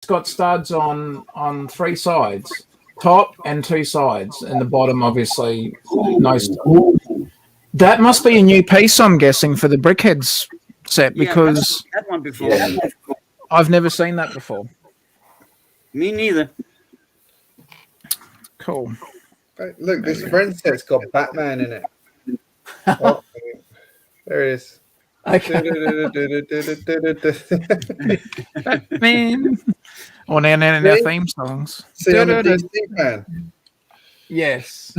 got studs on 3 sides, top and 2 sides, and the bottom obviously no stud. That must be a new piece, I'm guessing, for the Brickheads set, because I've had one before. Yeah. I've never seen that before. Me neither. Cool. Hey, look, this friend set's got Batman in it. Oh, there it is. Okay. Man. Or now theme songs. See, I'm a DC fan. Yes.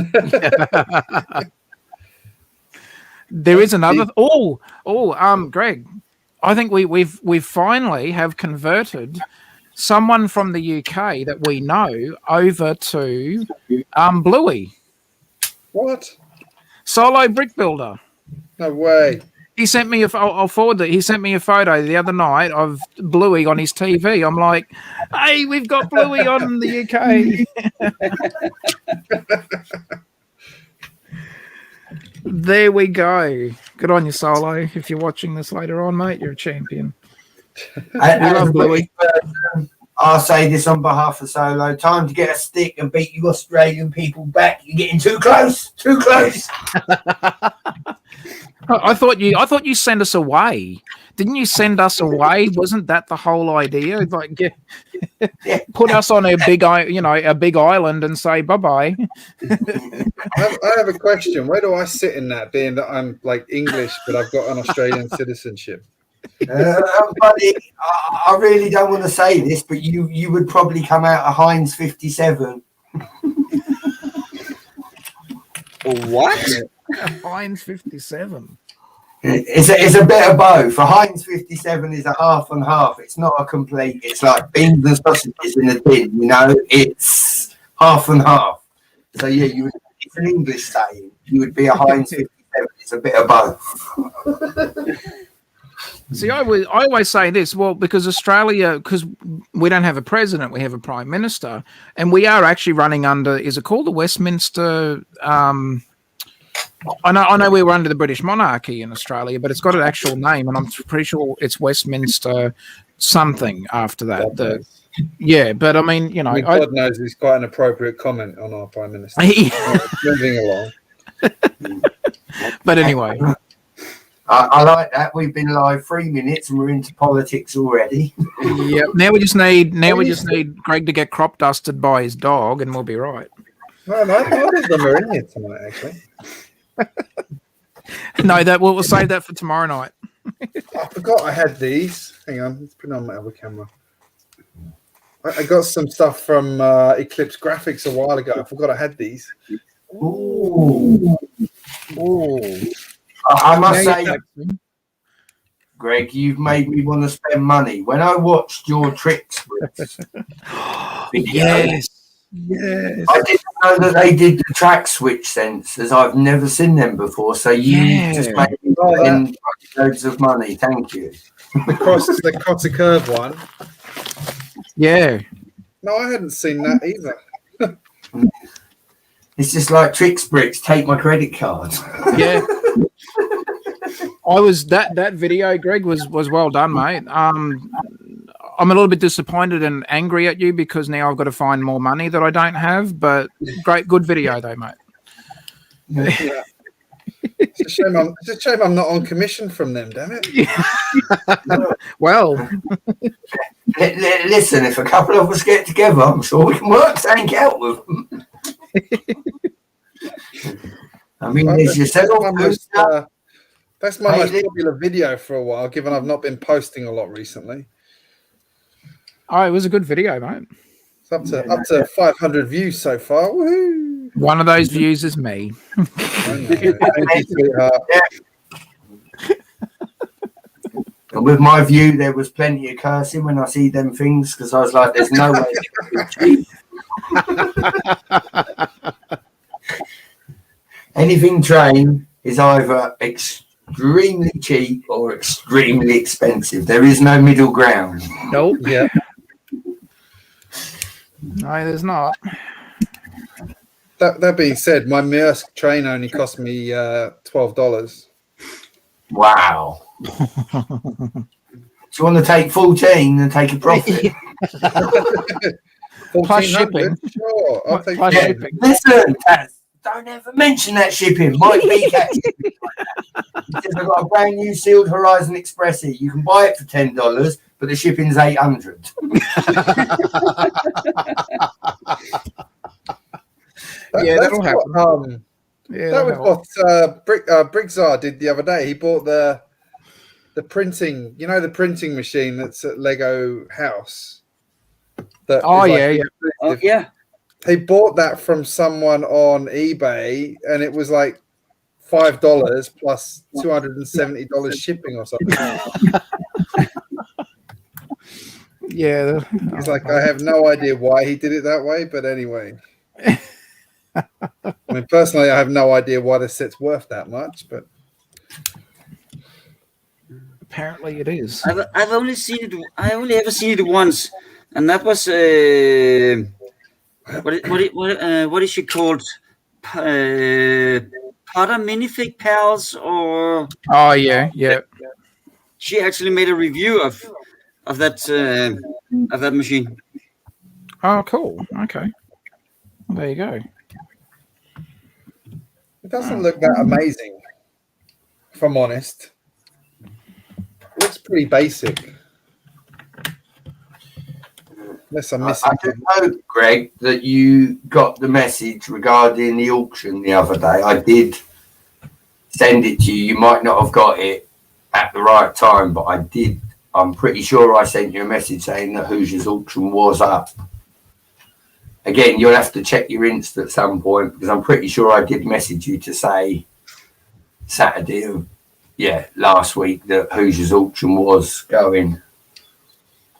There is another. Greg, I think we've finally have converted someone from the UK that we know over to Bluey. What? Solo brick builder. No way. He sent me I'll forward that. He sent me a photo the other night of Bluey on his TV. I'm like, hey, we've got Bluey on the UK. There we go. Good on you, Solo. If you're watching this later on, mate, you're a champion. I love Bluey. I'll say this on behalf of Solo. Time to get a stick and beat you Australian people back. You're getting too close. Too close. I thought you sent us away. Didn't you send us away? Wasn't that the whole idea? Like, put us on a big island and say bye bye. I have a question. Where do I sit in that, being that I'm like English, but I've got an Australian citizenship? Buddy, I really don't want to say this, but you would probably come out of Heinz 57. What? Heinz 57. It's a bit of both. A Heinz 57 is a half and half. It's not a complete. It's like beans and sausages in a tin. It's half and half. So yeah, it's an English saying. You would be a Heinz 57. It's a bit of both. See, I always say this, well, because Australia, because we don't have a president, we have a prime minister, and we are actually running under, is it called the Westminster? I know we were under the British monarchy in Australia, but it's got an actual name, and I'm pretty sure it's Westminster something after that. Yeah, but I mean, God knows it's quite an appropriate comment on our prime minister. Moving along. But anyway. I like that. We've been live 3 minutes and we're into politics already. Yeah. Now we just need Greg to get crop dusted by his dog, and we'll be right. No, none of them are in here tonight, actually. No, we'll save that for tomorrow night. I forgot I had these. Hang on, let's put it on my other camera. I got some stuff from Eclipse Graphics a while ago. I forgot I had these. Ooh. I must say, Greg, you've made me want to spend money. When I watched your tricks video, yes. I didn't know that they did the track switch sensors. I've never seen them before. So you just made me spend loads of money. Thank you. The cross curve one. Yeah. No, I hadn't seen that either. It's just like GJBricks. Take my credit card. Yeah. I was that video, Greg, was well done, mate. I'm a little bit disappointed and angry at you because now I've got to find more money that I don't have. But good video though, mate. Yeah. It's a shame I'm not on commission from them, damn it. Well, listen, if a couple of us get together, I'm sure we can work something out with them. I mean, there's yourself. That's my most popular video for a while, given I've not been posting a lot recently. Oh, it was a good video, mate. It's up to 500 views so far. Woohoo! One of those views is me. Thank you, sweetheart. And with my view, there was plenty of cursing when I see them things because I was like, "There's no way it could be cheap." Anything train is either extremely cheap or extremely expensive. There is no middle ground. Nope. Yeah. No, there's not. That being said, my Maersk train only cost me $12. Wow. Do you want to take 14 and take a profit? Plus shipping. Sure, I'll take Plus that. shipping. Listen, Taz, don't ever mention that shipping. Mike B. Cat shipping. He says, I've got a brand new sealed Horizon Expressie. You can buy it for $10, but the shipping's $800. That'll happen. That was what Brickzar did the other day. He bought the printing, the printing machine that's at Lego House. Oh yeah. Oh, yeah. He bought that from someone on eBay, and it was like $5 plus $270 shipping or something. Yeah. He's like, I have no idea why he did it that way, but anyway. I mean, personally, I have no idea why the set's worth that much, but Apparently it is. I've only seen it. I only ever seen it once, and that was what is she called? Potter Minifig Pals, or Oh yeah. she actually made a review of that machine. Oh, cool. Okay. Well, there you go. it doesn't look that amazing, if I'm honest. It looks pretty basic. Unless I'm missing I just hope, Greg, that you got the message regarding the auction the other day. I did send it to you. You might not have got it at the right time, but I did. I'm pretty sure I sent you a message saying that Hoosiers auction was up. Again, you'll have to check your Insta at some point, because I'm pretty sure I did message you to say Saturday of, last week, that Hoosiers auction was going.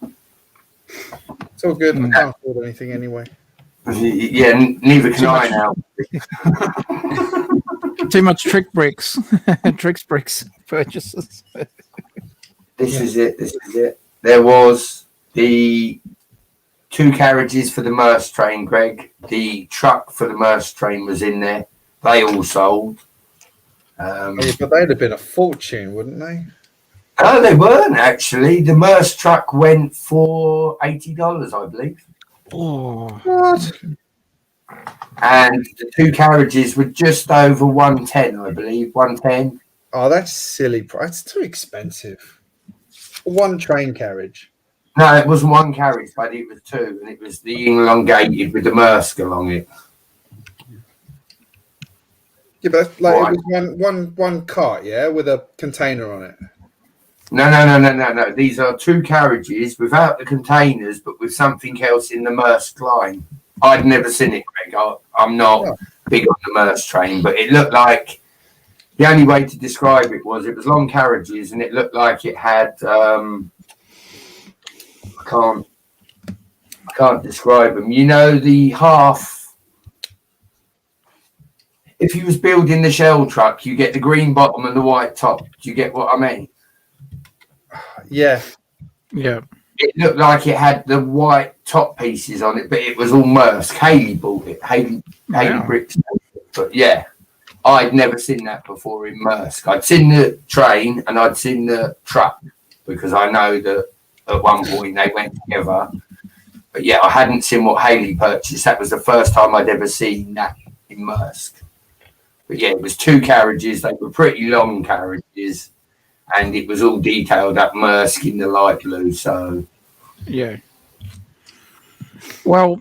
It's all good. I can't afford anything anyway. Yeah, neither can I now. Too much trick bricks. Tricks bricks purchases. This is it. There was the 2 carriages for the Merce train, Greg. The truck for the Merce train was in there. They all sold. But they'd have been a fortune, wouldn't they? No, they weren't actually. The Merce truck went for $80, I believe. Oh, What? And the 2 carriages were just over 110, I believe. 110. Oh, that's silly price. It's too expensive. One train carriage. No, it wasn't 1 carriage, but it was 2, and it was the elongated with the Merce along it. Yeah, but it was one cart, with a container on it. No. These are 2 carriages without the containers, but with something else in the Merce line. I'd never seen it, Greg. I'm not big on the Merce train, but it looked like, the only way to describe it was long carriages, and it looked like it had, I can't describe them. The half, if you was building the shell truck, you get the green bottom and the white top. Do you get what I mean? Yeah. It looked like it had the white top pieces on it, but it was all Merce. Haley bought it. Haley Bricks. But I'd never seen that before in Merce. I'd seen the train and I'd seen the truck, because I know that at one point they went together. But I hadn't seen what Haley purchased. That was the first time I'd ever seen that in Merce. But it was 2 carriages. They were pretty long carriages. And it was all detailed up Merce in the light blue. So, Well,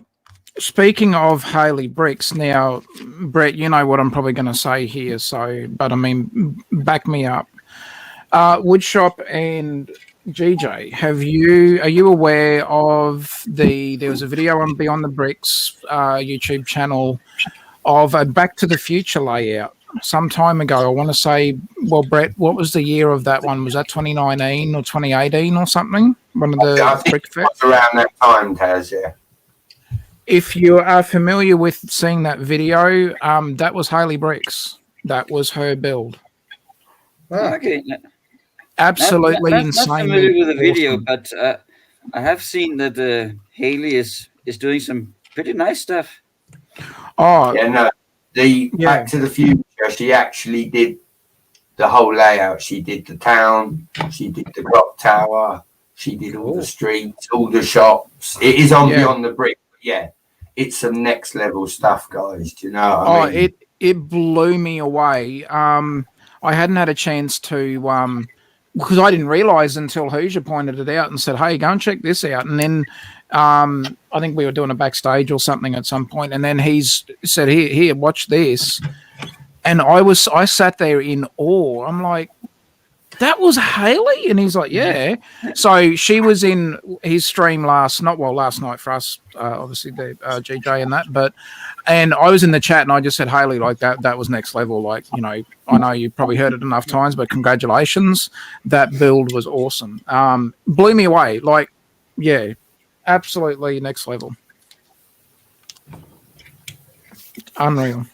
speaking of Haley Bricks, now, Brett, you know what I'm probably going to say here. But I mean, back me up. Woodshop and GJ, are you aware of there was a video on Beyond the Bricks YouTube channel of a Back to the Future layout some time ago? I want to say, well, Brett, what was the year of that one? Was that 2019 or 2018 or something? One of the brick fairs? Around that time, Taz, If you are familiar with seeing that video, that was Haley Bricks. That was her build. Okay. Absolutely insane. Not familiar with the video, but I have seen that Haley is doing some pretty nice stuff. Oh, the Back to the Future, she actually did the whole layout. She did the town, she did the clock tower, She did all the streets, all the shops. It is on Beyond the Brick. Yeah, it's some next level stuff, guys. Do you know what I mean? It blew me away. I hadn't had a chance to because I didn't realize until Hoosier pointed it out and said, "Hey, go and check this out." And then I think we were doing a backstage or something at some point, and then he's said, "Here, watch this." And I sat there in awe. I'm like, that was Haley? And he's like, yeah. So she was in his stream last night for us, obviously the GJ and that, and I was in the chat and I just said, Haley, like that was next level. Like, you know, I know you've probably heard it enough times, but congratulations. That build was awesome. Blew me away. Like, yeah, absolutely next level. Unreal.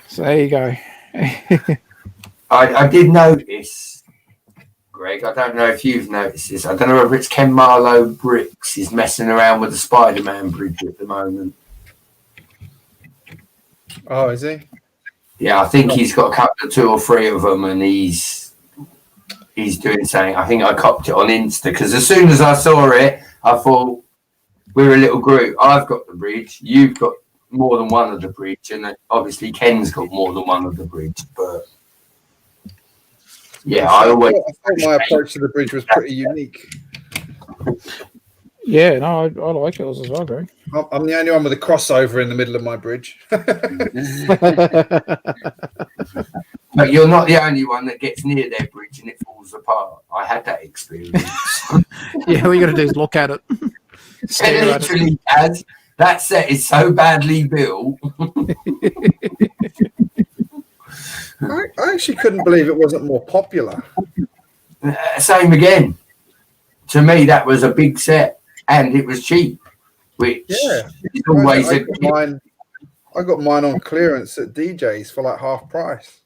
So there you go. I did notice, Greg, I don't know if you've noticed this. I don't know whether it's Ken Marlowe Bricks is messing around with the Spider-Man bridge at the moment. Oh, is he? Yeah, I think he's got a couple of 2 or 3 of them, and he's doing something. I think I copped it on Insta, because as soon as I saw it, I thought, we're a little group. I've got the bridge, you've got more than one of the bridge, and obviously Ken's got more than one of the bridge, but yeah, I thought my approach to the bridge was pretty unique. Yeah, no, I like yours as well, Greg. I'm the only one with a crossover in the middle of my bridge. But you're not the only one that gets near their bridge and it falls apart. I had that experience. Yeah, all you got to do is look at it. It literally has. That set is so badly built. I actually couldn't believe it wasn't more popular. Same again. To me, that was a big set, and it was cheap. Which is always I got mine on clearance at DJ's for like half price.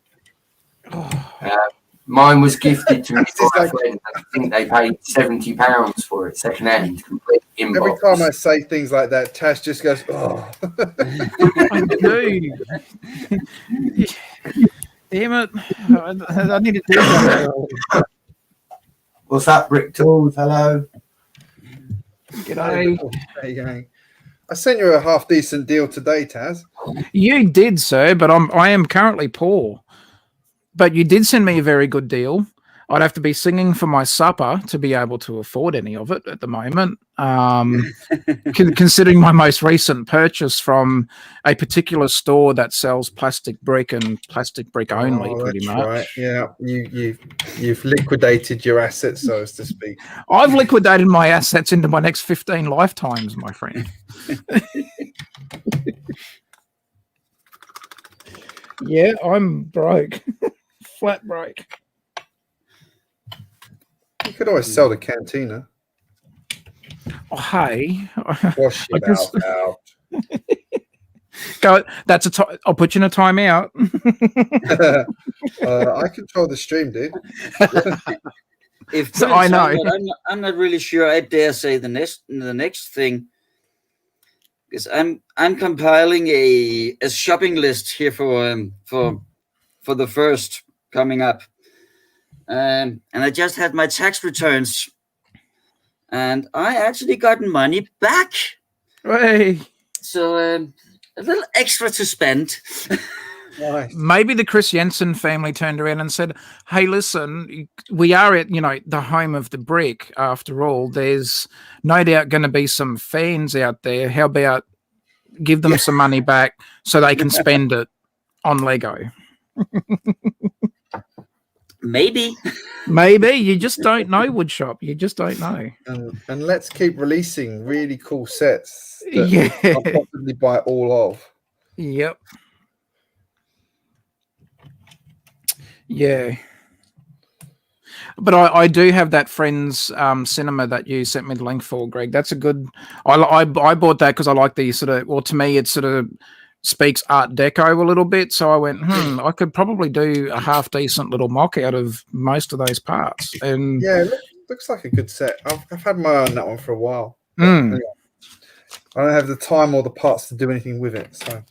Mine was gifted to me by a friend. I think they paid £70 for it, second hand, complete inbox. Every time I say things like that, Tash just goes, "Oh." I do. Damn it! I need to do that. What's up, Brick Tools? Hello. G'day. There you go. I sent you a half decent deal today, Taz. You did, sir, but I am currently poor. But you did send me a very good deal. I'd have to be singing for my supper to be able to afford any of it at the moment. Considering my most recent purchase from a particular store that sells plastic brick and plastic brick only, pretty much. Right. Yeah, you've liquidated your assets, so as to speak. I've liquidated my assets into my next 15 lifetimes, my friend. Yeah, I'm broke. Flat broke. You could always sell the cantina. Oh, hey. Wash it out. Go. I'll put you in a timeout. I control the stream, dude. So I know. I'm not really sure. I dare say the next thing, because I'm compiling a shopping list here for the first coming up. And I just had my tax returns, and I actually got money back. Hey. So a little extra to spend. Nice. Maybe the Chris Jensen family turned around and said, "Hey, listen, we are at the home of the brick. After all, there's no doubt going to be some fans out there. How about give them some money back so they can spend it on Lego?" Maybe you just don't know, Woodshop. You just don't know. And let's keep releasing really cool sets that I'll possibly buy all of. Yep. Yeah. But I do have that Friends cinema that you sent me the link for, Greg. That's a good. I bought that because I like the sort of. Well, to me, it sort of speaks Art Deco a little bit. So I went, I could probably do a half decent little mock out of most of those parts. And yeah, looks like a good set. I've had my eye on that one for a while. Anyway, I don't have the time or the parts to do anything with it. So.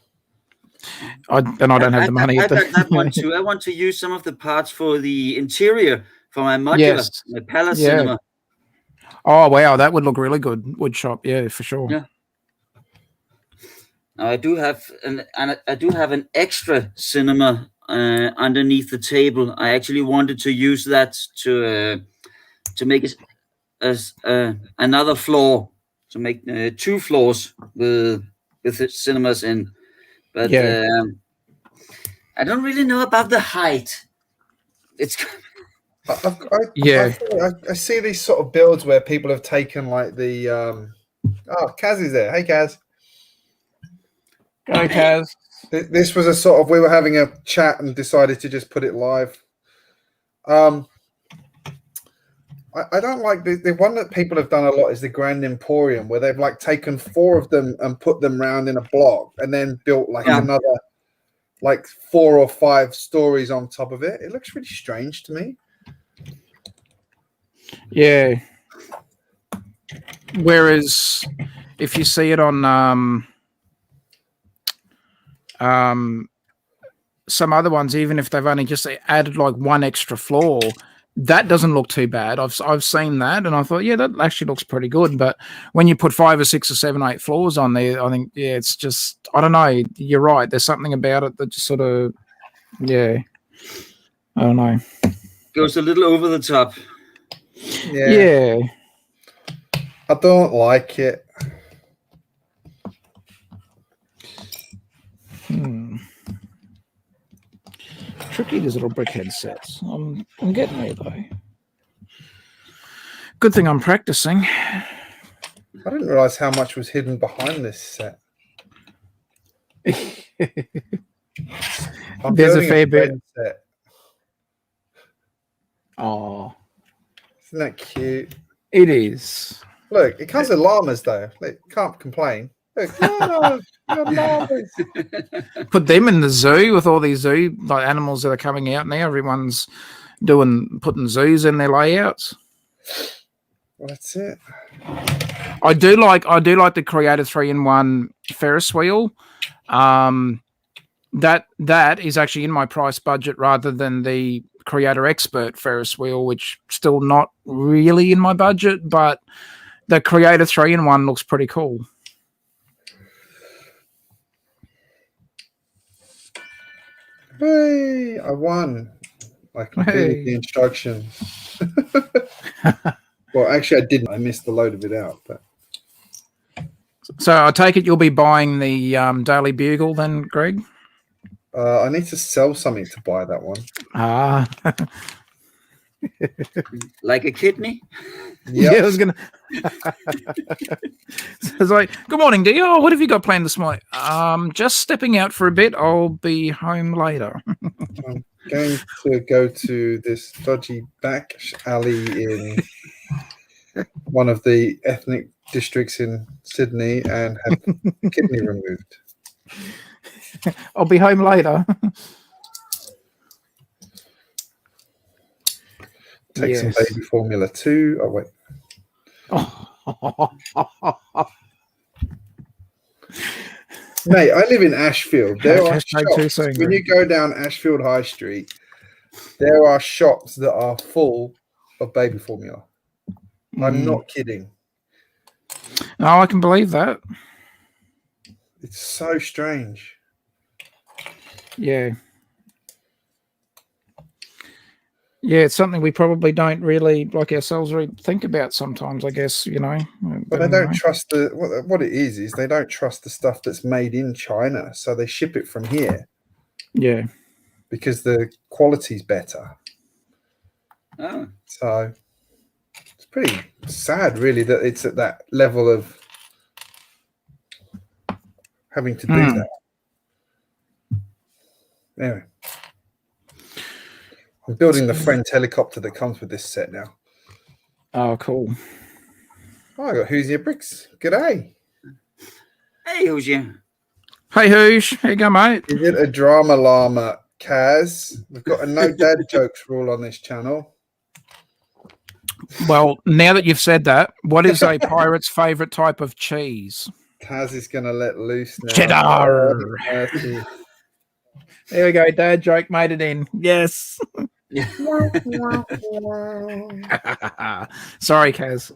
I don't have the money. I got that one too. I want to use some of the parts for the interior for my modular, Yes. my pallet Yeah. cinema. Oh wow, that would look really good. Wood shop, yeah, for sure. Yeah. Now, I do have an extra cinema underneath the table. I actually wanted to use that to make it as another floor, to make 2 floors with the cinemas in. But Yeah. I don't really know about the height. It's Yeah. I see these sort of builds where people have taken like the oh, Kaz is there. Hey, Kaz. Go, Kaz. This was a sort of, we were having a chat and decided to just put it live. I don't like the one that people have done a lot is the Grand Emporium, where they've like taken 4 of them and put them round in a block and then built like another like 4 or 5 stories on top of it. It looks really strange to me. Yeah. Whereas if you see it on some other ones, even if they've only just added like 1 extra floor, that doesn't look too bad. I've seen that and I thought, yeah, that actually looks pretty good. But when you put 5 or 6 or 7 or 8 floors on there, I think, yeah, it's just, I don't know. You're right. There's something about it that just sort of, yeah, I don't know. goes a little over the top. Yeah. I don't like it. Tricky, these little brickhead sets. I'm getting there though. Good thing I'm practicing. I didn't realize how much was hidden behind this set. There's a fair bit. Set. Oh, Isn't that cute? it is. Look, it comes with llamas though. Like, can't complain. Look, llamas. Put them in the zoo with all these zoo like animals that are coming out now. Everyone's putting zoos in their layouts. Well, that's it. I do like the Creator 3-in-1 Ferris wheel. That is actually in my price budget rather than the Creator Expert Ferris wheel, which still not really in my budget, but the Creator 3-in-1 looks pretty cool. Hey, I won. I completed the instructions. Well, actually, I didn't. I missed a load of it out. But So I take it you'll be buying the Daily Bugle then, Greg? I need to sell something to buy that one. Ah. Like a kidney? Yeah, I was gonna. So it's like, good morning, Dio. Oh, what have you got planned this morning? Just stepping out for a bit. I'll be home later. I'm going to go to this dodgy back alley in one of the ethnic districts in Sydney and have the kidney removed. I'll be home later. Take some baby formula too. Oh wait. Mate, I live in Ashfield. There are shops, when you go down Ashfield High Street, there are shops that are full of baby formula. I'm not kidding. No, I can believe that. It's so strange. Yeah. Yeah, it's something we probably don't really, like ourselves, really think about sometimes, I guess, you know. But they don't trust what it is they don't trust the stuff that's made in China, so they ship it from here. Yeah. Because the quality's better. Oh. So it's pretty sad, really, that it's at that level of having to do that. Anyway. I'm building the Friends helicopter that comes with this set now. Oh, cool. Oh, I got GJBricks. G'day. Hey, who's you? Hey, Hoosh. How you go, mate? Is it a drama llama, Kaz? We've got a no dad jokes rule on this channel. Well, now that you've said that, what is a pirate's favorite type of cheese? Kaz is going to let loose now. Cheddar. There we go. Dad joke made it in. Yes. Yeah. Sorry, Kaz.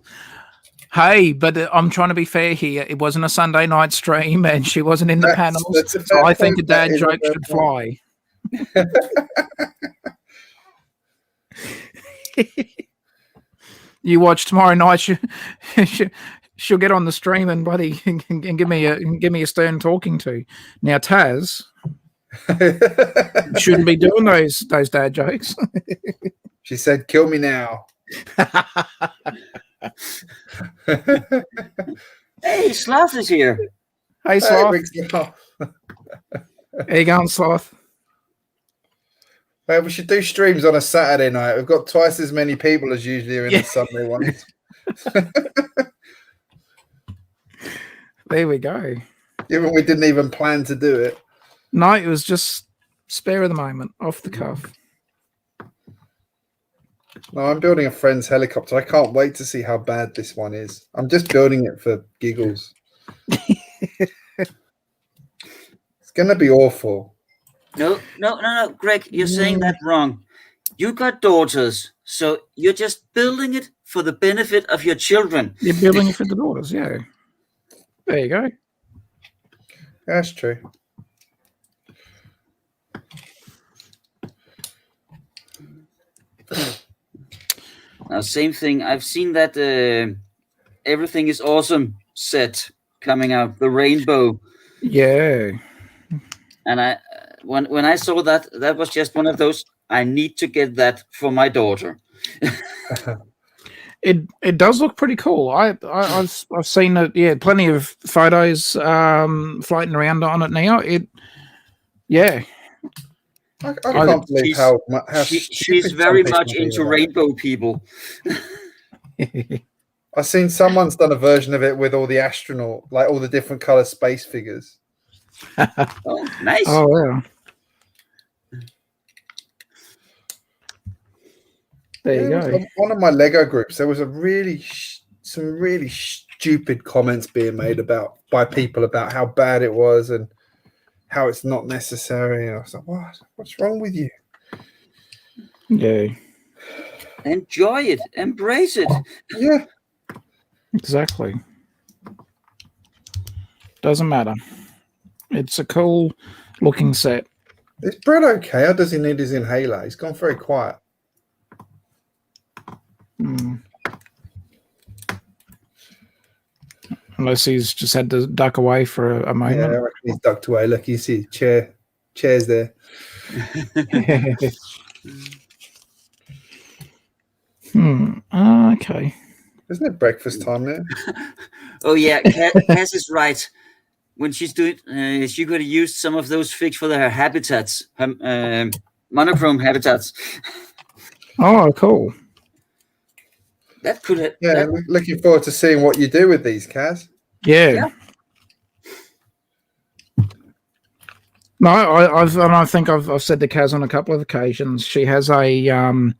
Hey, but I'm trying to be fair here. It wasn't a Sunday night stream, and she wasn't in the panels, that's a so fair I think a point. That dad is a joke fair should point. fly. You watch tomorrow night. She'll get on the stream and buddy and give me a stern talking to. Now Taz shouldn't be doing those dad jokes. She said, "Kill me now." Hey, Sloth is here. Hey, Sloth. How you going, Sloth? we should do streams on a Saturday night. We've got twice as many people as usually are in the Sunday ones. There we go. Even we didn't even plan to do it. No, it was just spare of the moment, off the cuff. No, I'm building a friend's helicopter. I can't wait to see how bad this one is. I'm just building it for giggles. It's going to be awful. No, Greg, you're saying that wrong. You got daughters, so you're just building it for the benefit of your children. You're building it for the daughters, yeah. There you go. That's true. Now, same thing. I've seen that Everything is Awesome set coming out, the rainbow. Yeah. And when I saw that, that was just one of those. I need to get that for my daughter. It does look pretty cool. I've seen it. Yeah, plenty of photos floating around on it now. I can't believe how she's very much into rainbow people. I've seen someone's done a version of it with all the astronaut, like all the different color space figures. Oh, nice. Oh, yeah. There you go. One of my Lego groups, there was some really stupid comments being made by people about how bad it was and how it's not necessary. And I was like, "What? What's wrong with you?" Yeah. Enjoy it. Embrace it. Yeah. Exactly. Doesn't matter. It's a cool looking set. Is Brett okay, or does he need his inhaler? He's gone very quiet. Unless he's just had to duck away for a moment. Yeah, I reckon he's ducked away. Look, you see chairs there. Okay. Isn't it breakfast time now? Oh yeah, Cass is right. When she's doing, she could have used some of those figs for her habitats, monochrome habitats. Oh, cool. That could have. Yeah, looking forward to seeing what you do with these, Kaz. Yeah. No, I think I've said to Kaz on a couple of occasions. She has a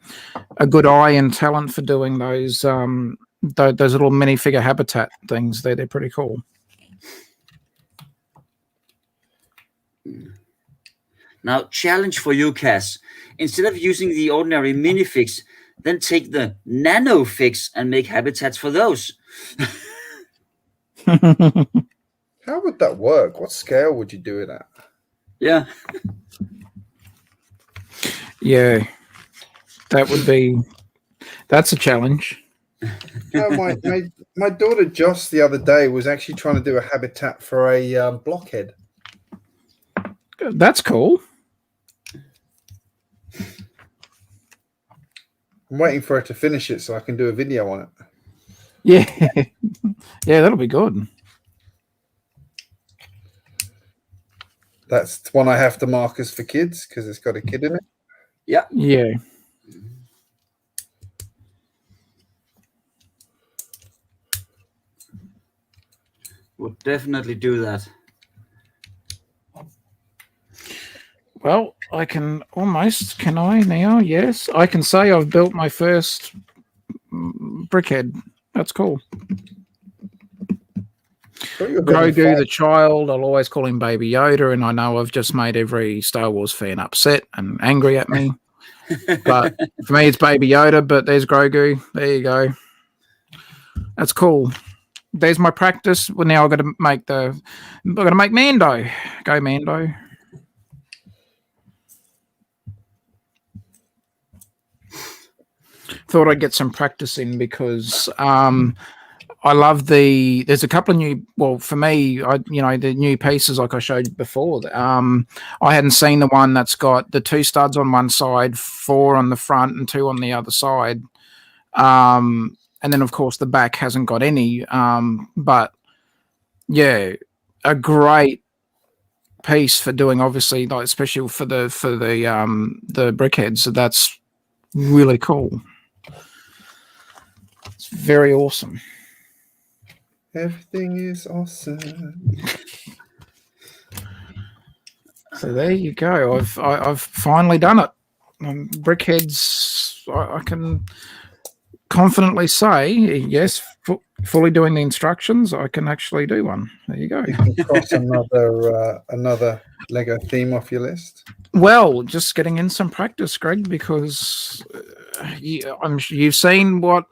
good eye and talent for doing those little minifigure habitat things. They're pretty cool. Now, challenge for you, Cass. Instead of using the ordinary minifigs, then take the nano figs and make habitats for those. How would that work? What scale would you do it at? Yeah. Yeah. That's a challenge. My daughter Joss the other day was actually trying to do a habitat for a blockhead. That's cool. I'm waiting for her to finish it so I can do a video on it. Yeah. Yeah, that'll be good. That's one I have to mark as for kids because it's got a kid in it. Yeah. Yeah. Would definitely do that. Well, I can almost, can I now? Yes. I can say I've built my first brickhead. That's cool. Grogu the child, I'll always call him Baby Yoda, and I know I've just made every Star Wars fan upset and angry at me. But for me, it's Baby Yoda. But there's Grogu. There you go. That's cool. There's my practice. Well, now I've got to make Mando. Go Mando. Thought I'd get some practice in because I love there's a couple of new, well, for me, the new pieces like I showed you before. I hadn't seen the one that's got the 2 studs on one side, 4 on the front and 2 on the other side. And then of course the back hasn't got any, but yeah, a great piece for doing, obviously, like especially for the brickheads. So that's really cool. It's very awesome. Everything is awesome. So there you go. I've finally done it. Brickheads, I can confidently say, yes, fully doing the instructions, I can actually do one. There you go. You can cross another Lego theme off your list. Well, just getting in some practice, Greg, because you've seen what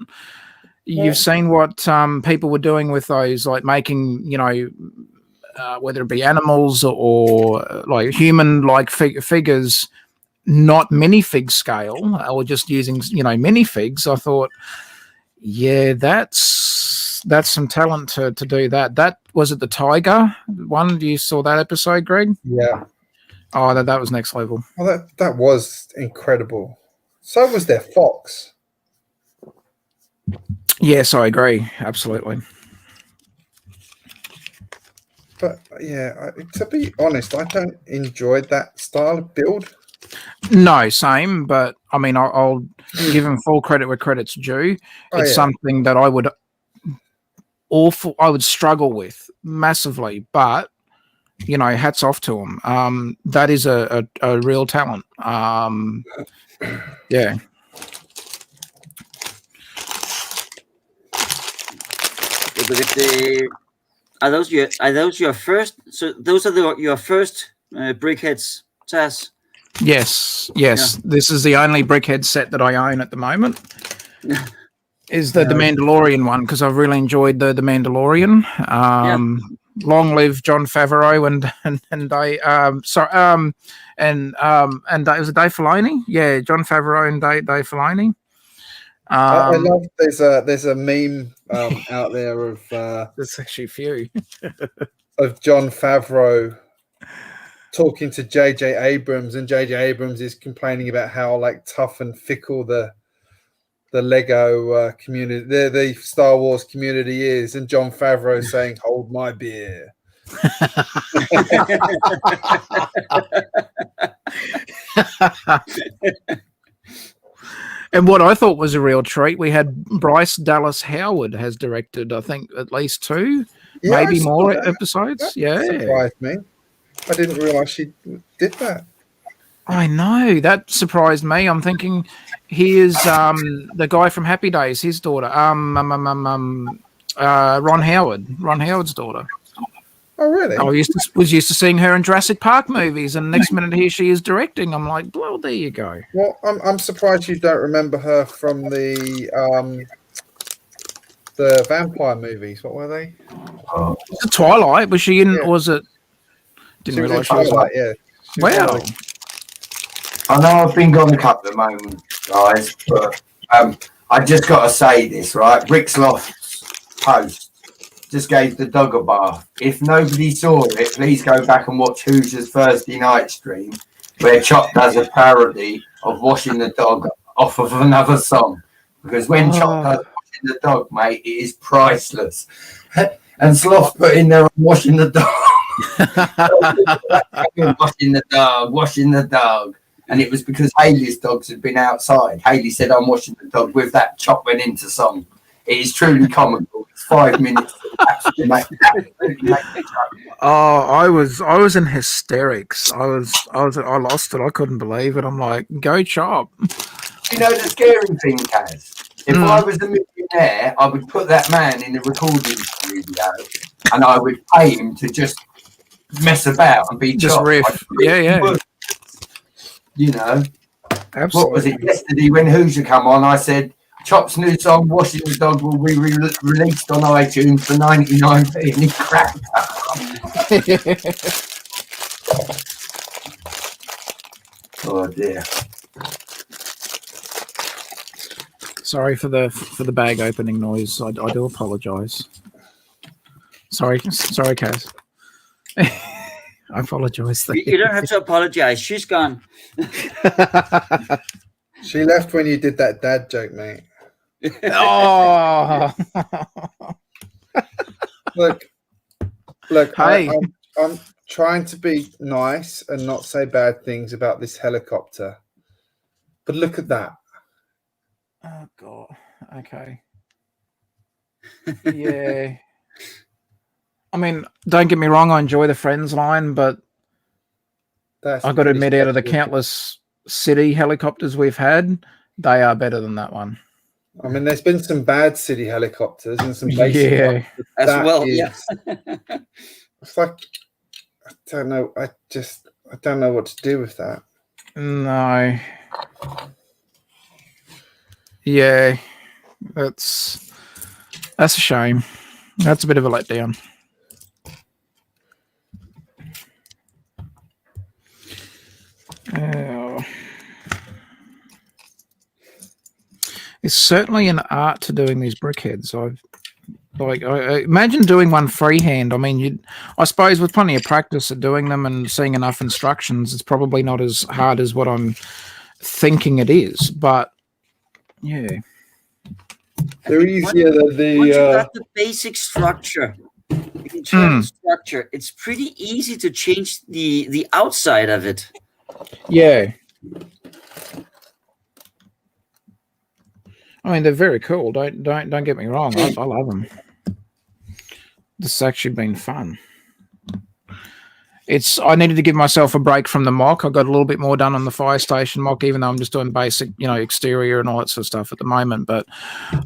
people were doing with those, like making, whether it be animals or like human-like figures, not minifig scale, or just using, minifigs. I thought, yeah, that's some talent to do that. That was it, the tiger one. You saw that episode, Greg? Yeah. Oh, that was next level. Well, that was incredible. So was their fox. Yes, I agree. Absolutely. But yeah, to be honest, I don't enjoy that style of build. No, same. But I mean, I'll give him full credit where credit's due. It's something that I would struggle with massively. But hats off to him. That is a real talent. Yeah. Are those your first? So those are your first brickheads, Taz? Yes. Yeah. This is the only brickhead set that I own at the moment. Is the Mandalorian one, because I've really enjoyed the Mandalorian. Long live Jon Favreau and was it Dave Filoni? Yeah, Jon Favreau and Dave Filoni. I love there's a meme out there of there's actually a few of Jon Favreau talking to JJ Abrams, and JJ Abrams is complaining about how like tough and fickle the Lego community, the Star Wars community is, and Jon Favreau saying, "Hold my beer." And what I thought was a real treat, we had Bryce Dallas Howard has directed, I think, at least 2, maybe more episodes. That surprised me. I didn't realize she did that. I know, that surprised me. I'm thinking he is the guy from Happy Days, his daughter, Ron Howard's daughter. Oh, really? I was used to seeing her in Jurassic Park movies, and next minute here she is directing. I'm like, well, there you go. Well, I'm surprised you don't remember her from the vampire movies. What were they? Twilight. Was she in? Yeah. Was it? Didn't realize she was. Twilight. Yeah. Wow. I know I've been gone a couple of moments, guys, but I just got to say this, right? Brick's Loft's post just gave the dog a bath. If nobody saw it, please go back and watch Hoosiers Thursday night stream, where Chop does a parody of Washing the Dog off of another song. Because when Chop does Washing the Dog, mate, it is priceless. And Sloth put in there Washing the Dog. Washing the dog. And it was because Hayley's dogs had been outside. Hayley said, "I'm washing the dog." With that, Chop went into song. It is truly comical. It's 5 minutes. I was in hysterics. I lost it. I couldn't believe it. I'm like, go Chop. You know the scary thing, Kaz? If I was a millionaire, I would put that man in the recording studio and I would pay him to just mess about and be just Chop. riff. Yeah. You know. Absolutely. What was it yesterday when Hoosier come on? I said, Chop's new song, Washing the Dog, will be released on iTunes for 99p, and he cracked up. Oh dear. Sorry for the bag opening noise. I do apologise. Sorry, Kaz. I apologise. You don't have to apologize. She's gone. She left when you did that dad joke, mate. Oh, Look. Hey. I'm trying to be nice and not say bad things about this helicopter, but look at that. Oh God. Okay. Yeah. I mean, don't get me wrong. I enjoy the Friends line, but I've got to admit, out of the countless city helicopters we've had, they are better than that one. I mean, there's been some bad city helicopters and some basic ones, as well. Yeah. It's like, I don't know. I don't know what to do with that. No. Yeah, that's a shame. That's a bit of a letdown. It's certainly an art to doing these brickheads. I imagine doing one freehand. I mean, I suppose with plenty of practice at doing them and seeing enough instructions, it's probably not as hard as what I'm thinking it is. But yeah, they're easier than the. Once you got the basic structure, the internal structure, it's pretty easy to change the outside of it. Yeah. I mean, they're very cool. Don't get me wrong. I love them. This has actually been fun. I needed to give myself a break from the mock. I got a little bit more done on the fire station mock, even though I'm just doing basic, exterior and all that sort of stuff at the moment. But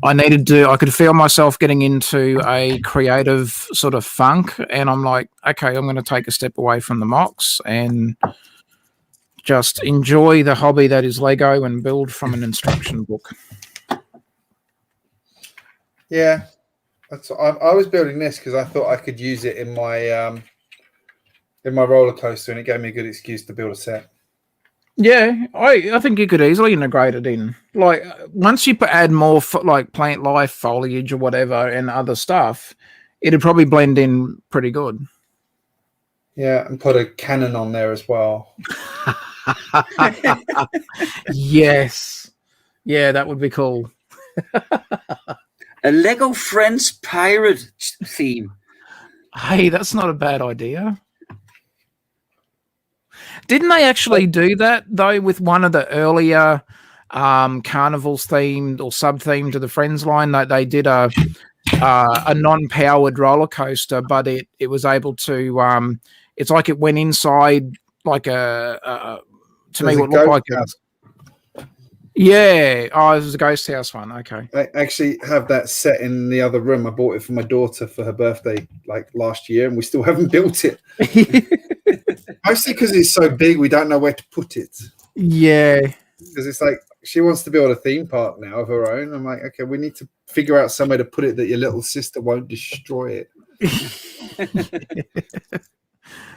I could feel myself getting into a creative sort of funk, and I'm like, okay, I'm going to take a step away from the mocks and just enjoy the hobby that is Lego and build from an instruction book. Yeah, I was building this because I thought I could use it in my roller coaster, and it gave me a good excuse to build a set. Yeah, I think you could easily integrate it in. Like once you add more like plant life, foliage, or whatever, and other stuff, it'd probably blend in pretty good. Yeah, and put a cannon on there as well. Yes, yeah, that would be cool. A Lego Friends pirate theme. Hey, that's not a bad idea. Didn't they actually do that though with one of the earlier carnivals themed or sub themed to the Friends line? That they did a non-powered roller coaster, but it was able to it's like it went inside like what looked like a yeah. Oh, this was a ghost house one. Okay. I actually have that set in the other room. I bought it for my daughter for her birthday like last year, and we still haven't built it. Mostly because it's so big, we don't know where to put it. Yeah. Because it's like she wants to build a theme park now of her own. I'm like, okay, we need to figure out somewhere to put it that your little sister won't destroy it.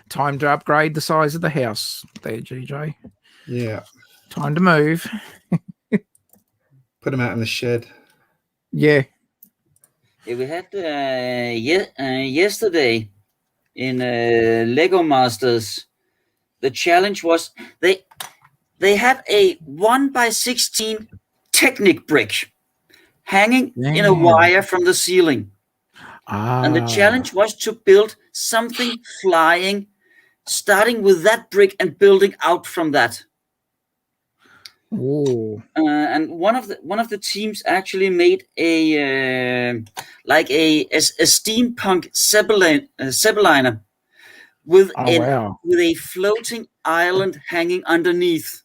Time to upgrade the size of the house there, GJ. Yeah. Time to move. Put them out in the shed. Yeah. We had yesterday in Lego Masters, the challenge was they had a 1x16 Technic brick hanging in a wire from the ceiling. And the challenge was to build something flying, starting with that brick and building out from that. Ooh. And one of the teams actually made a steampunk Zeppeliner with a floating island hanging underneath.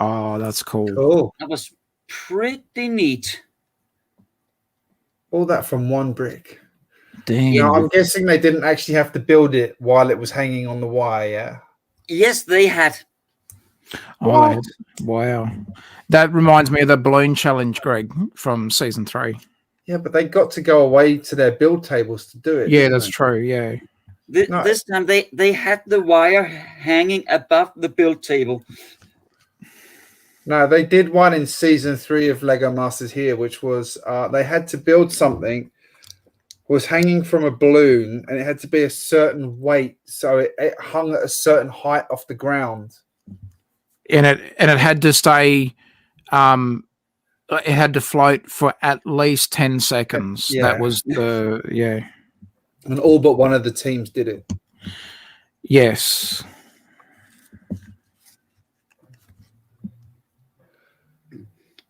Oh, that's cool. Cool. That was pretty neat. All that from one brick. Damn. You know, I'm guessing they didn't actually have to build it while it was hanging on the wire, yeah? Yes, they had. Oh, wow. That reminds me of the balloon challenge, Greg, from season 3. Yeah, but they got to go away to their build tables to do it. Yeah, that's true. Yeah. This time they had the wire hanging above the build table. No, they did one in season 3 of Lego Masters here, which was they had to build something was hanging from a balloon, and it had to be a certain weight, so it hung at a certain height off the ground. And it had to stay. It had to float for at least 10 seconds. Yeah. That was the And all but one of the teams did it. Yes.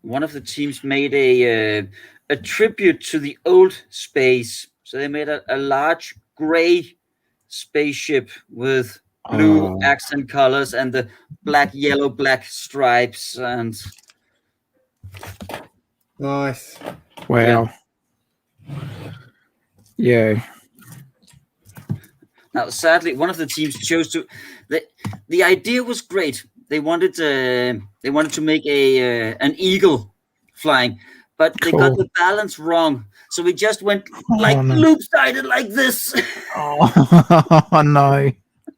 One of the teams made a tribute to the old space. So they made a large gray spaceship with blue accent colors and the black, yellow, black stripes. And nice. Wow. Yeah. Now, sadly, one of the teams chose to. The idea was great. They wanted to make an eagle flying, but they got the balance wrong. So we just went loop-sided like this. Oh no!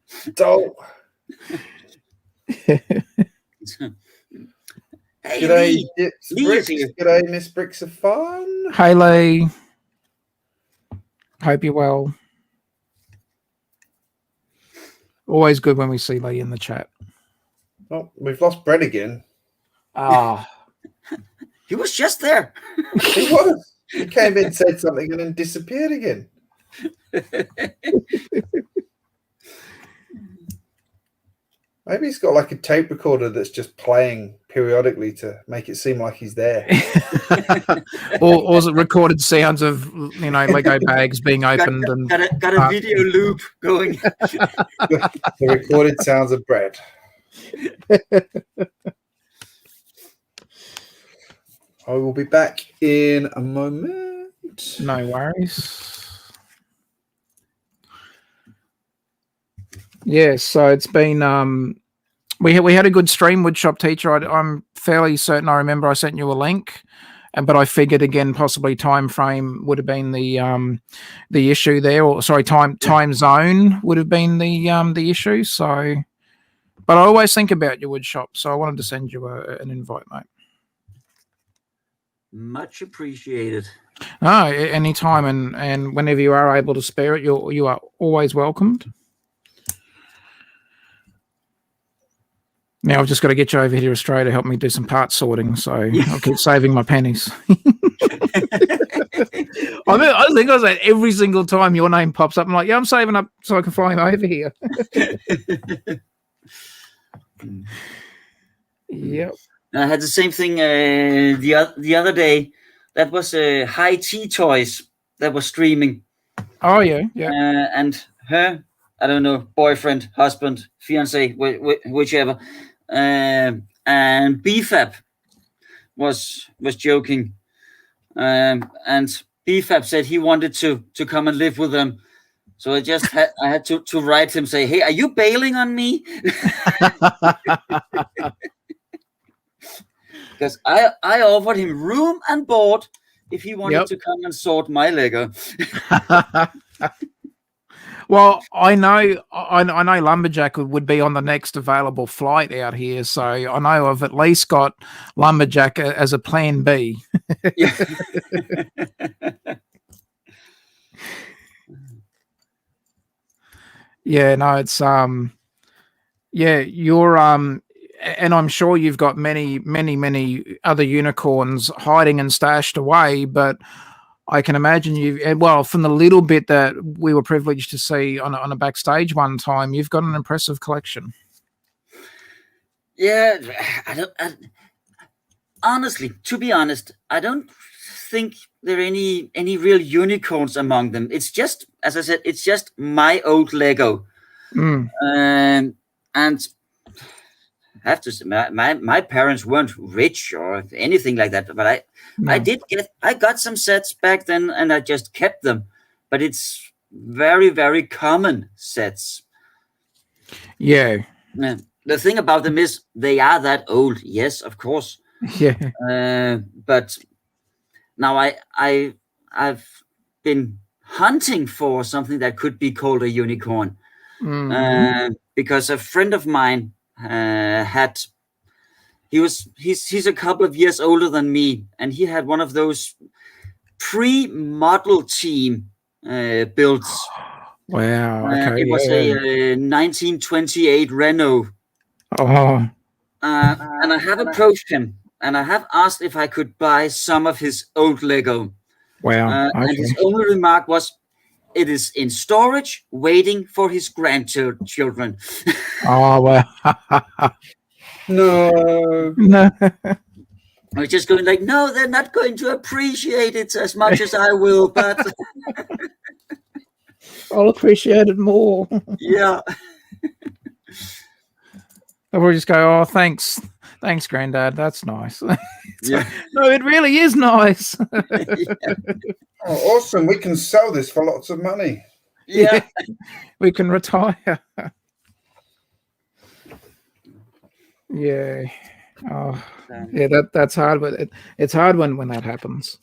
So, hey, G'day, Miss Bricks of Fun. Hey, Lee. Hope you're well. Always good when we see Lee in the chat. Oh, we've lost Brett again. He was just there. He was. He came in, said something, and then disappeared again. Maybe he's got like a tape recorder that's just playing periodically to make it seem like he's there. or is it recorded sounds of Lego bags being opened got a video loop going. The recorded sounds of Brett. I will be back in a moment. No worries. Yeah, so it's been we had a good stream, Woodshop Teacher. I'm fairly certain I remember I sent you a link, but I figured again possibly time frame would have been the issue there, or sorry, time zone would have been the issue. So, but I always think about your Woodshop, so I wanted to send you an invite, mate. Much appreciated. No, anytime, and whenever you are able to spare it, you are always welcomed. Now I've just got to get you over here to Australia to help me do some part sorting, so I'll keep saving my pennies. I think I say every single time your name pops up, I'm like, yeah, I'm saving up so I can fly over here. Yep. I had the same thing the other day. That was High Tea Toys that was streaming. Oh yeah. And her, I don't know, boyfriend, husband, fiance, whichever, and BFAP was joking, and BFAP said he wanted to come and live with them. So I had to write him, say, hey, are you bailing on me? Because I offered him room and board if he wanted to come and sort my Lego. Well, I know Lumberjack would be on the next available flight out here, so I know I've at least got Lumberjack as a plan B. Yeah, no, it's you're and I'm sure you've got many other unicorns hiding and stashed away, but I can imagine from the little bit that we were privileged to see on a backstage one time, you've got an impressive collection. Yeah, honestly, to be honest, I don't think there are any real unicorns among them. It's just, as I said, it's just my old Lego. And I have to say, my parents weren't rich or anything like that, but I got some sets back then, and I just kept them. But it's very, very common sets. Yeah. the thing about them is they are that old. Yes, of course. Yeah. But now I've been hunting for something that could be called a unicorn. Because a friend of mine he's a couple of years older than me, and he had one of those pre-model team builds. Wow. Okay. It was a 1928 Renault. Oh. And I have approached him, and I have asked if I could buy some of his old Lego. Wow. Okay. And his only remark was, "It is in storage, waiting for his grandchildren." Oh wow. No. No. I was just going like, "No, they're not going to appreciate it as much as I will." But I'll appreciate it more. yeah. I will just go, oh, thanks, Granddad. That's nice. Yeah. No, it really is nice. Yeah. Oh, awesome. We can sell this for lots of money. Yeah. We can retire. Yeah. Oh, yeah. That's hard, but it's hard when that happens.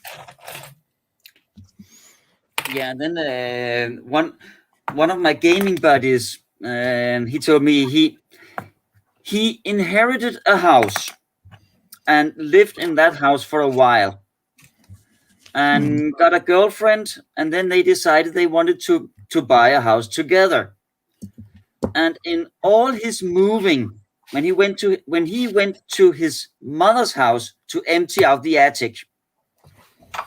Yeah. And then one of my gaming buddies, he told me he inherited a house and lived in that house for a while, and got a girlfriend, and then they decided they wanted to buy a house together. And in all his moving, when he went to his mother's house to empty out the attic,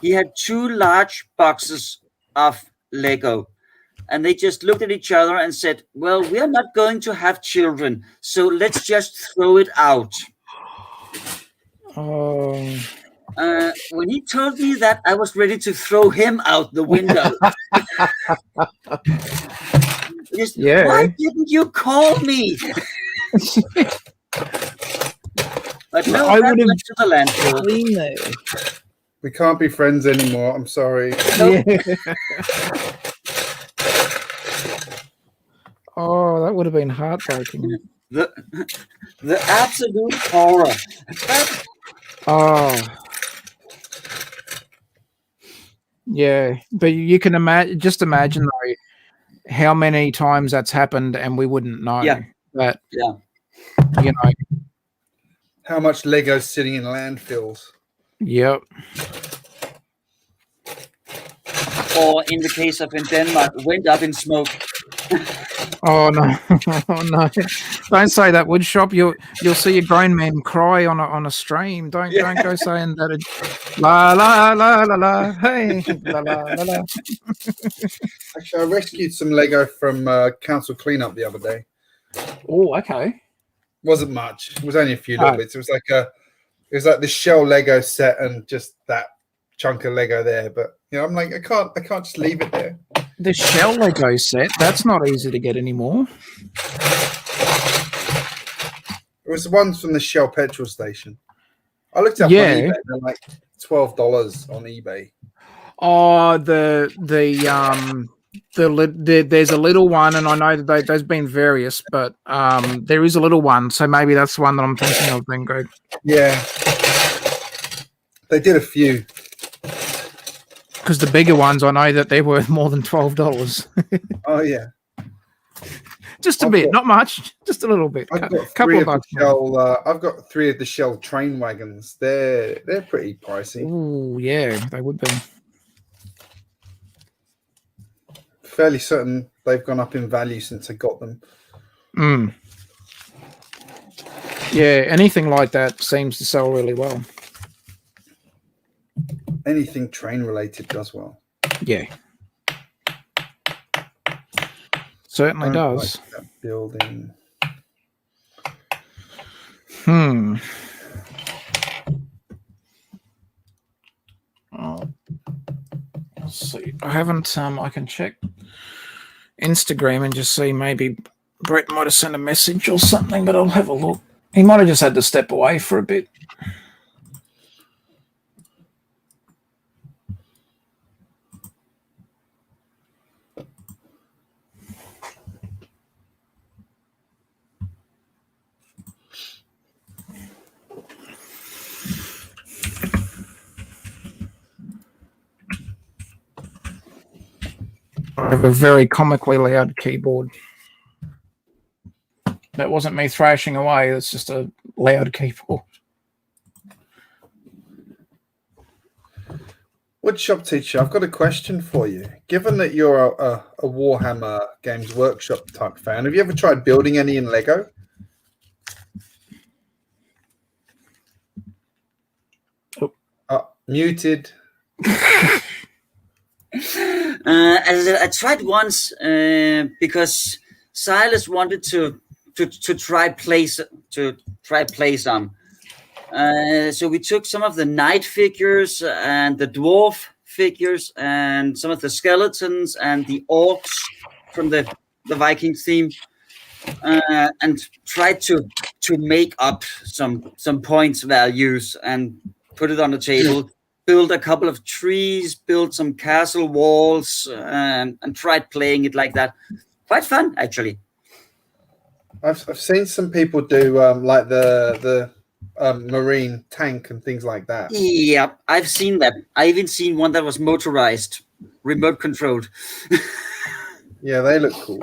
he had 2 large boxes of Lego. And they just looked at each other and said, "Well, we are not going to have children, so let's just throw it out." Oh. When he told me that, I was ready to throw him out the window. Just, Yeah. why didn't you call me? But no, I that would have went to the landfill. been there. We can't be friends anymore. I'm sorry. Nope. Yeah. Oh, that would have been heartbreaking. The absolute horror. Oh. Yeah, but you can imagine. Just imagine though, how many times that's happened, and we wouldn't know. Yeah. That. Yeah. You know. How much Lego's sitting in landfills? Yep. Or in the case of in Denmark, went up in smoke. Oh no! Oh no! Don't say that, wood shop. You'll see a grown man cry on a stream. Don't go saying that. La la la la la. Hey, la la la la. Actually, I rescued some Lego from council cleanup the other day. Oh, okay. Wasn't much. It was only a few little bits. It was like the shell Lego set and just that chunk of Lego there. But you know, I'm like, I can't just leave it there. The shell Lego set, that's not easy to get anymore. It was the ones from the Shell petrol station. I looked up on eBay. They're like $12 on eBay. Oh, there's a little one, and I know that there's been various, but there is a little one, so maybe that's the one that I'm thinking of then, Greg. Yeah. They did a few. Because the bigger ones, I know that they're worth more than $12. Oh yeah. Just a bit, not much, just a little bit. I've got couple of bucks. I've got 3 of the Shell train wagons. They're pretty pricey. Oh yeah, they would be. Fairly certain they've gone up in value since I got them. Yeah, anything like that seems to sell really well. Anything train related does well. Yeah. Certainly does. Like that building. Oh. Let's see. I haven't I can check Instagram and just see, maybe Brett might have sent a message or something, but I'll have a look. He might have just had to step away for a bit. I have a very comically loud keyboard. That wasn't me thrashing away. It's just a loud keyboard. Woodshop teacher, I've got a question for you. Given that you're a Warhammer Games Workshop type fan, have you ever tried building any in Lego? Muted. I tried once because Silas wanted to try play some. So we took some of the knight figures and the dwarf figures and some of the skeletons and the orcs from the Viking theme, and tried to make up some points values and put it on the table. Build a couple of trees, build some castle walls, and tried playing it like that. Quite fun, actually. I've seen some people do like the marine tank and things like that. Yeah, I've seen that. I even seen one that was motorized, remote controlled. Yeah, they look cool.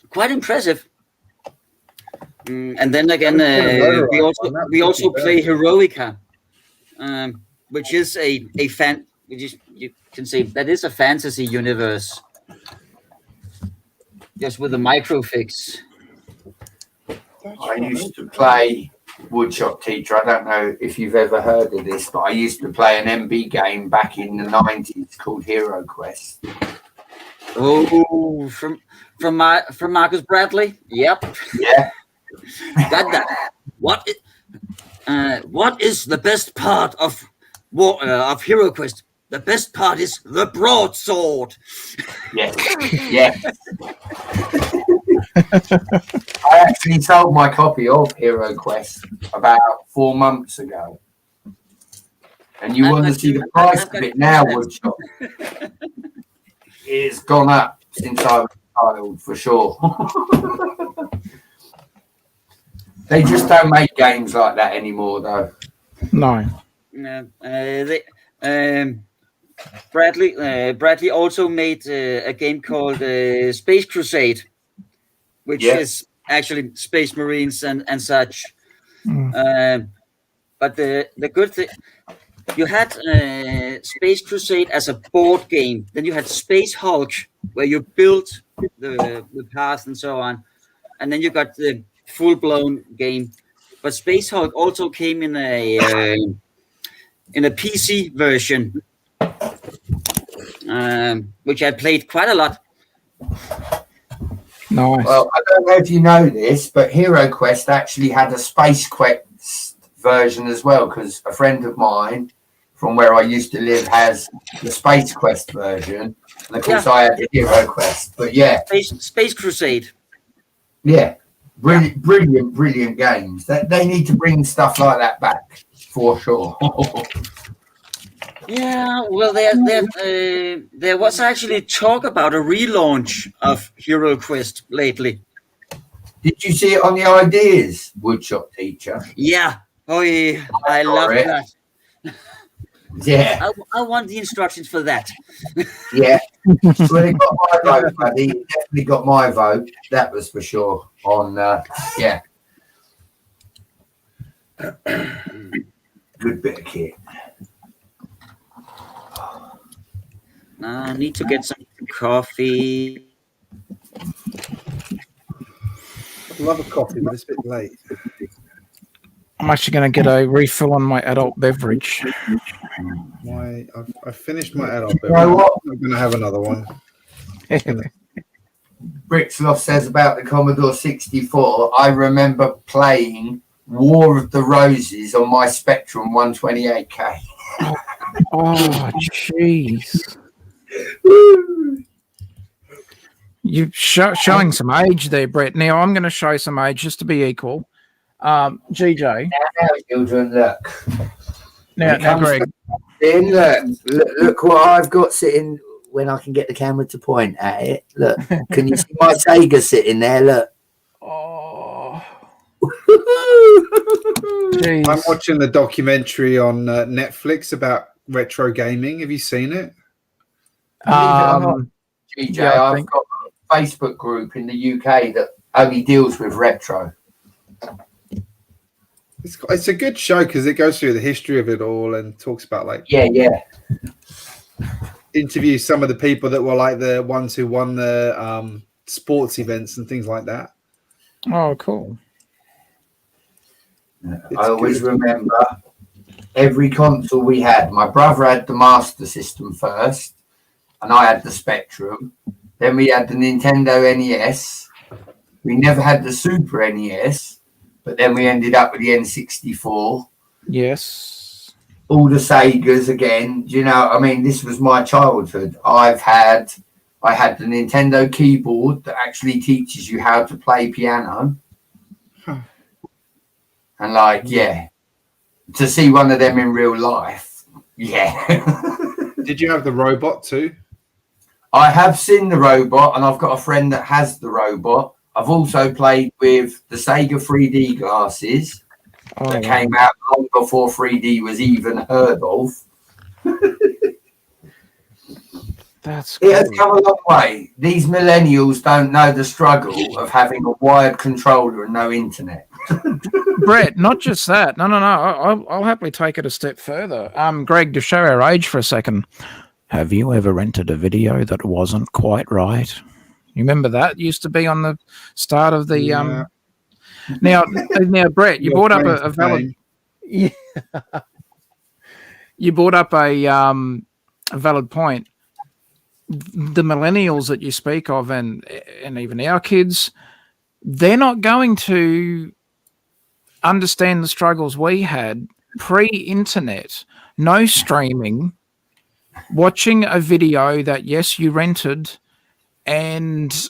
Quite impressive. And then again, we also play Heroica. Which is you can say that is a fantasy universe, just with a microfix. I used to play Woodshop teacher. I don't know if you've ever heard of this, but I used to play an MB game back in the 90s called Hero Quest. Oh, from Marcus Bradley. Yep. Yeah. Got that. What is the best part of Hero Quest? The best part is the broadsword. Yes. Yes. I actually sold my copy of Hero Quest about 4 months ago. And you want to see the price of it now, Woodshop. It's gone up since I was a child, for sure. They just don't make games like that anymore, though. No. Bradley also made a game called Space Crusade, which is actually Space Marines and such. But the good thing, you had Space Crusade as a board game. Then you had Space Hulk, where you built the path and so on. And then you got the full-blown game. But Space Hulk also came in a PC version, which I played quite a lot. Nice. Well, I don't know if you know this, but Hero Quest actually had a Space Quest version as well, because a friend of mine from where I used to live has the Space Quest version, and of course I had the Hero Quest. But Space Crusade. Yeah, brilliant games. They need to bring stuff like that back for sure. Yeah, well, there was actually talk about a relaunch of Hero Quest lately. Did you see it on the Ideas, Woodshop teacher? Yeah. Oh, yeah. I love that. Yeah. I want the instructions for that. Yeah. Well, it got my vote, buddy. It definitely got my vote. That was for sure. On, yeah. Good bit of kit. I need to get some coffee. I'd love a coffee, but it's a bit late. I'm actually going to get a refill on my adult beverage. I finished my adult beverage. You know what? I'm going to have another one. Bricksloff says about the Commodore 64, I remember playing War of the Roses on my Spectrum 128K. Oh, jeez. You're showing some age there, Brett. Now I'm going to show some age just to be equal. GJ. Now, children, look. Now Greg. Look what I've got sitting when I can get the camera to point at it. Look, can you see my Sega sitting there? Look. Oh. I'm watching the documentary on Netflix about retro gaming. Have you seen it? GJ, yeah, I've got a Facebook group in the UK that only deals with retro. It's a good show because it goes through the history of it all and talks about like interviews some of the people that were like the ones who won the sports events and things like that. Oh, cool. I always remember every console we had. My brother had the Master System first, and I had the Spectrum. Then we had the Nintendo NES. We never had the Super NES, but then we ended up with the N64. Yes. All the Segas again. Do you know? I mean, this was my childhood. I had the Nintendo keyboard that actually teaches you how to play piano. And like, to see one of them in real life, Did you have the robot too? I have seen the robot, and I've got a friend that has the robot. I've also played with the Sega 3D glasses that came out long before 3D was even heard of. That's cool. It has come a long way. These millennials don't know the struggle of having a wired controller and no internet. Brett, not just that. No. I'll happily take it a step further. Greg, to show our age for a second, have you ever rented a video that wasn't quite right? You remember that used to be on the start of the Now, Brett, you brought up a valid. Yeah. You brought up a valid point. The millennials that you speak of, and even our kids, they're not going to understand the struggles we had pre-internet, no streaming, watching a video that, yes, you rented, and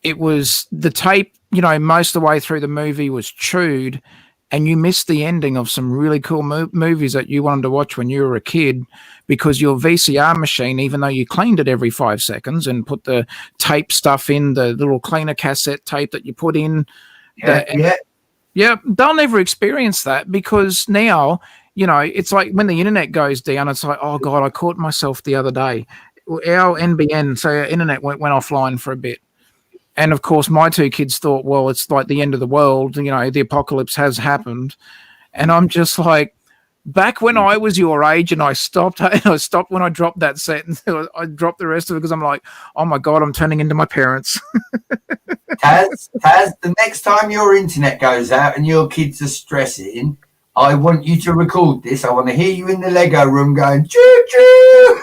it was the tape, most of the way through the movie was chewed, and you missed the ending of some really cool movies that you wanted to watch when you were a kid because your VCR machine, even though you cleaned it every 5 seconds and put the tape stuff in, the little cleaner cassette tape that you put in. They'll never experience that because now, it's like when the internet goes down, it's like, oh, God, I caught myself the other day. Our NBN, so our internet went offline for a bit. And, of course, my two kids thought, well, it's like the end of the world. The apocalypse has happened. And I'm just like, back when I was your age and I stopped when I dropped that sentence. I dropped the rest of it because I'm like, oh, my God, I'm turning into my parents. Taz, the next time your internet goes out and your kids are stressing, I want you to record this. I want to hear you in the Lego room going, choo-choo.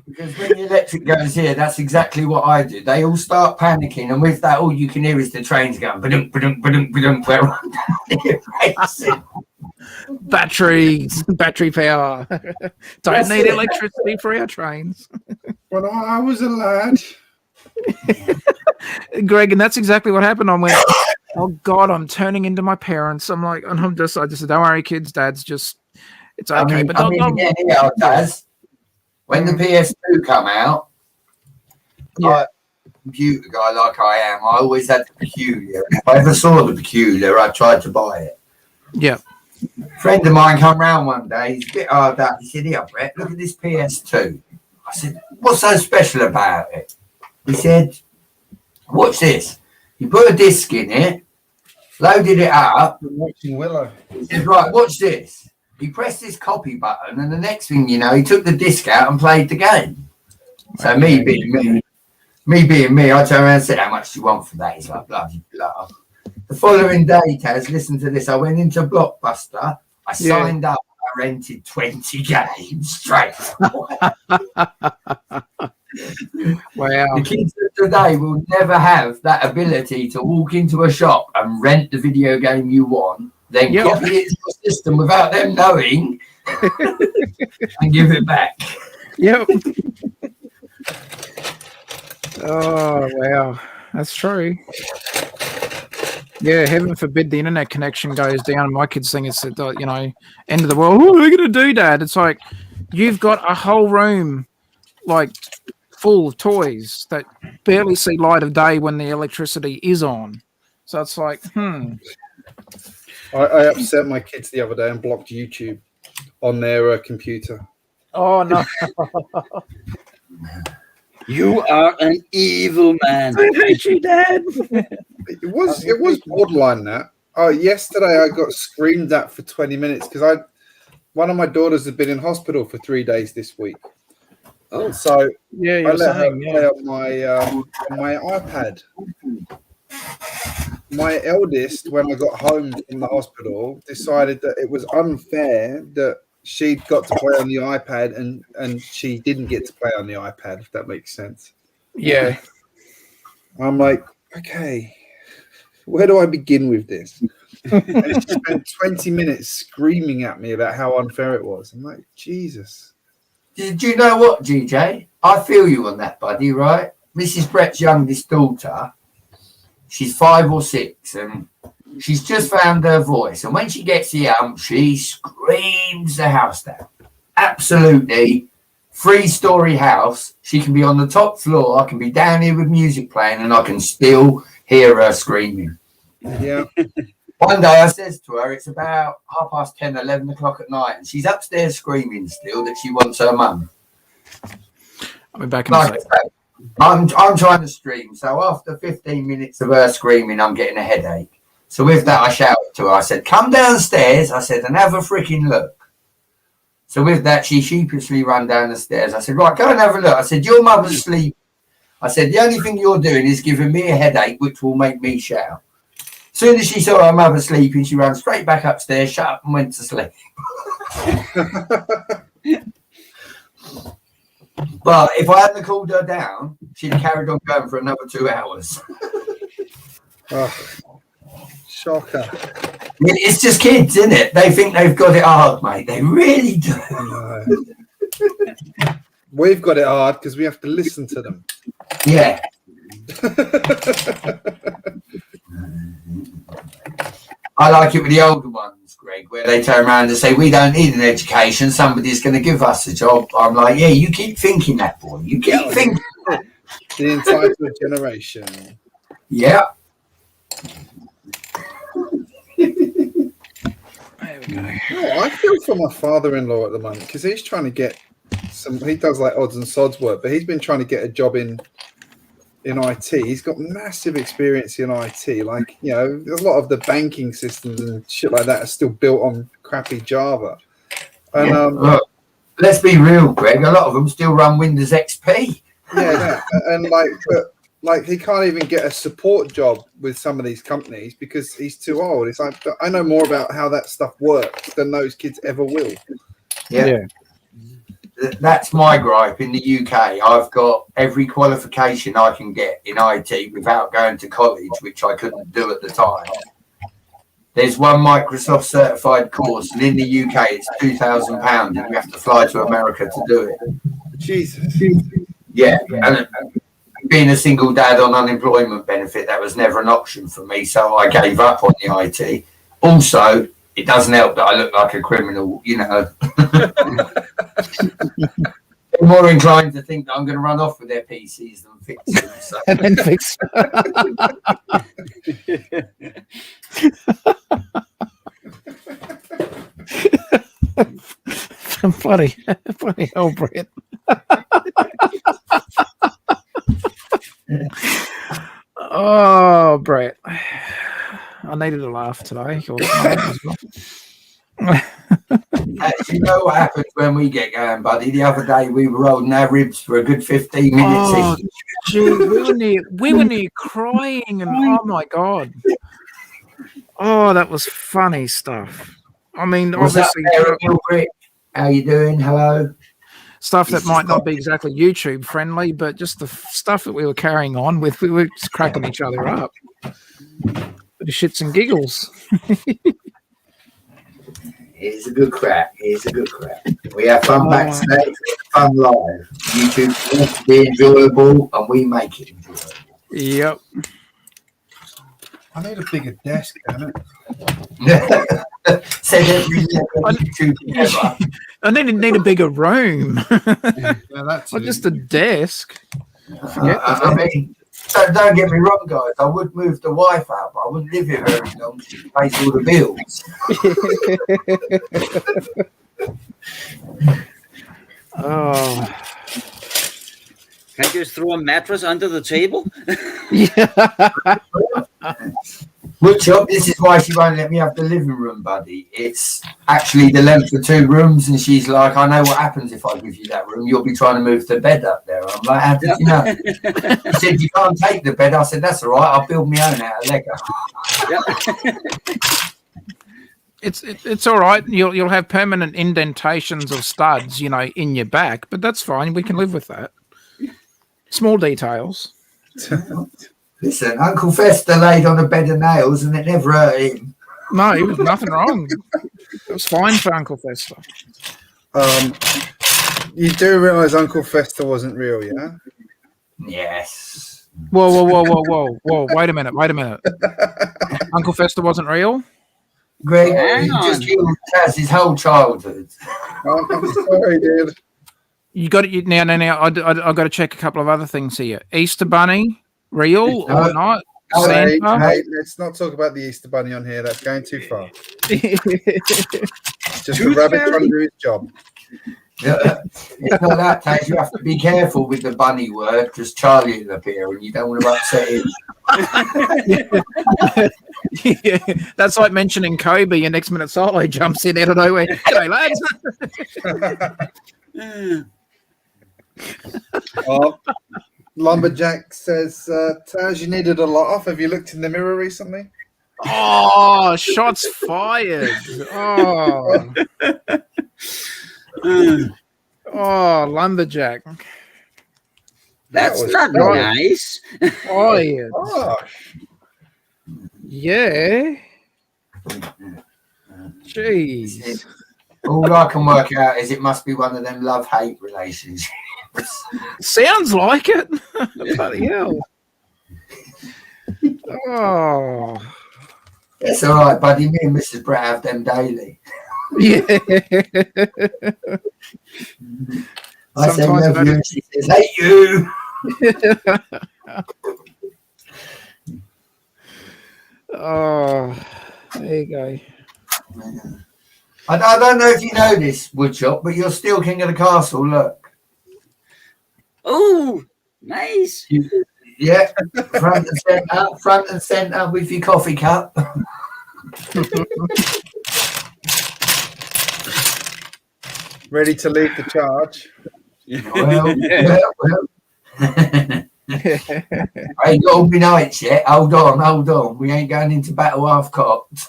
Because when the electric goes here, that's exactly what I do. They all start panicking, and with that, all you can hear is the trains going, ba-dum, ba-dum, ba-dum, ba-dum, where I'm down here racing. Battery power. Don't need electricity for our trains. When I was a lad. Greg, and that's exactly what happened. I went, oh, God, I'm turning into my parents. I'm like, and I just said, don't worry, kids, Dad's just, it's okay. Daz, when the PS2 come out, like a computer guy like I am, I always had the Peculiar. If I ever saw the Peculiar, I tried to buy it. Yeah. A friend of mine come round one day, he's a bit hard up. He said, here, Brett, look at this PS2. I said, what's so special about it? He said, watch this. You put a disc in it, loaded it up. Watching Willow. He said, right, watch this. He pressed this copy button, and the next thing you know, he took the disc out and played the game. So me being me, I turned around and said, how much do you want for that? He's like, bloody blah. The following day, Taz, listen to this. I went into Blockbuster. I signed up. I rented 20 games straight away. Wow. The kids of today will never have that ability to walk into a shop and rent the video game you want, then copy it to your system without them knowing and give it back. Yep. Oh, wow. That's true. Yeah, heaven forbid the internet connection goes down. My kids think it's, end of the world. What are we going to do, Dad? It's like, you've got a whole room, like, full of toys that barely see light of day when the electricity is on. So it's like, I upset my kids the other day and blocked YouTube. on their computer. Oh no! You are an evil man. I hate you, Dad. It was borderline that. Oh, yesterday I got screamed at for 20 minutes because one of my daughters had been in hospital for 3 days this week. Oh, so yeah, I let her play on my iPad. My eldest, when I got home from the hospital, decided that it was unfair that she'd got to play on the iPad and she didn't get to play on the iPad, if that makes sense. Yeah. I'm like, okay, where do I begin with this? And she spent 20 minutes screaming at me about how unfair it was. I'm like, Jesus. Did you know what, GJ? I feel you on that, buddy, right? Mrs. Brett's youngest daughter, she's 5 or 6, and she's just found her voice. And when she gets the she screams the house down. Absolutely. 3-story house. She can be on the top floor. I can be down here with music playing, and I can still hear her screaming. Yeah. One day I says to her, it's about 10:30, 11 o'clock at night, and she's upstairs screaming still that she wants her mum. I'll be back in a second. I'm trying to stream, so after 15 minutes of her screaming, I'm getting a headache. So with that, I shouted to her. I said, come downstairs, I said, and have a freaking look. So with that, she sheepishly ran down the stairs. I said, right, go and have a look. I said, your mother's asleep. I said, the only thing you're doing is giving me a headache, which will make me shout. As soon as she saw her mother sleeping, she ran straight back upstairs, shut up and went to sleep. But if I hadn't called her down, she'd have carried on going for another 2 hours. Oh, shocker. I mean, it's just kids, isn't it? They think they've got it hard, mate. They really do. We've got it hard because we have to listen to them. Yeah. I like it with the older ones, Greg, where they turn around and say, we don't need an education. Somebody's going to give us a job. I'm like, yeah, you keep thinking that, boy. You keep thinking that. The entitled generation. Yeah. There we go. Oh, I feel for my father-in-law at the moment because he's trying to get he does like odds and sods work, but he's been trying to get a job in IT. He's got massive experience in IT. Like, you know, a lot of the banking systems and shit like that are still built on crappy Java. And Look, let's be real, Greg. A lot of them still run Windows XP. Yeah, and like he can't even get a support job with some of these companies because he's too old. It's like, I know more about how that stuff works than those kids ever will. Yeah. That's my gripe in the UK. I've got every qualification I can get in IT without going to college, which I couldn't do at the time. There's one Microsoft certified course, and in the UK it's £2,000, and you have to fly to America to do it. Jesus. Yeah, and being a single dad on unemployment benefit, that was never an option for me, so I gave up on the IT. Also, it doesn't help that I look like a criminal, you know. They're more inclined to think that I'm going to run off with their PCs than fix them. So. And then fix. bloody hell, Brett. Oh, Brett. I needed a laugh today. You know what happens when we get going, buddy? The other day we were holding our ribs for a good 15 minutes. Oh, gee, we were near crying, and oh my God. Oh, that was funny stuff. I mean, What's obviously, how you doing? Hello. Stuff that might not be exactly YouTube friendly, but just the stuff that we were carrying on with, we were just cracking each other up. Bit of shits and giggles. It's a good crack. It's a good crack. We have fun backstage, fun live. YouTube wants to be enjoyable, and we make it enjoyable. Yep. I need a bigger desk, damn it. Said every YouTube ever. I need a bigger room. Yeah, that's Not just a desk. I mean, don't get me wrong, guys. I would move the wife out, but I wouldn't live here very long. She pays all the bills. Oh, Can't you just throw a mattress under the table? yeah. Woodshop, this is why she won't let me have the living room, buddy. It's actually the length of 2 rooms, and she's like, I know what happens if I give you that room. You'll be trying to move the bed up there. I'm like, how did you know? She said, you can't take the bed. I said, that's all right. I'll build my own out of Lego. It's all right. You'll have permanent indentations of studs, in your back, but that's fine. We can live with that. Small details. Listen, Uncle Fester laid on a bed of nails and it never hurt him. No, it was nothing wrong. It was fine for Uncle Fester. You do realise Uncle Fester wasn't real, yeah? Yes. Whoa. Wait a minute. Uncle Fester wasn't real? Greg, he just killed his whole childhood. I'm sorry, dude. You got it now. I've got to check a couple of other things here. Easter Bunny, real or not? Hey, let's not talk about the Easter Bunny on here. That's going too far. Just a rabbit trying to do his job. It's not that, Taz. You have to be careful with the bunny word because Charlie will appear and you don't want to upset him. Yeah, that's like mentioning Kobe and next minute Solo jumps in out of nowhere. G'day, lads. Lumberjack says, Taz, you needed a lot off. Have you looked in the mirror recently? Oh, shots fired. Oh. Oh, Lumberjack. That's not nice. Oh, yeah. Yeah. Jeez. All I can work out is it must be one of them love-hate relationships. Sounds like it. Bloody hell. Oh. It's all right, buddy. Me and Mrs. Brett have them daily. Yeah. I say love you and she says, hate you. Oh, there you go. I don't know if you know this, Woodshop, but you're still king of the castle. Look. Oh, nice. Yeah, front and centre with your coffee cup. Ready to lead the charge. Well. I ain't got all my nights yet. Hold on. We ain't going into battle half cocked.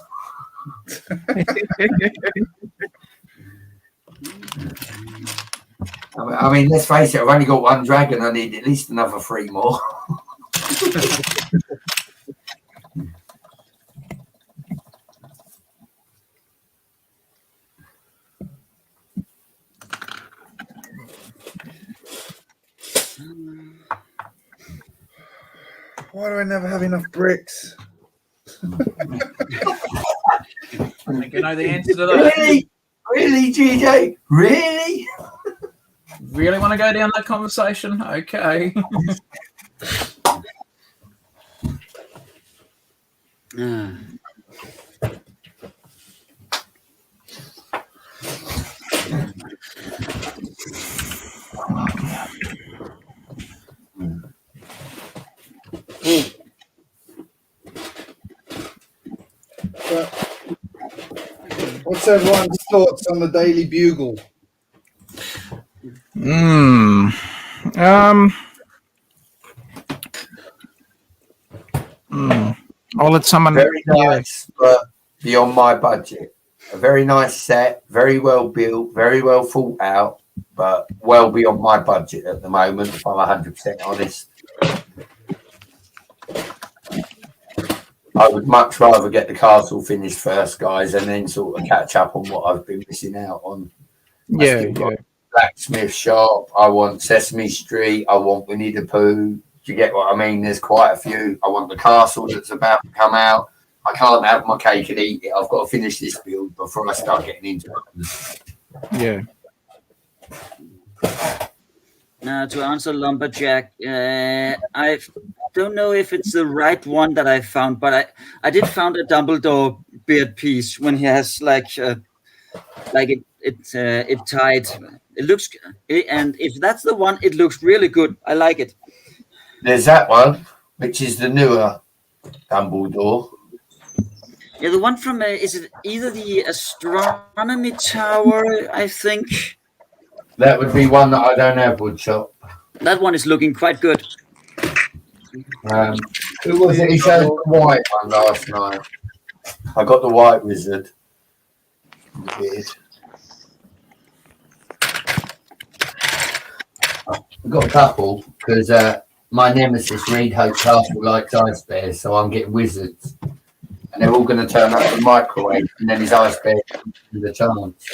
I mean, let's face it, I've only got 1 dragon. I need at least another 3 more. Why do I never have enough bricks? I think I know the answer to that. Really, GJ? Really? Really want to go down that conversation? Okay. What's everyone's thoughts on the Daily Bugle? I'll let someone. Very nice, but beyond my budget. A very nice set, very well built, very well thought out, but well beyond my budget at the moment, if I'm 100% honest. I would much rather get the castle finished first, guys, and then sort of catch up on what I've been missing out on. Yeah. Blacksmith shop. I want Sesame Street. I want Winnie the Pooh. Do you get what I mean? There's quite a few. I want the castle that's about to come out. I can't have my cake and eat it. I've got to finish this build before I start getting into it. Yeah. Now, to answer Lumberjack, I don't know if it's the right one that I found, but I did found a Dumbledore beard piece when he has like it tied. It looks, and if that's the one, it looks really good. I like it. There's that one, which is the newer Dumbledore. Yeah, the one from is it either the astronomy tower? I think That would be one that I don't have, Woodshop. that one is looking quite good. Who was it? He showed the white one last night. I got the white wizard. Weird. I've got a couple because my nemesis Reed Hope Castle likes ice bears, so I'm getting wizards. And they're all going to turn up in the microwave, and then his ice bear with a chance.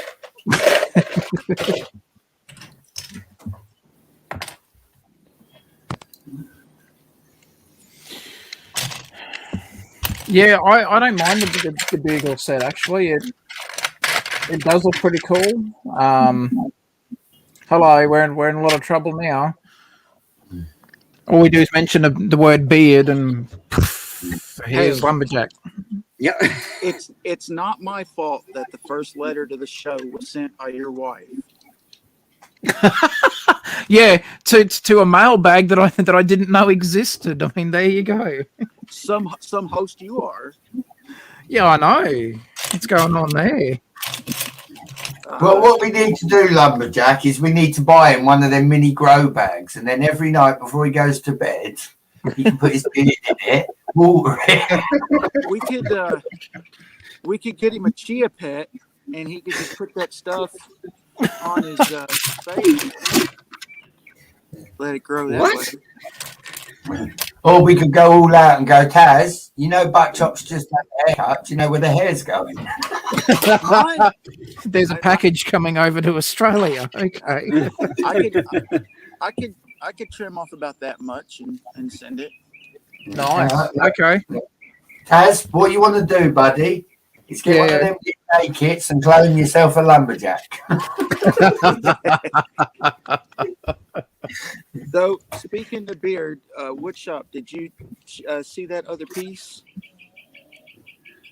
Yeah, I don't mind the Beagle set, actually. It does look pretty cool. Hello, we're in a lot of trouble now. All we do is mention the word beard and here's Lumberjack. Yeah. It's not my fault that the first letter to the show was sent by your wife. Yeah, to a mailbag that I didn't know existed. I mean, there you go. Some host you are. Yeah, I know. What's going on there? Well, what we need to do, Lumberjack, is we need to buy him one of them mini grow bags, and then every night before he goes to bed, he can put his beard in it, water it. We could get him a chia pet, and he could just put that stuff on his face. Let it grow that way. Or we could go all out and go, Taz, you know Buckchop's just had a haircut. Do you know where the hair's going? There's a package coming over to Australia. Okay. I could trim off about that much and send it. Nice. Okay. Taz, what you want to do, buddy, is get one of them day kits and clone yourself a lumberjack. Though, speaking of beard, Woodshop, did you see that other piece?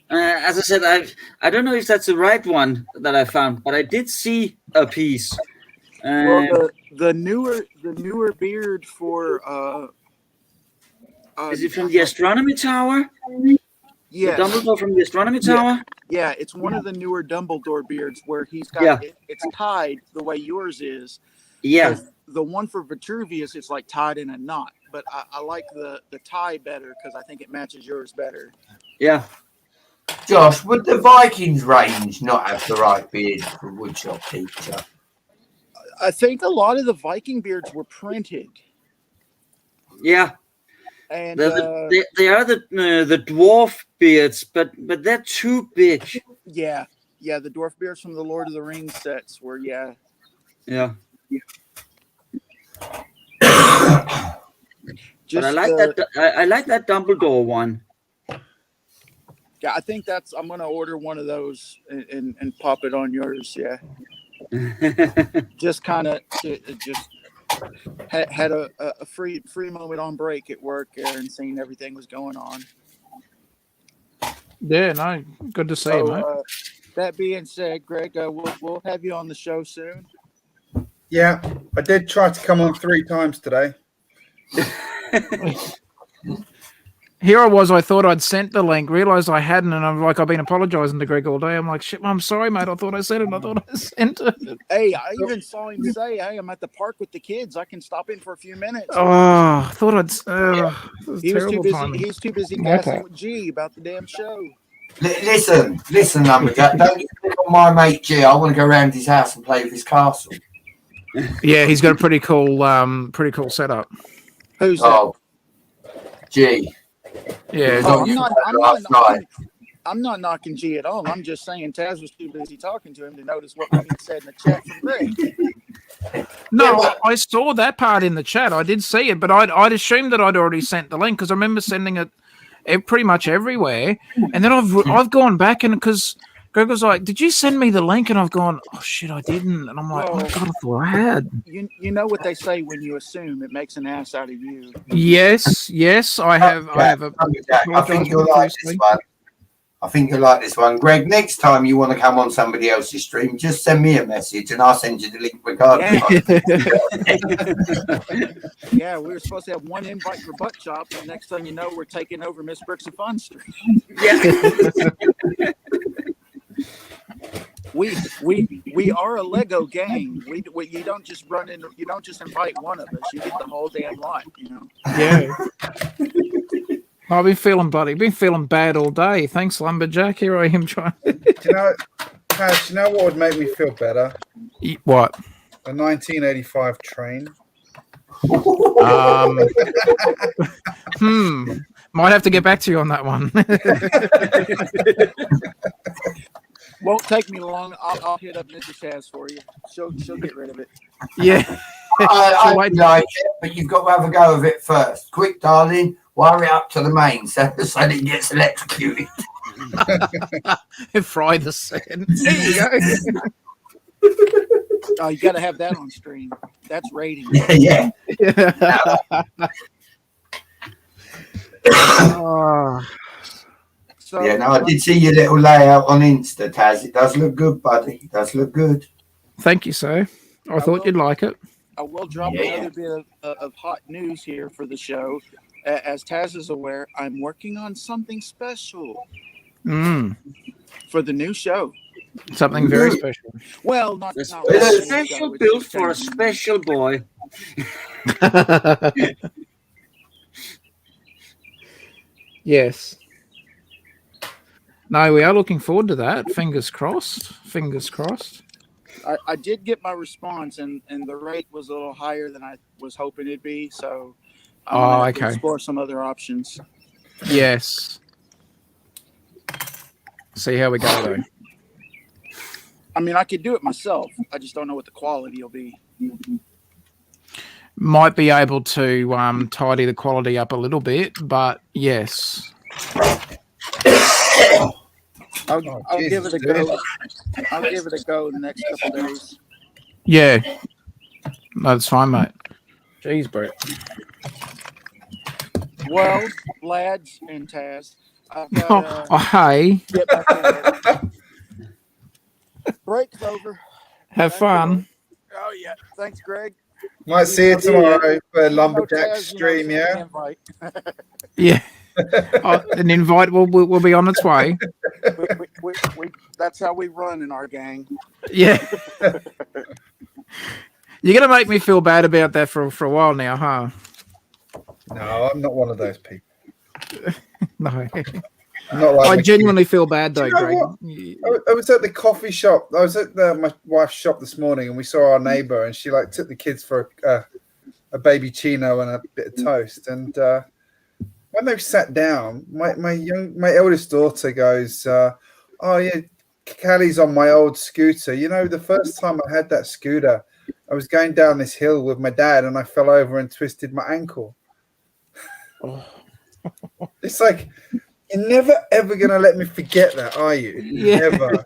As I said, I don't know if that's the right one that I found, but I did see a piece. Well, the newer beard for is it from the astronomy tower? Yeah, Dumbledore from the astronomy tower. Yeah, it's one of the newer Dumbledore beards where he's got it's tied the way yours is. Yeah. The one for Vitruvius is like tied in a knot, but I like the tie better because I think it matches yours better. Yeah. Josh, would the Vikings range not have the right beard for Woodshop teacher? I think a lot of the Viking beards were printed. Yeah. And they are the dwarf beards, but they're too big. Yeah, the dwarf beards from the Lord of the Rings sets were Yeah. But I like that. I like that Dumbledore one. Yeah, I think I'm gonna order one of those and pop it on yours. Yeah. Just kind of just had a free moment on break at work there and seeing everything was going on. Yeah, no, good to see you, mate. That being said, Greg, we'll have you on the show soon. Yeah, I did try to come on 3 times today. Here I was, I thought I'd sent the link, realised I hadn't, and I've been apologising to Greg all day. I'm like, shit, I'm sorry, mate. I thought I sent it. I thought I sent it. Hey, I even saw him say, hey, I'm at the park with the kids. I can stop in for a few minutes. Oh, I thought I'd... He was too busy. He's too busy gassing with G about the damn show. Listen, Lumberjack, don't you click on my mate G. I want to go around his house and play with his castle. Yeah, he's got a pretty cool setup. Who's that? G. Yeah. I'm not knocking G at all. I'm just saying Taz was too busy talking to him to notice what he said in the chat from Greg. No, I saw that part in the chat. I did see it, but I'd assumed that I'd already sent the link because I remember sending it pretty much everywhere. And then I've gone back and because Greg was like, "Did you send me the link?" And I've gone, "Oh shit, I didn't." And I'm like, "Oh God, I thought I had." You know what they say when you assume it makes an ass out of you. Yes, I have. I have. I think you'll like this one. I think you'll like this one. Greg, next time you want to come on somebody else's stream, just send me a message and I'll send you the link regardless. Yeah, we were supposed to have one invite for Butt Chop, and next thing you know, we're taking over Miss Bricks of Fun Street. Yeah. We are a Lego gang. We you don't just run in. You don't just invite one of us. You get the whole damn lot. You know. Yeah. I've been feeling bad all day. Thanks, Lumberjack. Here I am trying. Do you know, Cash, you know what would make me feel better? What? A 1985 train. Might have to get back to you on that one. Won't take me long. I'll hit up Mrs. Chaz for you. She'll get rid of it. Yeah. I like it, but you've got to have a go of it first. Quick, darling, wire it up to the main so that it gets electrocuted. Fry the sand. There you go. Oh, you got to have that on stream. That's rating. Yeah. So, Yeah, no, I did see your little layout on Insta, Taz. It does look good, buddy. It does look good. Thank you, sir. I thought you'd like it. I will drop another bit of hot news here for the show. As Taz is aware, I'm working on something special for the new show. Something very special. Well, not A really special it's built just for a changing. special boy. Yes. No, we are looking forward to that. Fingers crossed. Fingers crossed. I did get my response, and the rate was a little higher than I was hoping it'd be. So I'm gonna have to explore some other options. Yes. See how we go, though. I mean, I could do it myself. I just don't know what the quality will be. Might be able to tidy the quality up a little bit, but yes. I'll give it a go. I'll give it a go in the next couple of days. Yeah. That's fine, mate. Jeez, Brett. Well, lads and Taz, I've got hey. get back to work. Break's over. Have fun. Oh yeah. Thanks, Greg. Might see you tomorrow for a lumberjack Taz, stream, you know, yeah? invite. Yeah. An invite will be on its way. we, that's how we run in our gang. Yeah. You're going to make me feel bad about that for a while now, huh? No, I'm not one of those people. No. I'm not like I genuinely feel bad, though, you know Greg. I was at the coffee shop. I was at my wife's shop this morning, and we saw our neighbor, and she like took the kids for a baby chino and a bit of toast. And when they sat down, my eldest daughter goes, "Oh yeah, Callie's on my old scooter. You know, the first time I had that scooter, I was going down this hill with my dad, and I fell over and twisted my ankle." Oh. It's like, you're never ever gonna let me forget that, are you? Yeah. Never.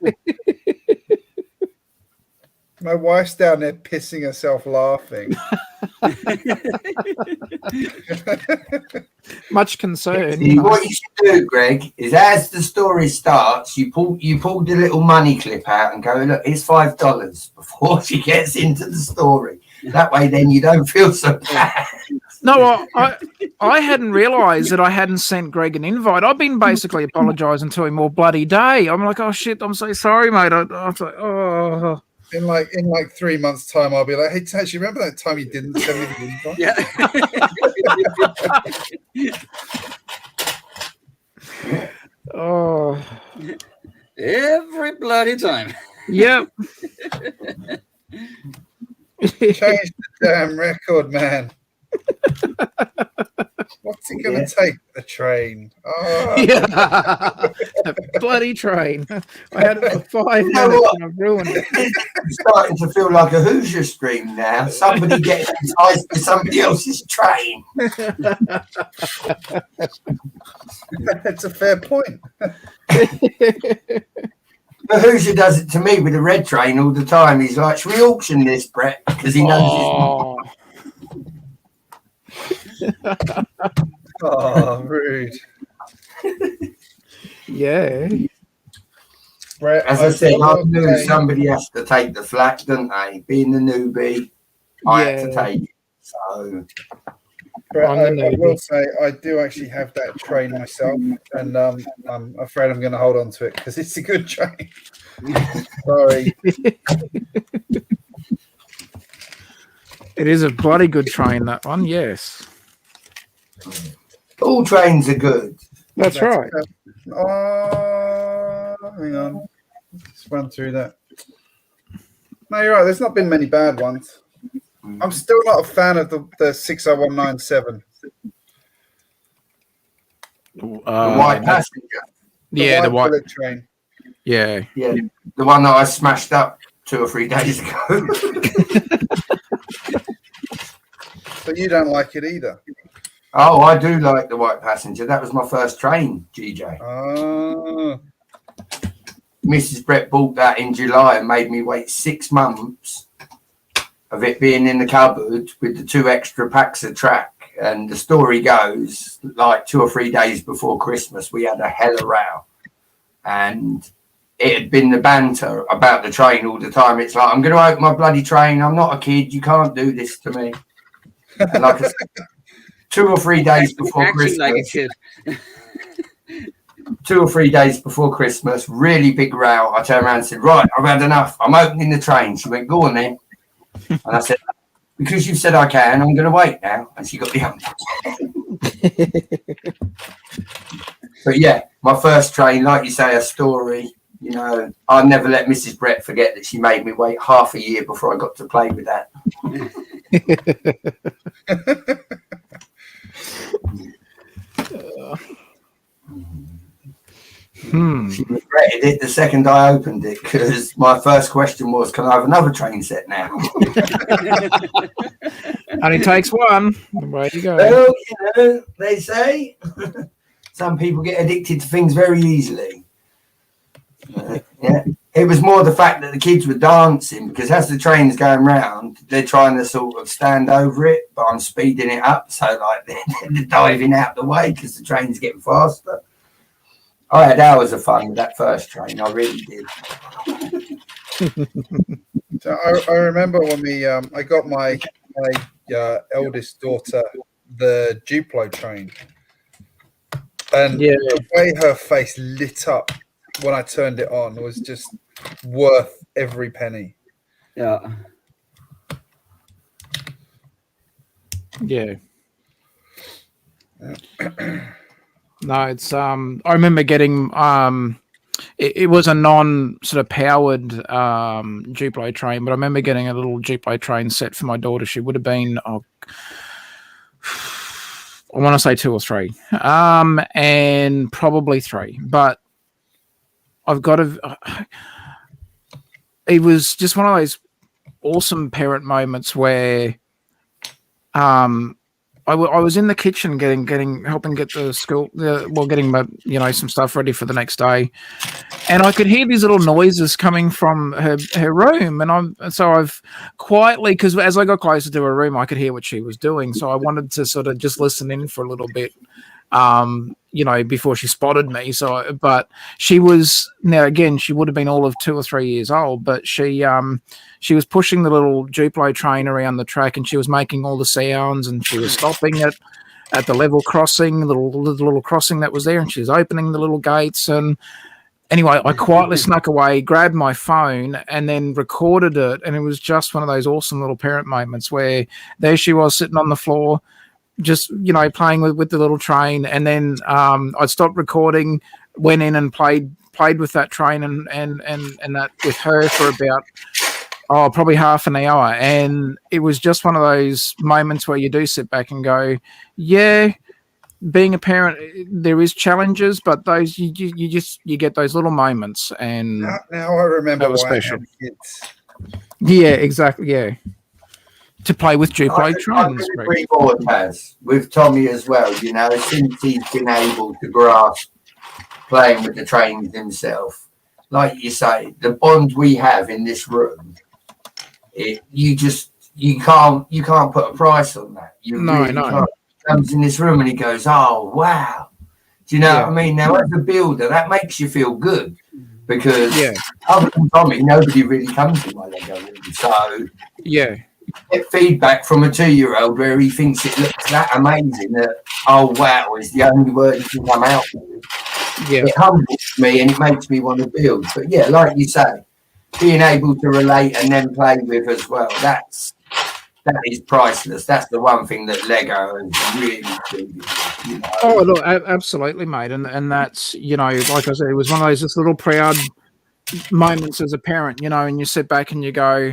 My wife's down there pissing herself laughing. Much concern. See, what you should do, Greg, is as the story starts, you pull the little money clip out and go, look, here's $5 before she gets into the story. That way, then you don't feel so bad. No, I hadn't realised that I hadn't sent Greg an invite. I've been basically apologising to him all bloody day. I'm like, oh shit, I'm so sorry, mate. I was like, oh. In like 3 months' time, I'll be like, "Hey, Tash, you remember that time you didn't send me the invite?" Yeah. Oh. Every bloody time. Yep. Change the damn record, man. What's it going to take? A train. Oh. Yeah. A bloody train. I had it for 5 minutes and I've ruined it. It's starting to feel like a Hoosier stream now. Somebody getting enticed with somebody else's train. That's a fair point. The Hoosier does it to me with the red train all the time. He's like, should we auction this, Brett? Because he knows Oh, rude. Yeah. Brett, As I said, I will knew say- somebody has to take the flak, don't they? Being the newbie, I had to Yeah. take it. So Brett, I'm the I will newbie. say I do actually have that train myself, and I'm afraid I'm going to hold on to it because it's a good train. Sorry. It is a bloody good train, that one. Yes. all trains are good. That's right. Hang on. Just run through that. No, you're right. There's not been many bad ones. I'm still not a fan of the 60197. The white passenger. Yeah, the white. bullet train. Yeah. Yeah, the one that I smashed up 2 or 3 days ago. So you don't like it either? Oh, I do like the white passenger. That was my first train, GJ. Oh. Mrs. Brett bought that in July and made me wait 6 months of it being in the cupboard with the 2 extra packs of track. And the story goes, like 2 or 3 days before Christmas, we had a hell of a row. And it had been the banter about the train all the time. It's like, I'm going to open my bloody train. I'm not a kid. You can't do this to me. And like I said, 2 or 3 days before Acting like a Christmas, kid. 2 or 3 days before Christmas, really big row. I turned around and said, right, I've had enough. I'm opening the train. She went, go on then. And I said, because you said I can, I'm going to wait now. And she got the But yeah, my first train, like you say, a story. You know, I'll never let Mrs. Brett forget that she made me wait half a year before I got to play with that. She regretted it the second I opened it because my first question was, can I have another train set now? Only takes one. Away you go. Well, you know, they say some people get addicted to things very easily. Yeah, it was more the fact that the kids were dancing because as the train's going round, they're trying to sort of stand over it, but I'm speeding it up, so like they're diving out the way because the train's getting faster. I had hours of fun with that first train. I really did. So I remember when I got my eldest daughter the Duplo train, and the way her face lit up when I turned it on was just worth every penny. Yeah. Yeah. No, it's I remember getting it was a non sort of powered Duplo train, but I remember getting a little Duplo train set for my daughter. She would have been I want to say 2 or 3. And probably 3. But I've got to it was just one of those awesome parent moments where I was in the kitchen helping get the school, getting my, some stuff ready for the next day, and I could hear these little noises coming from her room, and I've quietly, because as I got closer to her room, I could hear what she was doing, so I wanted to sort of just listen in for a little bit, before she spotted me. But she was, now again, she would have been all of 2 or 3 years old, but she was pushing the little Duplo train around the track, and she was making all the sounds, and she was stopping it at the level crossing, the little crossing that was there, and she was opening the little gates. And anyway, I quietly snuck away, grabbed my phone, and then recorded it. And it was just one of those awesome little parent moments where there she was sitting on the floor, just playing with the little train. And then I stopped recording, went in and played with that train and that with her for about probably half an hour. And it was just one of those moments where you do sit back and go, yeah, being a parent, there is challenges, but those you get those little moments. And now I remember that was why special. I had kids. Yeah, exactly. Yeah. To play with Duplo trains. I agree with Tommy as well, since he's been able to grasp playing with the trains himself. Like you say, the bond we have in this room, you can't put a price on that. No. He comes in this room and he goes, oh wow. Do you know what I mean? Now, as a builder, that makes you feel good because other than Tommy, nobody really comes to my Lego room. So you get feedback from a 2-year-old where he thinks it looks that amazing that, oh, wow, is the only word he can come out with. It humbles me and it makes me want to build. But yeah, like you say, being able to relate and then play with as well, that is priceless. That's the one thing that Lego is really good. You know? Oh, look, absolutely, mate. And that's, you know, like I said, it was one of those just little proud moments as a parent, you know, and you sit back and you go,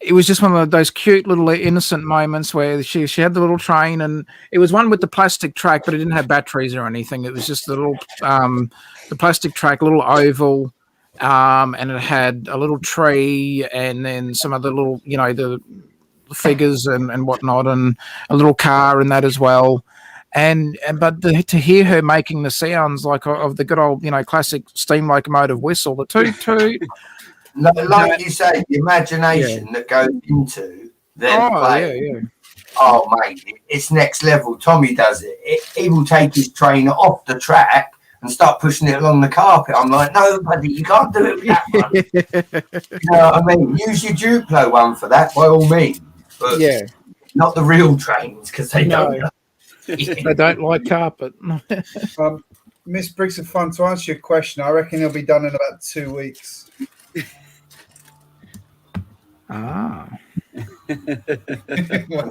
it was just one of those cute little innocent moments where she had the little train, and it was one with the plastic track, but it didn't have batteries or anything. It was just the little, the plastic track, little oval, and it had a little tree and then some other little, you know, the figures and whatnot, and a little car in that as well. But to hear her making the sounds like of the good old, you know, classic steam locomotive whistle, the toot toot. Like you say, the imagination that goes into them playing. Oh, mate, it's next level. Tommy does it. He will take his train off the track and start pushing it along the carpet. I'm like, no, buddy, you can't do it with that one. You know what I mean? Use your Duplo one for that, by all means. But not the real trains, because they don't. They don't like carpet. Miss Bricks of Fun, to answer your question, I reckon it'll be done in about 2 weeks. Mine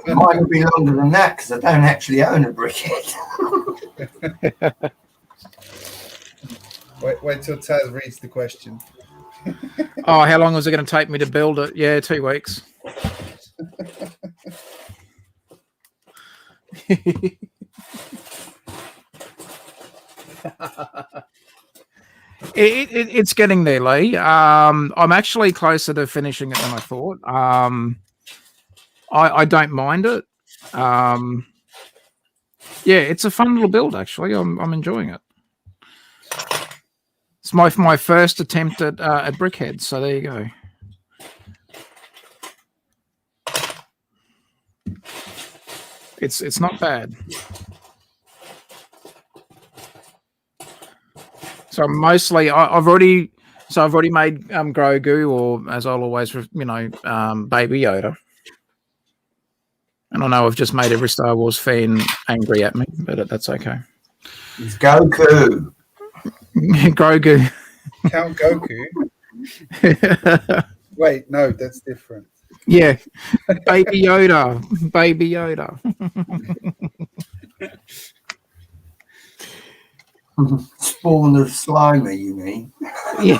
will be longer than that because I don't actually own a brickhead. wait till Taz reads the question. Oh, how long was it going to take me to build it? Yeah, 2 weeks. It's getting there, Lee. I'm actually closer to finishing it than I thought. I don't mind it. Yeah, it's a fun little build. Actually, I'm enjoying it. It's my first attempt at brickheads. So there you go. It's not bad. So mostly, I've already made Grogu, or as I'll always, you know, Baby Yoda. And I know I've just made every Star Wars fan angry at me, but that's okay. It's Goku. Grogu. Count Goku. Wait, no, that's different. Yeah, Baby Yoda. Baby Yoda. Spawn of Slimer, you mean? Yeah.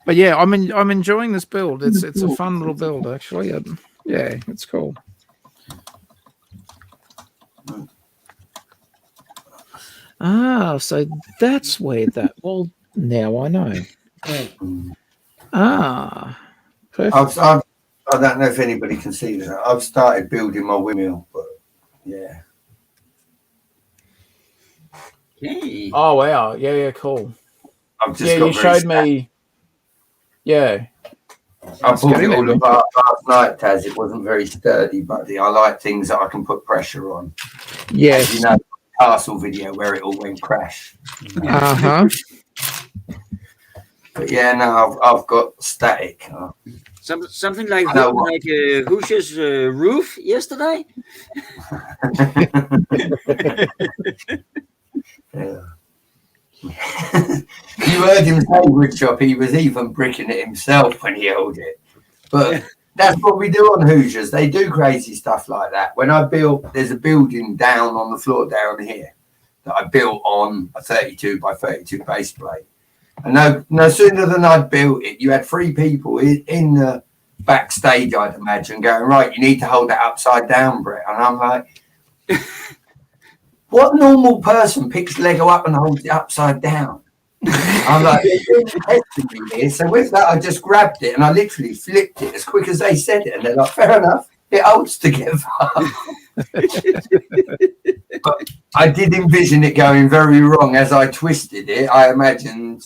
But yeah, I'm enjoying this build. It's a fun little build, actually. Yeah, it's cool. Ah, so that's where that. Well, now I know. Ah, perfect. I don't know if anybody can see that. I've started building my windmill, but yeah. Okay. Oh wow! Yeah, cool. I've just you showed me. Yeah. I bought it all apart last night, Taz. It wasn't very sturdy, buddy. I like things that I can put pressure on. Yes. As you know, the castle video where it all went crash. Uh-huh. But yeah, no, I've got static. Something like Hoosier's roof yesterday. Yeah. You heard him say, Woodshop, he was even bricking it himself when he held it. But that's what we do on Hoosiers. They do crazy stuff like that. When I built, there's a building down on the floor down here that I built on a 32 by 32 base plate. And no sooner than I'd built it, you had 3 people in the backstage, I'd imagine, going, right, you need to hold that upside down, Brett. And I'm like, what normal person picks Lego up and holds it upside down? I'm like, so with that, I just grabbed it and I literally flipped it as quick as they said it. And they're like, fair enough, it holds together. But I did envision it going very wrong as I twisted it. I imagined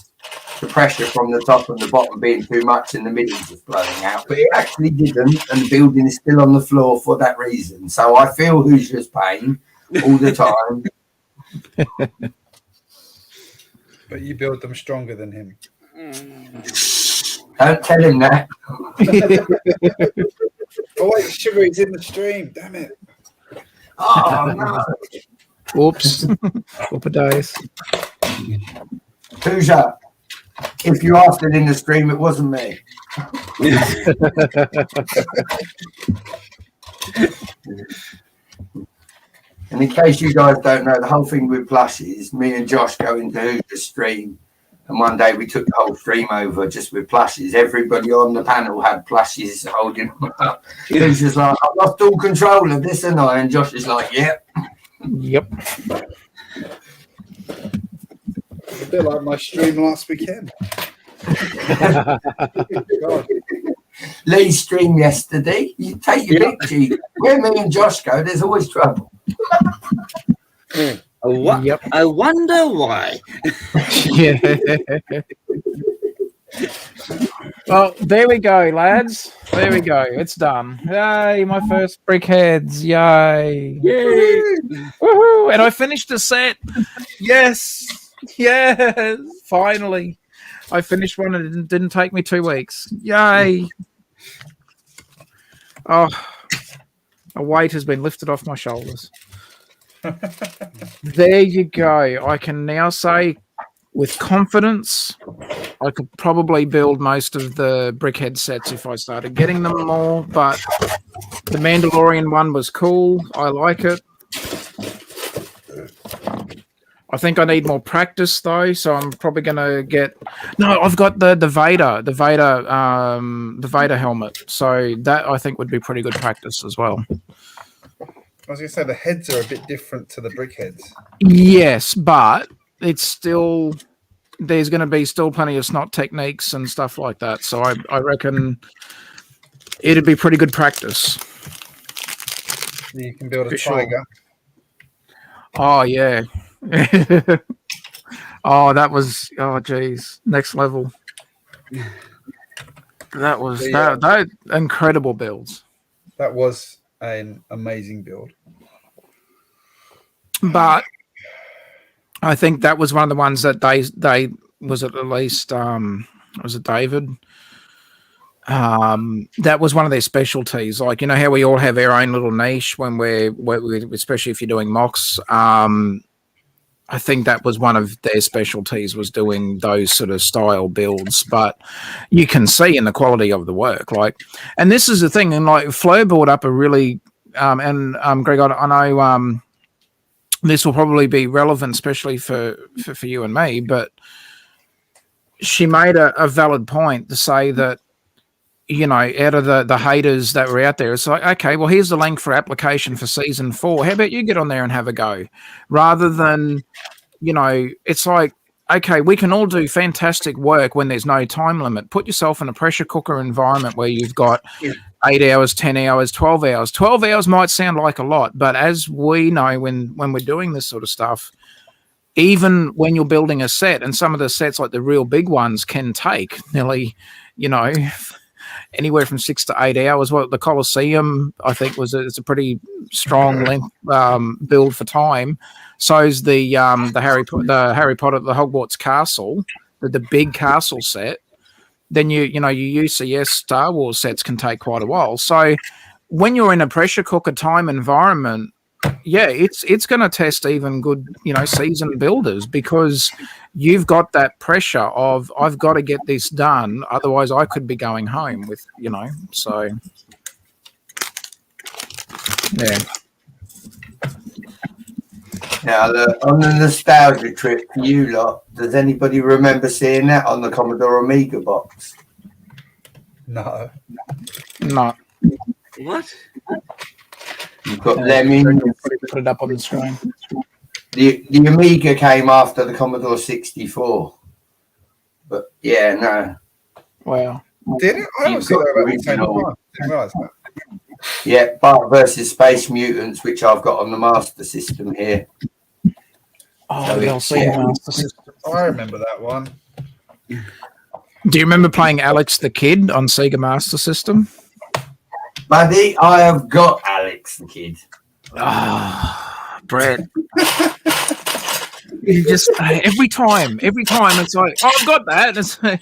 the pressure from the top and the bottom being too much and the middle just blowing out. But it actually didn't, and the building is still on the floor for that reason. So I feel Hoosier's pain all the time. But you build them stronger than him. Don't tell him that. Oh wait, Sugar, he's in the stream. Damn it. Oh no. Whoops. Whoop days. Hoosier, if you asked it in the stream, it wasn't me. And in case you guys don't know, the whole thing with plushies, me and Josh go into Hoosier's stream, and one day we took the whole stream over just with plushies. Everybody on the panel had plushies holding them up. Hoosier's like, I've lost all control of this, and I, and Josh is like, yep. Yep. A bit like my stream last weekend. God. Lee's stream yesterday. You take your pick, G. Where me and Josh go, there's always trouble. Yep. I wonder why. Yeah. Well, there we go, lads. There we go. It's done. Yay, my first brickheads. Yay. Yay. Woohoo. And I finished the set. Yes. Yes. Finally. I finished one and it didn't take me 2 weeks. Yay. Oh, a weight has been lifted off my shoulders. There you go. I can now say with confidence, I could probably build most of the brickhead sets if I started getting them more, but the Mandalorian one was cool. I like it. I think I need more practice though, so I'm probably gonna get. No, I've got the Vader helmet, so that I think would be pretty good practice as well. I was going to say the heads are a bit different to the brick heads. Yes, but it's still there's going to be still plenty of snot techniques and stuff like that. So I reckon it'd be pretty good practice. You can build a For tiger. Sure. Oh yeah. Oh, that was geez, next level. That was that incredible builds. That was an amazing build. But I think that was one of the ones that they was it at least was it David? That was one of their specialties. Like, you know how we all have our own little niche when we're especially if you're doing mocks. I think that was one of their specialties, was doing those sort of style builds. But you can see in the quality of the work, like, and this is the thing, and like Flo brought up a really Greg, I know this will probably be relevant, especially for you and me, but she made a valid point to say that, you know, out of the haters that were out there, it's like, okay, well, here's the link for application for season 4. How about you get on there and have a go? Rather than, you know, it's like, okay, we can all do fantastic work when there's no time limit. Put yourself in a pressure cooker environment where you've got 8 hours, 10 hours, 12 hours. 12 hours might sound like a lot, but as we know, when we're doing this sort of stuff, even when you're building a set, and some of the sets, like the real big ones, can take nearly, you know, anywhere from 6 to 8 hours. Well, the Colosseum, I think, it's a pretty strong length build for time. So is the Harry Potter, the Hogwarts Castle, the big castle set. Then your UCS Star Wars sets can take quite a while. So when you're in a pressure cooker time environment, yeah, it's going to test even good, you know, seasoned builders, because you've got that pressure of, I've got to get this done, otherwise I could be going home with, you know, so yeah. Now, on the nostalgia trip for you lot, does anybody remember seeing that on the Commodore Amiga box? No. No. What? You've got Lemmings. Put it up on the screen. The Amiga came after the Commodore 64. But yeah, no. Wow. Did it? I don't see that about the same time. Didn't realise that. Yeah, Bart versus Space Mutants, which I've got on the Master System here. Oh, So they'll see yeah. Master System. I remember that one. Do you remember playing Alex the Kid on Sega Master System? Buddy, I have got Alex the Kid. Ah, Brett. You just every time it's like, oh, I've got that. It's like,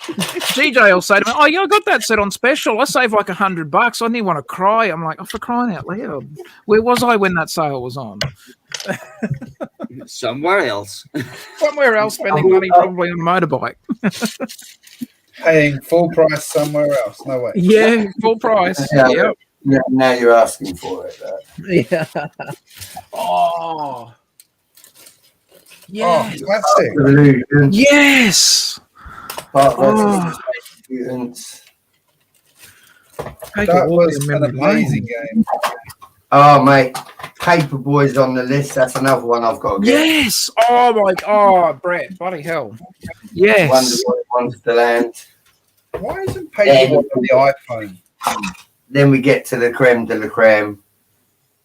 GJ will say to me, oh yeah, I got that set on special. I saved like $100. I didn't want to cry. I'm like, oh, for crying out loud. Where was I when that sale was on? Somewhere else. Somewhere else, spending money probably on a motorbike. Paying full price somewhere else. No way. Yeah, full price. Yeah. Yep. Now you're asking for it. Yeah. Oh. Yes. Oh, classic. Illusion. Yes. Students. That was an amazing game. Oh, mate. Paperboy's on the list. That's another one I've got to get. Yes. Oh, my God, Brett. Bloody hell. Yes. Wonderboy Wonderland. Why isn't Paperboy on the iPhone? Then we get to the creme de la creme.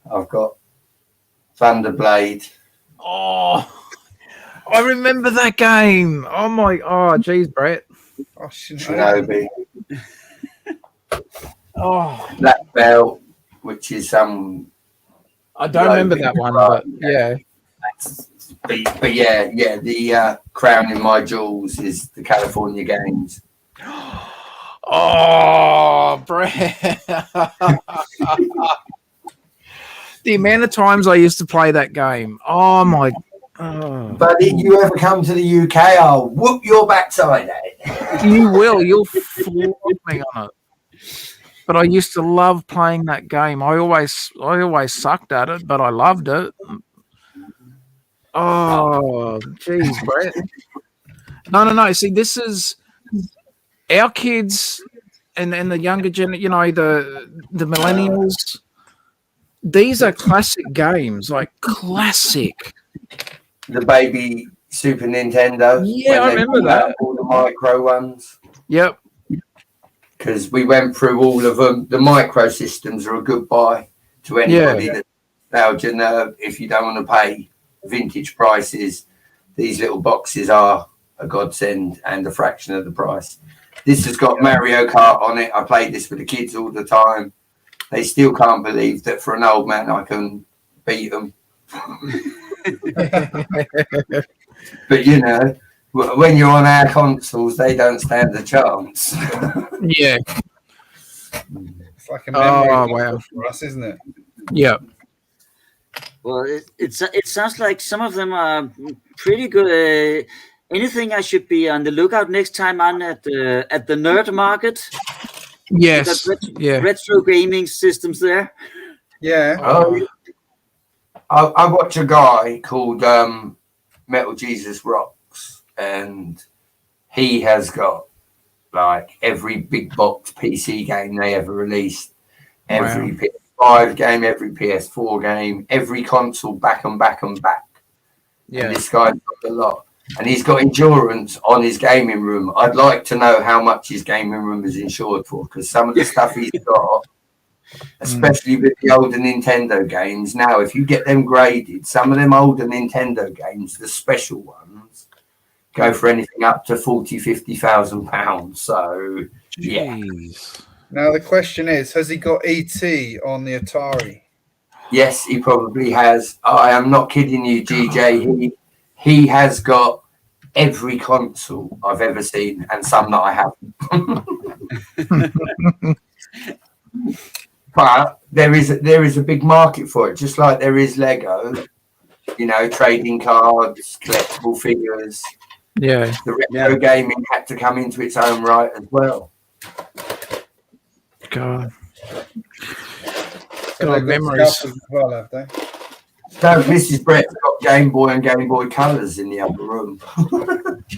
I've got Thunderblade. Oh, I remember that game. Oh, my. Oh, geez, Brett. Oh, Shinobi. Oh. Black Belt, which is some. I don't remember that one, but yeah. But yeah, the crown in my jewels is the California Games. Oh, Brett. The amount of times I used to play that game. Oh, my. Oh. Buddy, you ever come to the UK, I'll whoop your backside at it. You will. You'll flog me on it. But I used to love playing that game. I always sucked at it, but I loved it. Oh, geez, Brett. No. See, this is our kids and the younger generation, the millennials. These are classic games, like classic. The baby Super Nintendo. Yeah, I remember that. All the micro ones. Yep. Because we went through all of them. The micro systems are a good buy to anybody that's nostalgia nerve. If you don't want to pay vintage prices, these little boxes are a godsend and a fraction of the price. This has got Mario Kart on it. I played this with the kids all the time. They still can't believe that for an old man I can beat them. But when you're on our consoles, they don't stand a chance. Yeah. It's like a memory wow. for us, isn't it? Yeah. Well, it sounds like some of them are pretty good. Anything I should be on the lookout next time I'm at the nerd market? Yes. Retro gaming systems there. Yeah. I watch a guy called Metal Jesus Rocks, and he has got like every big box PC game they ever released, every PS5 game, every PS4 game, every console back and back and back. Yeah, and this guy's got a lot, and he's got insurance on his gaming room. I'd like to know how much his gaming room is insured for, because some of the stuff he's got, especially with the older Nintendo games. Now, if you get them graded, some of them older Nintendo games, the special ones, go for anything up to £40,000-50,000. So, yeah. Now the question is, has he got ET on the Atari? Yes, he probably has. I am not kidding you, GJ. He has got every console I've ever seen, and some that I haven't. But there is a big market for it, just like there is Lego, trading cards, collectible figures. Yeah. The retro gaming had to come into its own right as well. God, memories. As well, have they? So Mrs. Brett's got Game Boy and Game Boy Colors in the upper room.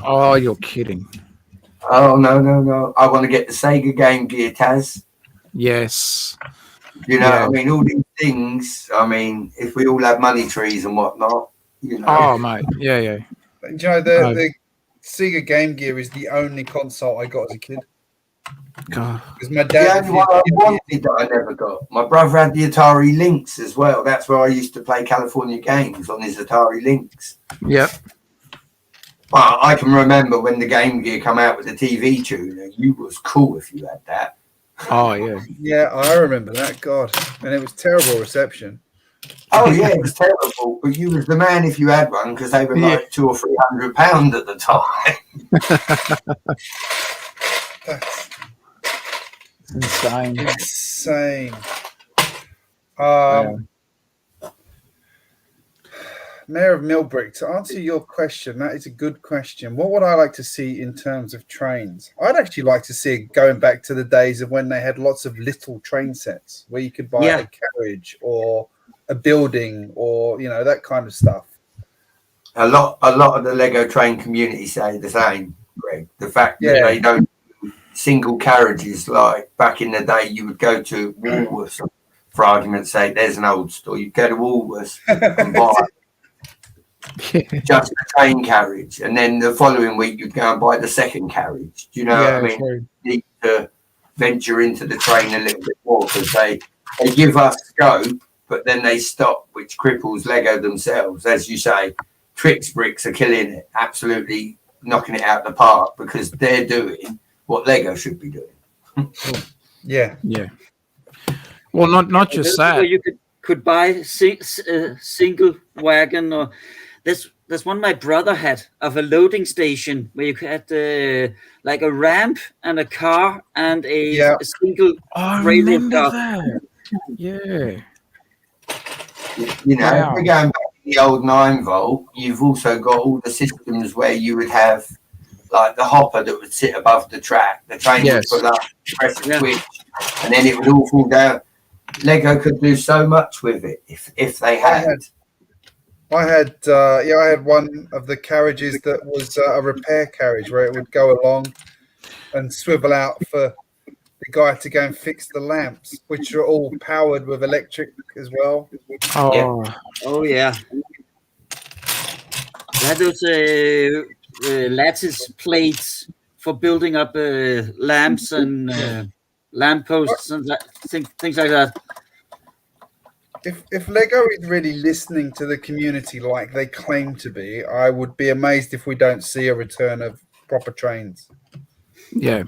Oh, you're kidding. Oh, no. I want to get the Sega Game Gear, Taz. Yes. I mean, all these things, if we all have money trees and whatnot, Oh, mate. Yeah. The Sega Game Gear is the only console I got as a kid. God. Because my dad... The only one I wanted that I never got. My brother had the Atari Lynx as well. That's where I used to play California games, on his Atari Lynx. Yep. Well, I can remember when the Game Gear come out with the TV tuner. You was cool if you had that. Oh yeah. Yeah, I remember that. God, and it was terrible reception. Oh yeah, it was terrible. But you was the man if you had one because they were like £200 or £300 at the time. That's Insane. insane. Mayor of Millbrick, to answer your question, that is a good question. What would I like to see in terms of trains? I'd actually like to see it going back to the days of when they had lots of little train sets where you could buy a carriage or a building or, you know, that kind of stuff. A lot of the Lego train community say the same, Greg. The fact that they don't do single carriages like back in the day, you would go to Woolworths, for argument's sake, there's an old store. You'd go to Woolworths and buy just the train carriage, and then the following week you'd go and buy the second carriage. Do you know what I mean? True. You need to venture into the train a little bit more because they give us scope, but then they stop, which cripples Lego themselves. As you say, GJBricks are killing it, absolutely knocking it out of the park because they're doing what Lego should be doing. Yeah. Well, not just that. You could buy single wagon, or there's one my brother had of a loading station where you had like a ramp and a car and a single railroad car. That. Yeah. You know, if we're going back to the old 9-volt, you've also got all the systems where you would have like the hopper that would sit above the track. The train would pull up, press a switch, and then it would all fall down. Lego could do so much with it if they had. I had one of the carriages that was a repair carriage where it would go along and swivel out for the guy to go and fix the lamps, which are all powered with electric as well. Oh yeah. That was lattice plates for building up lamps and lampposts and things like that. If Lego is really listening to the community like they claim to be, I would be amazed if we don't see a return of proper trains. Yeah.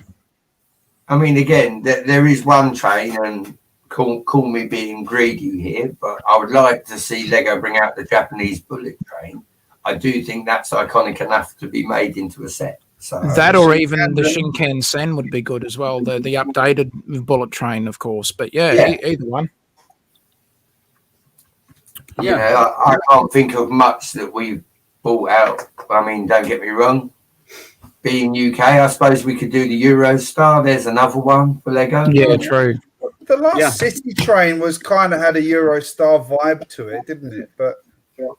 I mean, again, there is one train, and call me being greedy here, but I would like to see Lego bring out the Japanese bullet train. I do think that's iconic enough to be made into a set. So that, or even the Shinkansen would be good as well. The updated bullet train, of course. But either one. You know, I can't think of much that we've bought out. I mean, don't get me wrong. Being UK, I suppose we could do the Eurostar. There's another one for Lego. Yeah, true. The last City train was kind of had a Eurostar vibe to it, didn't it? But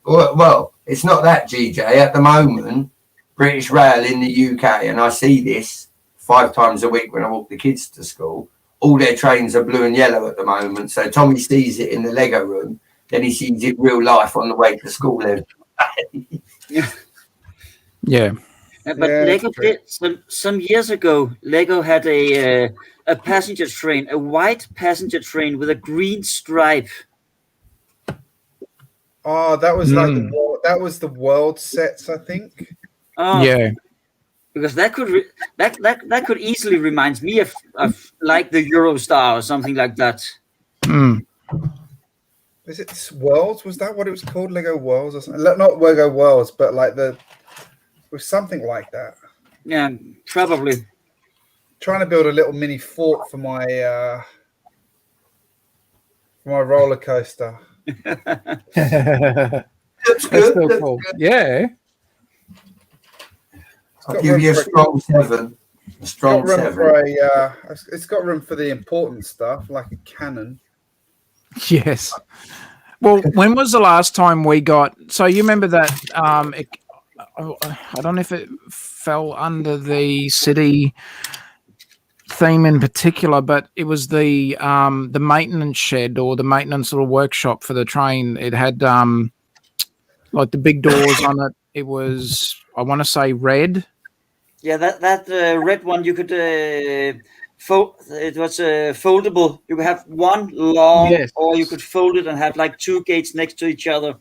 well, it's not that, GJ. At the moment, British Rail in the UK, and I see this 5 times a week when I walk the kids to school, all their trains are blue and yellow at the moment. So Tommy sees it in the Lego room, then he sees it real life on the way to school. Yeah. But Lego did some years ago. Lego had a passenger train, a white passenger train with a green stripe. Oh, that was like that was the world sets, I think. Oh, yeah. Because that could easily remind me of like the Eurostar or something like that. Is it Worlds? Was that what it was called? Lego Worlds or something? Not Lego Worlds, but like with something like that. Yeah, probably. Trying to build a little mini fort for my roller coaster. That's still cool. Yeah. I'll give you a strong 7. A strong 7. It's got room for the important stuff, like a cannon. Yes. Well, when was the last time we got? So you remember that? I don't know if it fell under the city theme in particular, but it was the maintenance shed or the maintenance little workshop for the train. It had like the big doors on it. It was, I want to say, red. Yeah, that red one you could fold. It was foldable. You could have one long, or you could fold it and have like 2 gates next to each other.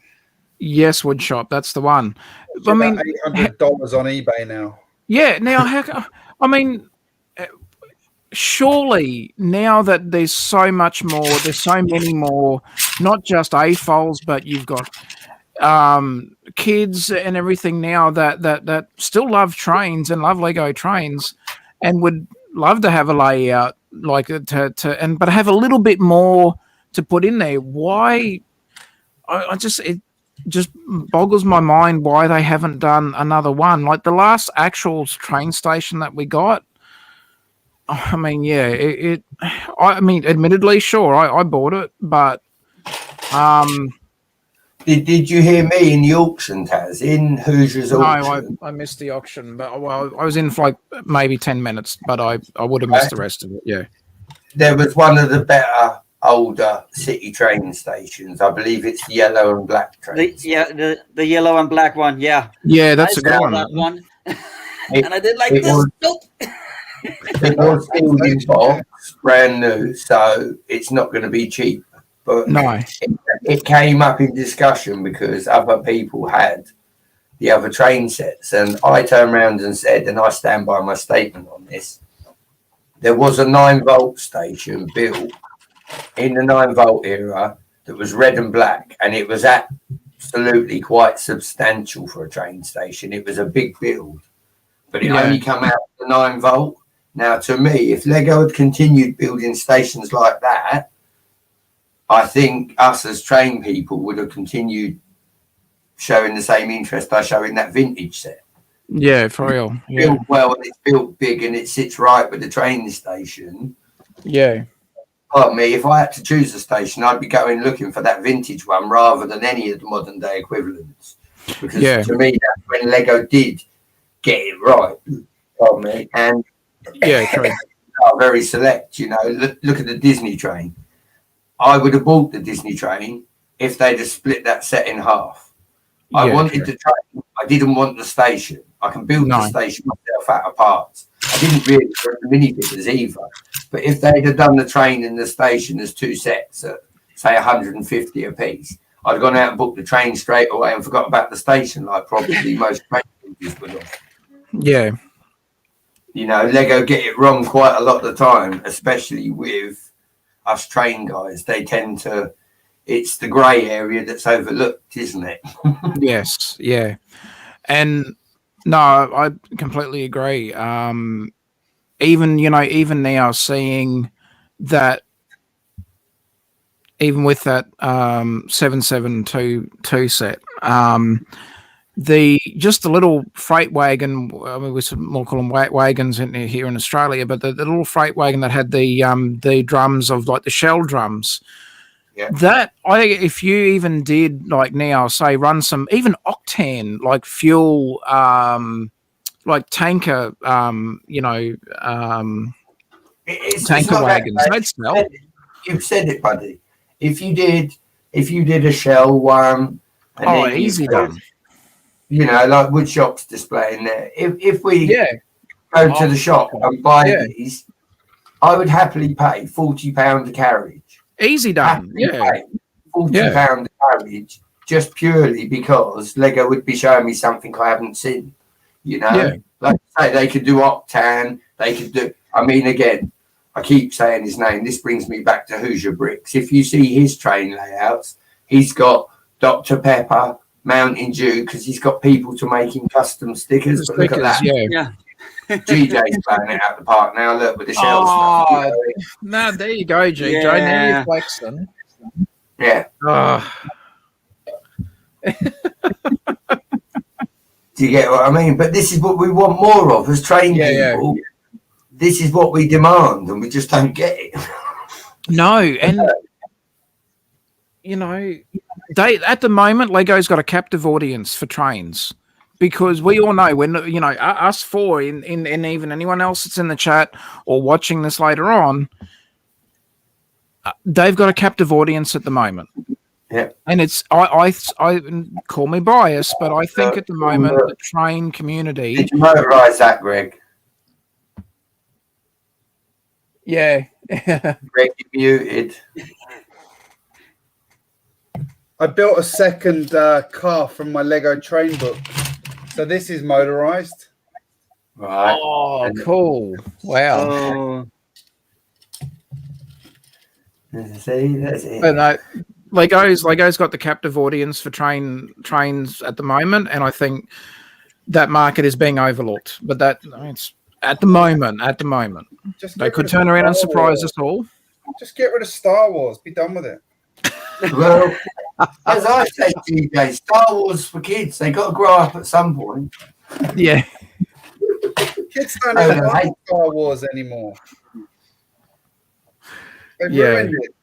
Yes, Woodshop. That's the one. It's about $800 on eBay now. Yeah. Now, I mean, surely now that there's so much more, there's so many more, not just AFOLs, but you've got kids and everything now that still love trains and love Lego trains and would love to have a layout like but have a little bit more to put in there. Why? It just boggles my mind why they haven't done another one. Like the last actual train station that we got, I mean, yeah, I mean, admittedly, sure, I bought it, but Did you hear me in the auction, Taz? In Hoosier's auction? No, I missed the auction, but I was in for like maybe 10 minutes, but I would have missed the rest of it. Yeah, there was one of the better older city train stations. I believe it's the yellow and black train. The yellow and black one. Yeah, that's a good one. That one. And I did like this. Nope. It was still in box, brand new, so it's not going to be cheap. But no, it came up in discussion because other people had the other train sets, and I turned around and said, and I stand by my statement on this, there was a 9-volt station built in the 9-volt era that was red and black, and it was absolutely quite substantial for a train station. It was a big build, but it only came out the 9-volt. Now, to me, if Lego had continued building stations like that, I think us as train people would have continued showing the same interest I show in that vintage set. Yeah, for real. Yeah. Built well, and it's built big, and it sits right with the train station. Yeah. Pardon me, if I had to choose a station, I'd be going looking for that vintage one rather than any of the modern day equivalents. Because to me, that's when Lego did get it right. Pardon me. And true. Are very select, you know. Look at the Disney train. I would have bought the Disney train if they'd have split that set in half. I wanted the train. I didn't want the station. I can build the station myself out of parts. I didn't really want the minifigures either. But if they'd have done the train and the station as two sets at, say, 150 a piece, I'd have gone out and booked the train straight away and forgot about the station, like probably most train builders would have. Yeah. You know, Lego get it wrong quite a lot of the time, especially with us train guys. They tend to, it's the grey area that's overlooked, isn't it? Yes, yeah. And no, I completely agree. Even now seeing that, even with that 7722 set, the little freight wagon, I mean, we more call them wagons here in Australia, but the little freight wagon that had the drums of like the shell drums. Yeah. That if you even did like now, say run some even octane like fuel, like tanker, tanker wagons, they'd smell. You've said it, buddy. If you did a shell one, and easy done. You know, like Woodshop's displaying there. If we go to the shop and buy these, I would happily pay £40 a carriage. Easy done. £40 a carriage, just purely because Lego would be showing me something I haven't seen. You know, like I say, they could do Octane. They could do. I mean, again, I keep saying his name. This brings me back to GJBricks. If you see his train layouts, he's got Dr. Pepper, Mountain Dew, because he's got people to make him custom stickers. But look at that. Yeah. GJ's playing it out the park now. Look with the shells. No, there you go, GJ. Now you're flexing. Yeah. Do you get what I mean? But this is what we want more of as trained people. Yeah. This is what we demand, and we just don't get it. No, and you know, they at the moment Lego's got a captive audience for trains, because we all know, when you know, us four and even anyone else that's in the chat or watching this later on, they've got a captive audience at the moment. Yeah, and it's I call me biased, but I think at the moment the train community. Did you motorise that, Greg? Yeah. Greg, you muted. I built a second car from my Lego train book. So this is motorized. Right. Oh, cool! Wow. Oh, See, that's it. But no, Lego's got the captive audience for trains at the moment, and I think that market is being overlooked. But it's at the moment. Just They get could rid of turn around and Star surprise Wars. us all. Just get rid of Star Wars. Be done with it. Well, as I said, GJ, Star Wars for kids. They got to grow up at some point. Yeah. Kids don't Oh, even no, like hey. Star Wars anymore. They've Yeah. ruined it.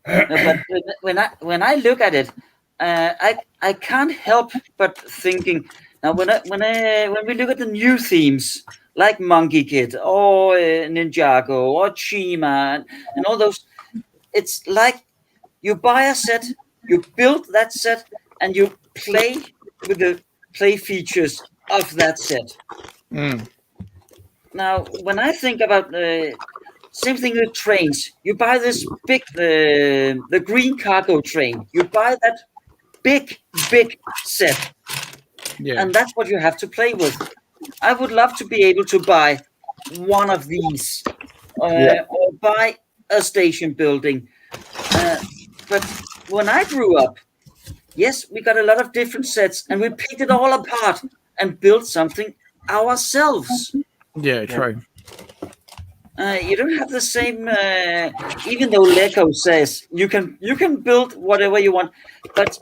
no, but when I look at it, I can't help but thinking now when we look at the new themes like Monkey Kid or Ninjago or Chima and all those, it's like you buy a set, you build that set, and you play with the play features of that set. Mm. Now, when I think about same thing with trains, you buy this big, the green cargo train. You buy that big set, Yeah. and that's what you have to play with. I would love to be able to buy one of these, or buy a station building. But when I grew up, yes, we got a lot of different sets, and we picked it all apart and built something ourselves. Yeah. True. You don't have the same, even though Lego says you can build whatever you want, but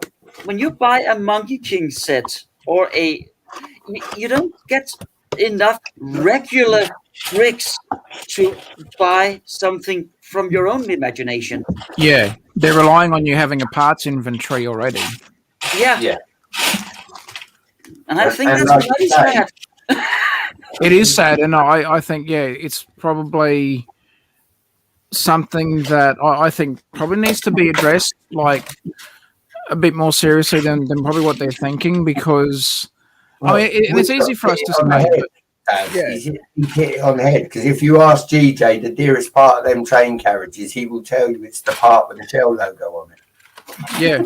when you buy a Monkey King set or you don't get enough regular bricks to buy something from your own imagination. Yeah. They're relying on you having a parts inventory already. Yeah. Yeah. And I think And that's like very you say, sad. It is sad, and I think it's probably something that I think probably needs to be addressed like a bit more seriously than probably what they're thinking, because it's easy for us to say, but He's hit it on the head, because if you ask GJ the dearest part of them train carriages, he will tell you it's the part with the Shell logo on it. yeah,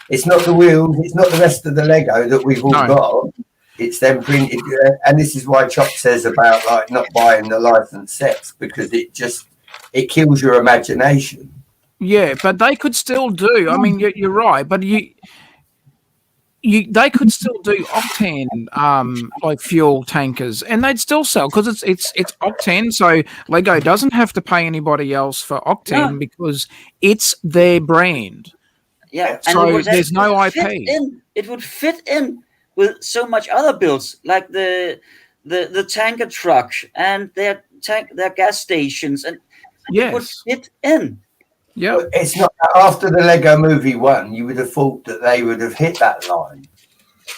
It's not the wheels, it's not the rest of the Lego that we've all got. It's them printed, and this is why Chop says about like not buying the licensed sets, because it kills your imagination. yeah, but they could still do. I mean, you're right, but they could still do octane like fuel tankers, and they'd still sell because it's octane. So Lego doesn't have to pay anybody else for octane because it's their brand. Yeah, So and there's no IP. It would fit in with so much other builds, like the tanker truck and their gas stations, and it would fit in. Yeah, it's not after the Lego Movie 1. You would have thought that they would have hit that line.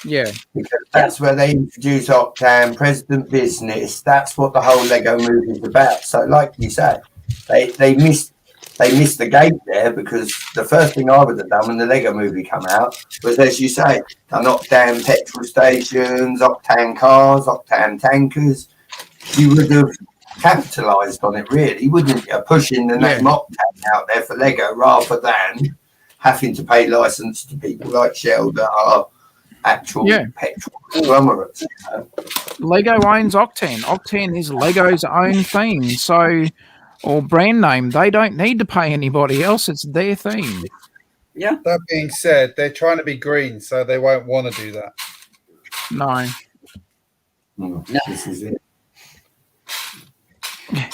Yeah, because that's where they introduce Octane, President Business. That's what the whole Lego Movie is about. So, like you said, they missed the gate there, because the first thing I would have done when the Lego Movie come out was, as you say, done Octane petrol stations, Octane cars, Octane tankers. You would have capitalised on it, really, wouldn't you? Pushing the name Octane out there for Lego rather than having to pay license to people like Shell that are actual petrol conglomerates. Lego owns Octane. Octane is Lego's own thing, or brand name. They don't need to pay anybody else. It's their thing. Yeah. That being said, they're trying to be green, so they won't want to do that. No. This is it.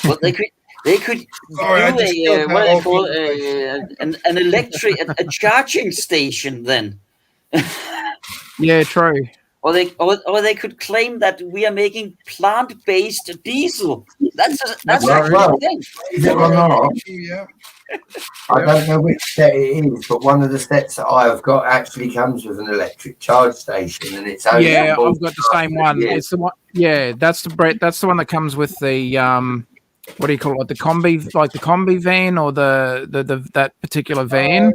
Well, they could do what I call an electric a charging station then. Yeah, true. Or they could claim that we are making plant-based diesel. That's a well, thing. Is it or not? Yeah. I don't know which set it is, but one of the sets that I have got actually comes with an electric charge station, and it's only I've got the same one. It's the one. Yeah, that's the one that comes with the what do you call it? The combi van, or the that particular van.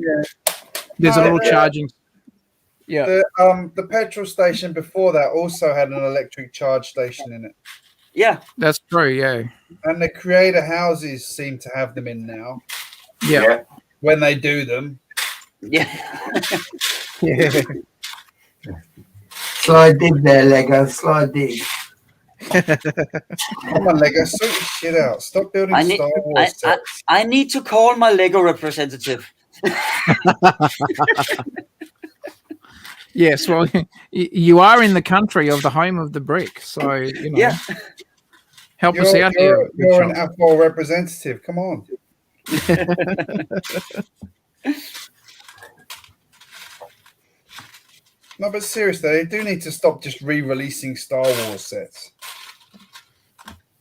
There's a little charging. Yeah. The petrol station before that also had an electric charge station in it. Yeah, that's true. Yeah. And the creator houses seem to have them in now. Yeah. when they do them. Yeah. Yeah. Slide dig there, Lego. Slide dig. Come on, Lego, sort your shit out. Stop building I need, Star Wars sets. I need to call my Lego representative. Yes, well, you are in the country of the home of the brick, so you know. Yeah. Help us out here. You're an AFOL representative. Come on. No, but seriously, they do need to stop just re-releasing Star Wars sets.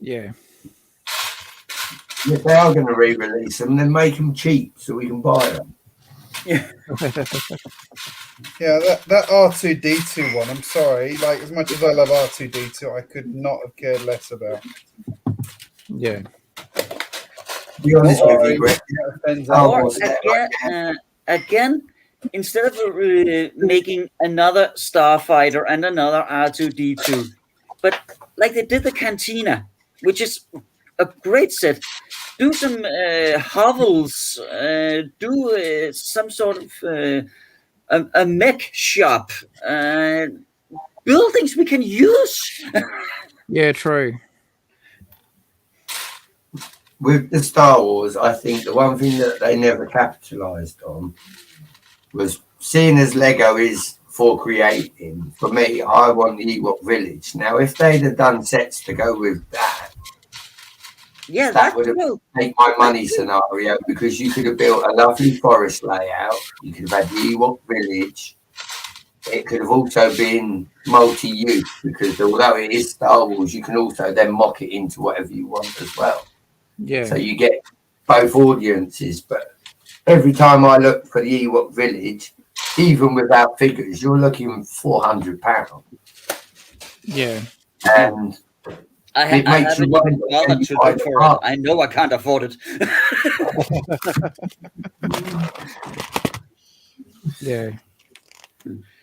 Yeah. If they are going to re-release them, then make them cheap so we can buy them. Yeah. Yeah, that R2D2 one, I'm sorry. Like, as much as I love R2D2, I could not have cared less about. Yeah. Be honest with Sorry, you, Greg. that offends Oh, everyone. Again, instead of making another Starfighter and another R2D2, but like they did the Cantina, which is a great set. Do some hovels, do some sort of a mech shop, buildings we can use. Yeah, true. With the Star Wars, I think the one thing that they never capitalized on was, seeing as Lego is for creating, for me, I want the Ewok Village. Now, if they'd have done sets to go with that, Yeah, that would have made my money scenario, because you could have built a lovely forest layout. You could have had the Ewok Village. It could have also been multi-use, because although it is Star Wars, you can also then mock it into whatever you want as well. Yeah. So you get both audiences. But every time I look for the Ewok Village, even without figures, you're looking £400. Yeah. And I haven't even bothered to look for it. I know I can't afford it. Yeah.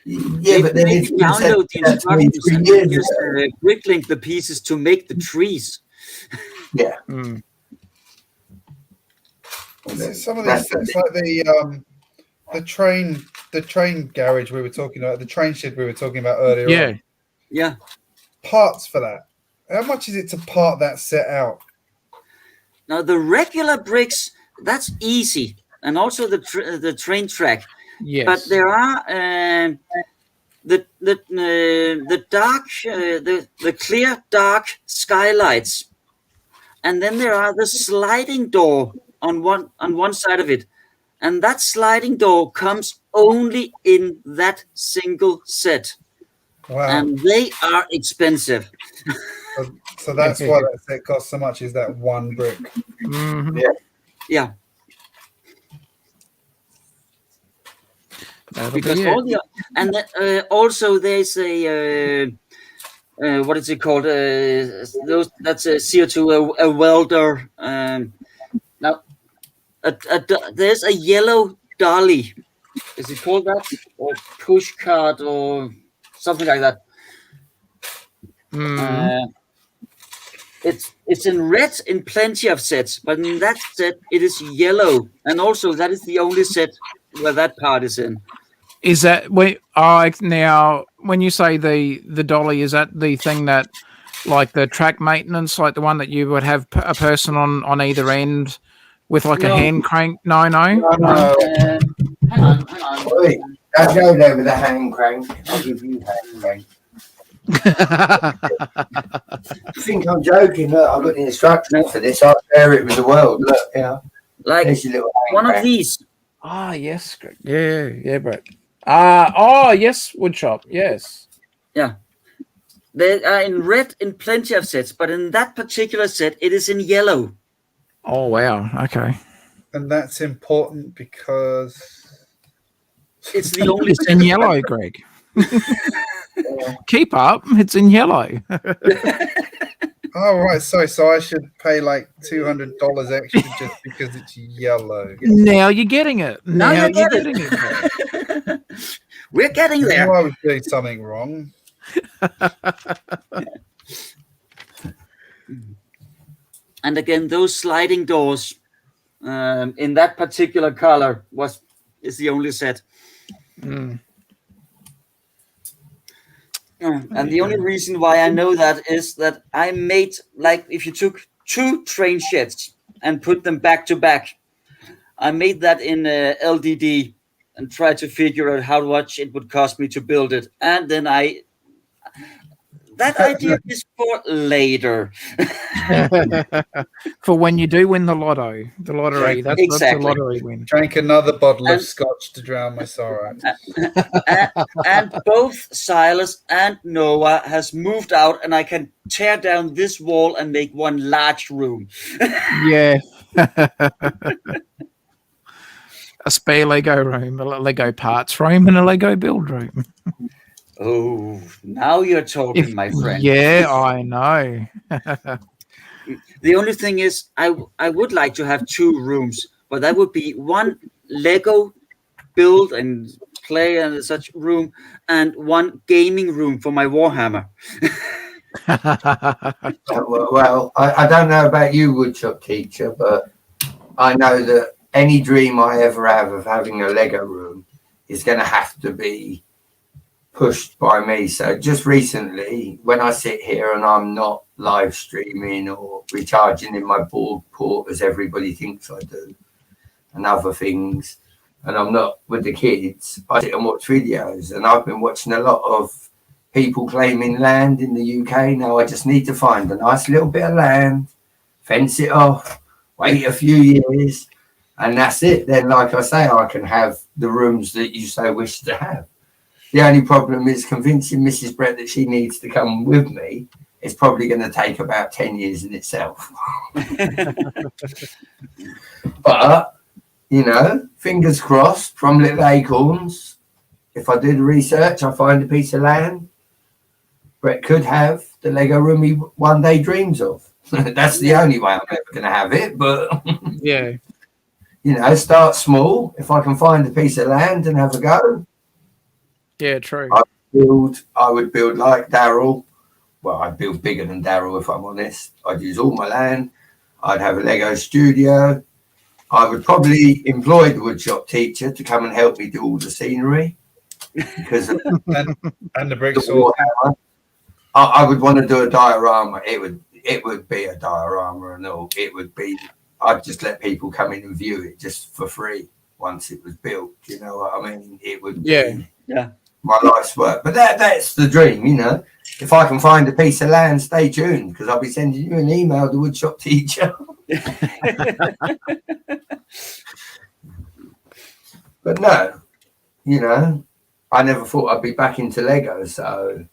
Yeah, but then if you download the instructions and just bricklink the pieces to make the trees. Yeah. Mm. Some of these sets, like the train garage we were talking about, the train shed we were talking about earlier. Yeah. On. Yeah. Parts for that. How much is it to part that set out? Now the regular bricks, that's easy, and also the train track. Yes. But there are the dark, the clear dark skylights, and then there are the sliding door on one side of it, and that sliding door comes only in that single set. Wow. And they are expensive. So that's why that set costs so much, is that one brick. Mm-hmm. Yeah. That'll Because be all the also there's a what is it called? That's a CO2, a welder. Now, there's a yellow dolly. Is it called that, or push cart, or something like that? It's in red in plenty of sets, but in that set it is yellow, and also that is the only set where that part is in. Is that now when you say the dolly, is that the thing that, like the track maintenance, like the one that you would have a person on either end with like a hand crank? No. Hang on. Wait, I'll go there with a hand crank. I'll give you hand crank. You think I'm joking? Look, I've got the instructions for this. I'll share it with the world. Look, yeah. Like There's your little hand one crank. of these. Ah, yes, Greg. Yeah, Brett. Oh, yes, woodshop. Yes. Yeah. They are in red in plenty of sets, but in that particular set, it is in yellow. Oh, wow. Okay. And that's important because It's the only. It's in yellow, Greg. Keep up. It's in yellow. Oh, right. Sorry. So I should pay like $200 extra just because it's yellow. Now you're getting it. Now Now you you're get getting it. We're getting I there. knew I was doing something wrong. And again, those sliding doors, in that particular color is the only set. Mm. And the only reason why I know that is that I made, like, if you took 2 train sheds and put them back to back, I made that in LDD and tried to figure out how much it would cost me to build it. And then that idea is for later. For when you do win the lottery. That's Exactly. the lottery win. Drank another bottle of scotch to drown my sorrow. and both Silas and Noah has moved out, and I can tear down this wall and make one large room. Yeah. A spare Lego room, a Lego parts room, and a Lego build room. Oh, now you're talking, my friend. Yeah, I know. The only thing is, I would like to have 2 rooms, but that would be one Lego build and play and such room, and one gaming room for my Warhammer. Well, I don't know about you, woodshop teacher, but I know that any dream I ever have of having a Lego room is going to have to be pushed by me. So just recently, when I sit here and I'm not live streaming or recharging in my board port as everybody thinks I do, and other things, and I'm not with the kids, I sit and watch videos. And I've been watching a lot of people claiming land in the UK. Now I just need to find a nice little bit of land, fence it off, wait a few years, and that's it. Then, like I say, I can have the rooms that you so wish to have. The only problem is convincing Mrs. Brett that she needs to come with me. It's probably going to take about 10 years in itself. But, you know, fingers crossed from little acorns. If I do the research, I find a piece of land, Brett could have the Lego room he one day dreams of. That's the only way I'm ever going to have it. But, Yeah. you know, start small. If I can find a piece of land and have a go. Yeah, true. I would build like Daryl. Well, I'd build bigger than Daryl, if I'm honest. I'd use all my land. I'd have a Lego studio. I would probably employ the woodshop teacher to come and help me do all the scenery. Because of and the bricks. Warhammer. I would want to do a diorama. It would be a diorama and all. It would be, I'd just let people come in and view it just for free once it was built. You know what I mean? It would be my life's work. But that's the dream, you know. If I can find a piece of land, stay tuned, because I'll be sending you an email, the woodshop teacher. But no, you know, I never thought I'd be back into Lego, so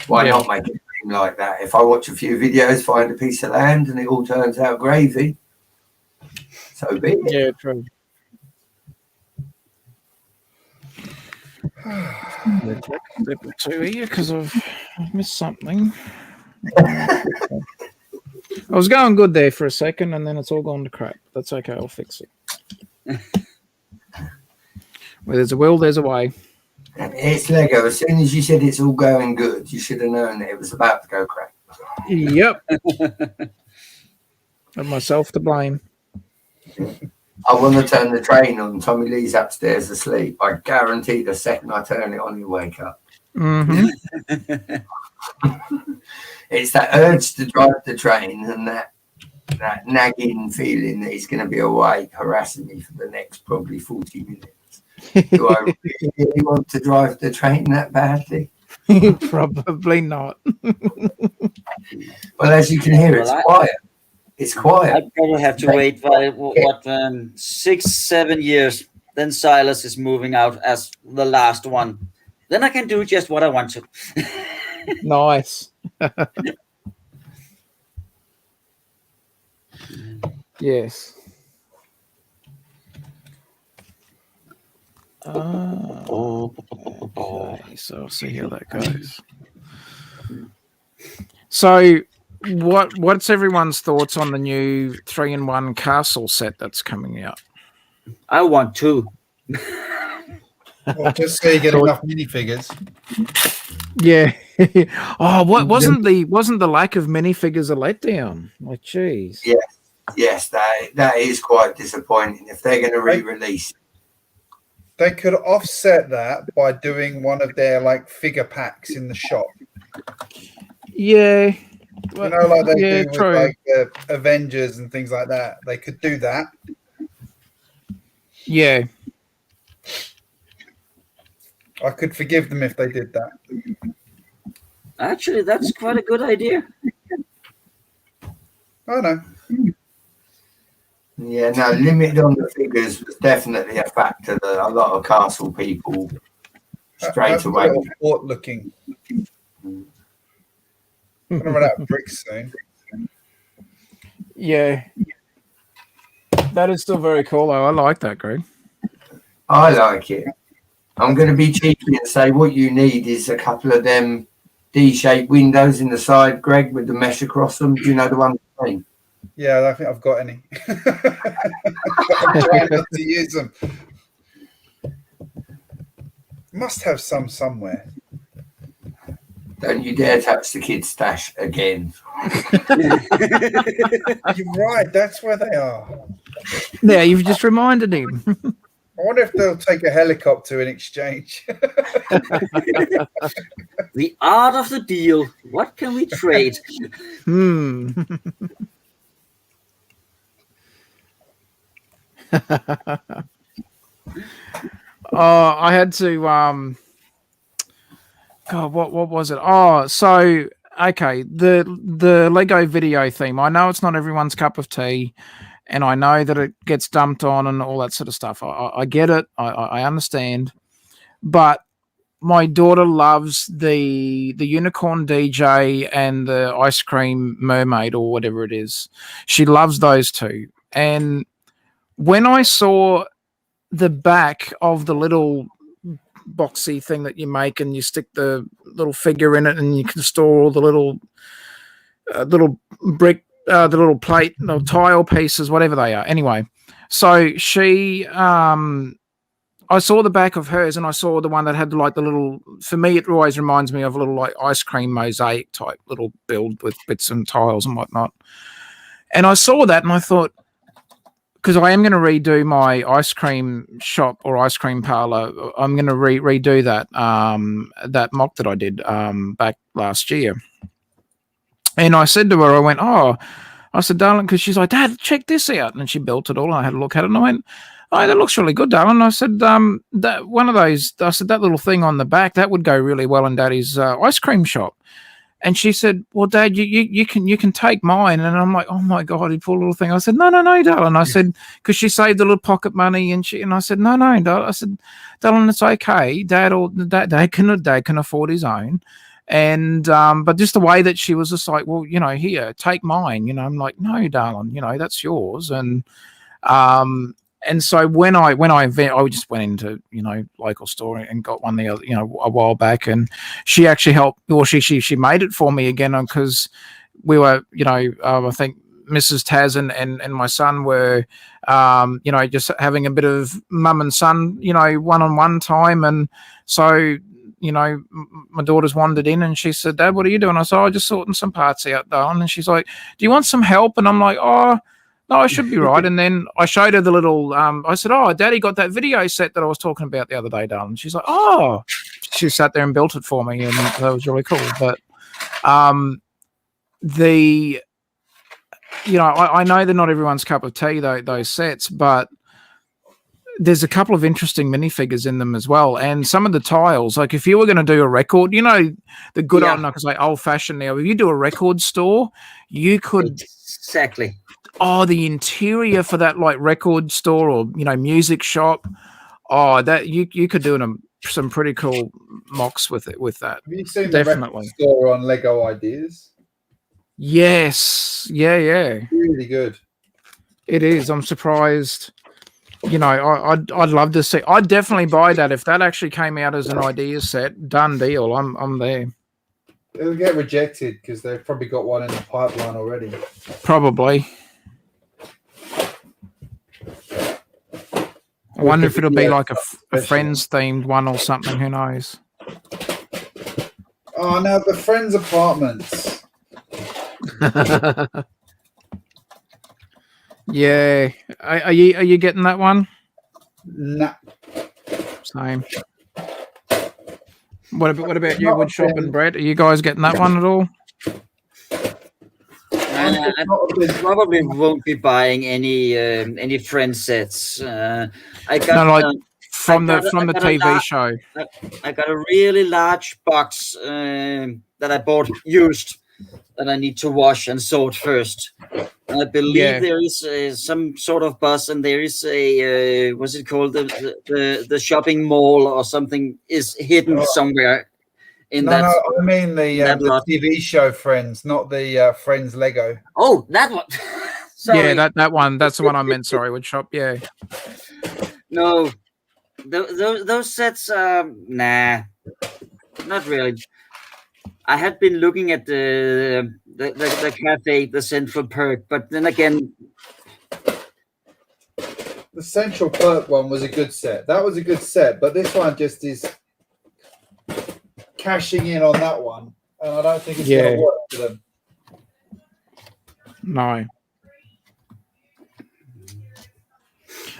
why not make a dream like that? If I watch a few videos, find a piece of land, and it all turns out gravy, so be it. Yeah, true. Level 2 here because I've missed something. I was going good there for a second, and then it's all gone to crap. That's okay. I'll fix it. Where there's a will, there's a way. It's Lego. As soon as you said it's all going good, you should have known that it was about to go crap. Yep. And myself to blame. I want to turn the train on. Tommy Lee's upstairs asleep. I guarantee the second I turn it on, he'll wake up. Mm-hmm. It's that urge to drive the train and that nagging feeling that he's going to be awake, harassing me for the next probably 40 minutes. Do I really want to drive the train that badly? Probably not. Well, as you can hear, it's quiet. It's quiet. I'd probably have to wait for 6-7 years. Then Silas is moving out as the last one. Then I can do just what I want to. Nice. Yes. Okay, so I'll see how that goes. So, what's everyone's thoughts on the new 3-in-1 castle set that's coming out? I want 2. Well, just so you get enough minifigures. Yeah. Oh, what wasn't the lack of minifigures a letdown? Like, geez. Yeah. yes, that is quite disappointing if they're going to re-release. They could offset that by doing one of their like figure packs in the shop. Yeah. You know, like they do with true. like the Avengers and things like that. They could do that. Yeah. I could forgive them if they did that. Actually, that's quite a good idea. I know. Yeah, no, limit on the figures was definitely a factor that a lot of castle people straight away. Port looking. I'm gonna run out of bricks soon. Yeah. That is still very cool, though. I like that, Greg. I like it. I'm going to be cheeky and say what you need is a couple of them D-shaped windows in the side, Greg, with the mesh across them. Do you know the one I mean? Yeah, I don't think I've got any. I'm trying not to use them. Must have some somewhere. Don't you dare touch the kid's stash again. You're right, that's where they are. Yeah, you've just reminded him. I wonder if they'll take a helicopter in exchange. The art of the deal. What can we trade? I had to God, what was it? Oh, so okay, the Lego video theme. I know it's not everyone's cup of tea, and I know that it gets dumped on and all that sort of stuff. I get it. I understand, but my daughter loves the unicorn DJ and the ice cream mermaid or whatever it is. She loves those two. And when I saw the back of the little boxy thing that you make and you stick the little figure in it and you can store all the little brick, the little plate, no, tile pieces, whatever they are. Anyway, so she, I saw the back of hers and I saw the one that had like the little, for me, it always reminds me of a little like ice cream mosaic type little build with bits and tiles and whatnot. And I saw that and I thought, because I am going to redo my ice cream shop or ice cream parlor. I'm going to redo that that mock that I did back last year. And I said to her, I said, darling, because she's like, Dad, check this out. And she built it all. And I had a look at it and I went, oh, that looks really good, darling. And I said, that one of those, I said, that little thing on the back, that would go really well in Daddy's ice cream shop. And she said, well, Dad, you can take mine. And I'm like, oh my God, he pulled a little thing. I said, no, darling. I said, because she saved a little pocket money and I said, no, darling. I said, darling, it's okay. Dad can afford his own. And, but just the way that she was just like, well, here, take mine. I'm like, no, darling, that's yours. And so when I just went into, local store and got one the other, a while back, and she actually helped, or she made it for me again, because we were, I think Mrs. Taz and my son were, just having a bit of mum and son, one-on-one time. And so, my daughter's wandered in and she said, Dad, what are you doing? I said, oh, just sorting some parts out, darling. And she's like, do you want some help? And I'm like, oh, no, I should be right. And then I showed her the little, I said, oh, Daddy got that video set that I was talking about the other day, darling. She's like, oh, she sat there and built it for me. And that was really cool. But I know they're not everyone's cup of tea, those sets, but there's a couple of interesting minifigures in them as well. And some of the tiles, like if you were going to do a record, the good old, not to say old fashioned now, if you do a record store, you could. Exactly. Oh, the interior for that like record store or music shop. Oh, that you could do some pretty cool mocks with that. Have you seen definitely the record store on Lego Ideas? Yes, yeah. Really good. It is. I'm surprised. I'd love to see. I'd definitely buy that if that actually came out as an idea set. Done deal. I'm there. It'll get rejected because they've probably got one in the pipeline already. Probably. I wonder if it'll be like a Friends themed one or something. Who knows? Oh no, the Friends apartments. Yeah. Are you getting that one? Nah. Same. What about you, Woodshop and Brett? Are you guys getting that one at all? I probably won't be buying any friend sets. I got No, like from I the got a TV show. I got a really large box that I bought used that I need to wash and sort first. I believe there is some sort of bus, and there is a what's it called, the shopping mall or something is hidden somewhere in that. No, I mean that the lot. TV show Friends, not the Friends Lego. Oh, that one. Sorry. Yeah, that one. That's the one I meant. Sorry, Woodshop. Yeah. No, those sets. Nah, not really. I had been looking at the cafe, the Central Perk, but then again, The Central Perk one was a good set. That was a good set, but this one just is cashing in on that one, and I don't think it's going to work for them. No.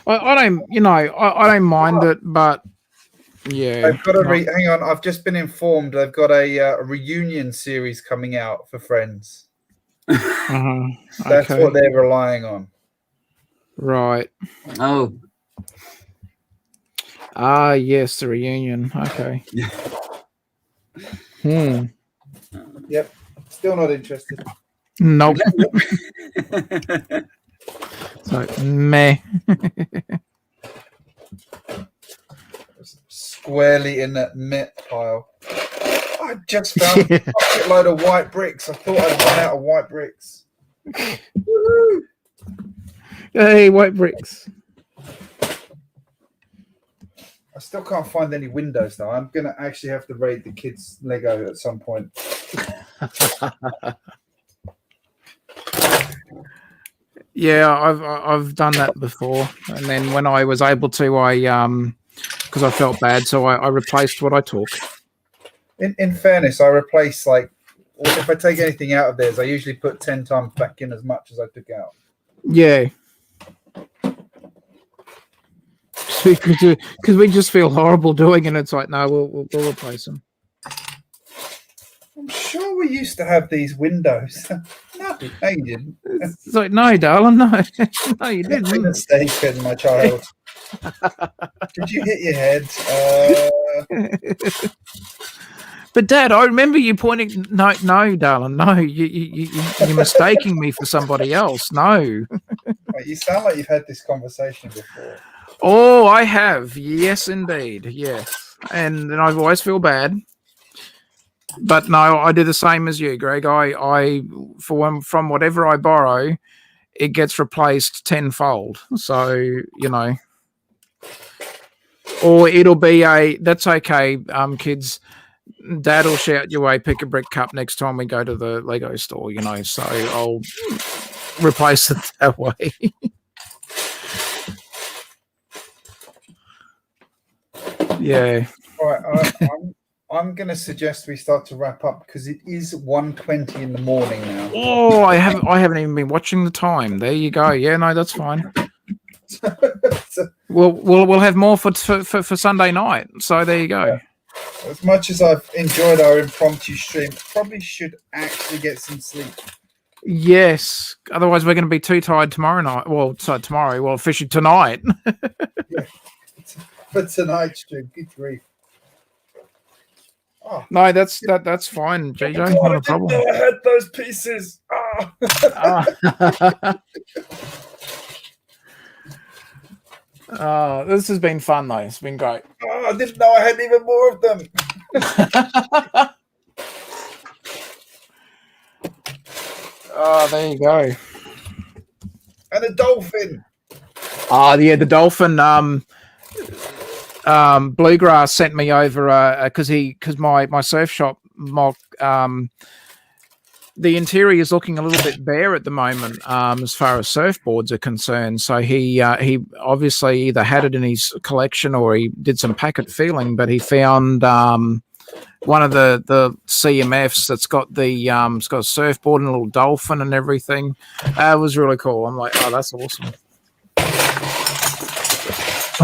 I don't, I don't mind it, but yeah. They've got hang on, I've just been informed they've got a reunion series coming out for Friends. That's what they're relying on. Right. Oh. Ah, yes, the reunion. Okay. Yep. Still not interested. Nope. So, meh. Squarely in that meh pile. I just found a bucket load of white bricks. I thought I'd run out of white bricks. Woo-hoo! Hey, white bricks. I still can't find any windows though. I'm gonna actually have to raid the kids' Lego at some point. Yeah, I've done that before, and then when I was able to, I because I felt bad, so I replaced what I took. In fairness, I replace if I take anything out of theirs, I usually put 10 times back in as much as I took out. Yeah. Because we just feel horrible doing it. It's like, no, we'll replace them. I'm sure we used to have these windows. No, you didn't. It's like, no, darling, no. No, you didn't. You're mistaken, my child. Did you hit your head? But Dad, I remember you pointing. No, darling, no. You're mistaking me for somebody else. No. Wait, you sound like you've had this conversation before. Oh, I have. Yes, indeed. Yes. And I always feel bad. But no, I do the same as you, Greg. I from whatever I borrow, it gets replaced tenfold. So, or it'll be that's okay, kids. Dad will shout your way, pick a brick cup next time we go to the Lego store, so I'll replace it that way. Yeah. All right, I'm going to suggest we start to wrap up because it is 1:20 in the morning now. Oh, I haven't even been watching the time. There you go. Yeah, no, that's fine. We'll have more for Sunday night. So there you go. Yeah. As much as I've enjoyed our impromptu stream, probably should actually get some sleep. Yes. Otherwise, we're going to be too tired tomorrow night. Well, tomorrow. Well, officially tonight. Yeah. For tonight's stream, good grief. Oh. No, that's fine, JJ. Not a problem. I had those pieces. This has been fun, though. It's been great. Oh, I didn't know I had even more of them. Oh, there you go. And a dolphin. Yeah, the dolphin. Bluegrass sent me over because my surf shop the interior is looking a little bit bare at the moment as far as surfboards are concerned. So he obviously either had it in his collection or he did some packet feeling, but he found one of the CMFs that's got the it's got a surfboard and a little dolphin and everything. It was really cool. I'm like, oh, that's awesome. I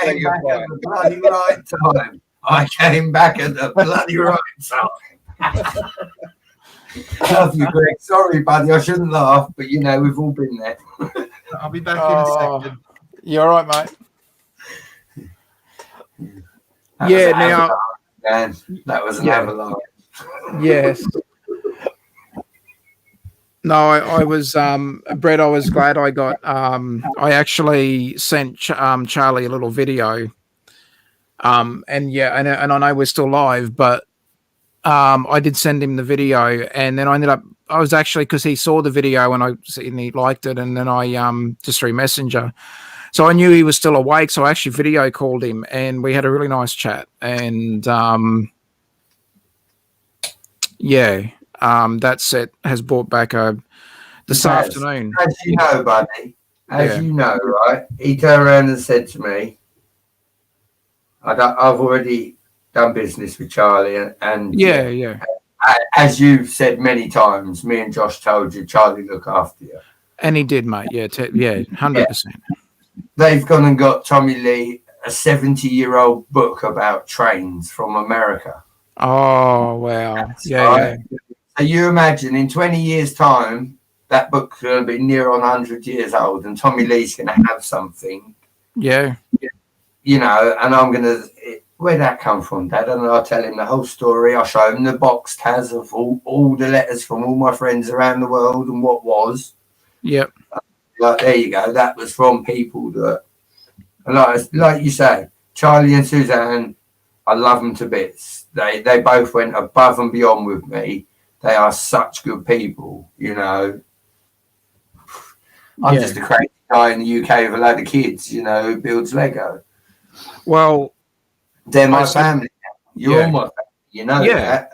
came back at the bloody right time. I came back at the bloody right time. I love you, Greg. Sorry, buddy. I shouldn't laugh, but you know, we've all been there. I'll be back in a second. You're all right, mate. That was an avalanche. Yes. No, I was Brett. I was glad I got. I actually sent Charlie a little video. And I know we're still live, but I did send him the video, and then I was actually, because he saw the video and he liked it, and then I just through Messenger. So I knew he was still awake, so I actually video called him, and we had a really nice chat. And that set has brought back this afternoon. As you know, buddy, you know, right? He turned around and said to me, I've already done business with Charlie, and as you've said many times, me and Josh told you, Charlie look after you. And he did, mate. 100%. They've gone and got Tommy Lee a 70-year-old book about trains from America. Oh, wow. So you imagine in 20 years' time, that book's going to be near on 100 years old, and Tommy Lee's going to have something. Yeah. You know, and I'm going to, where'd that come from, Dad? And I'll tell him the whole story. I'll show him the box Taz of all the letters from all my friends around the world and what was. Yep. Like, there you go. That was from people that, like you say, Charlie and Suzanne, I love them to bits. They both went above and beyond with me. They are such good people, you know. I'm just a crazy guy in the UK with a load of kids, you know, who builds Lego. Well, they're my family. You're all my family, you know that.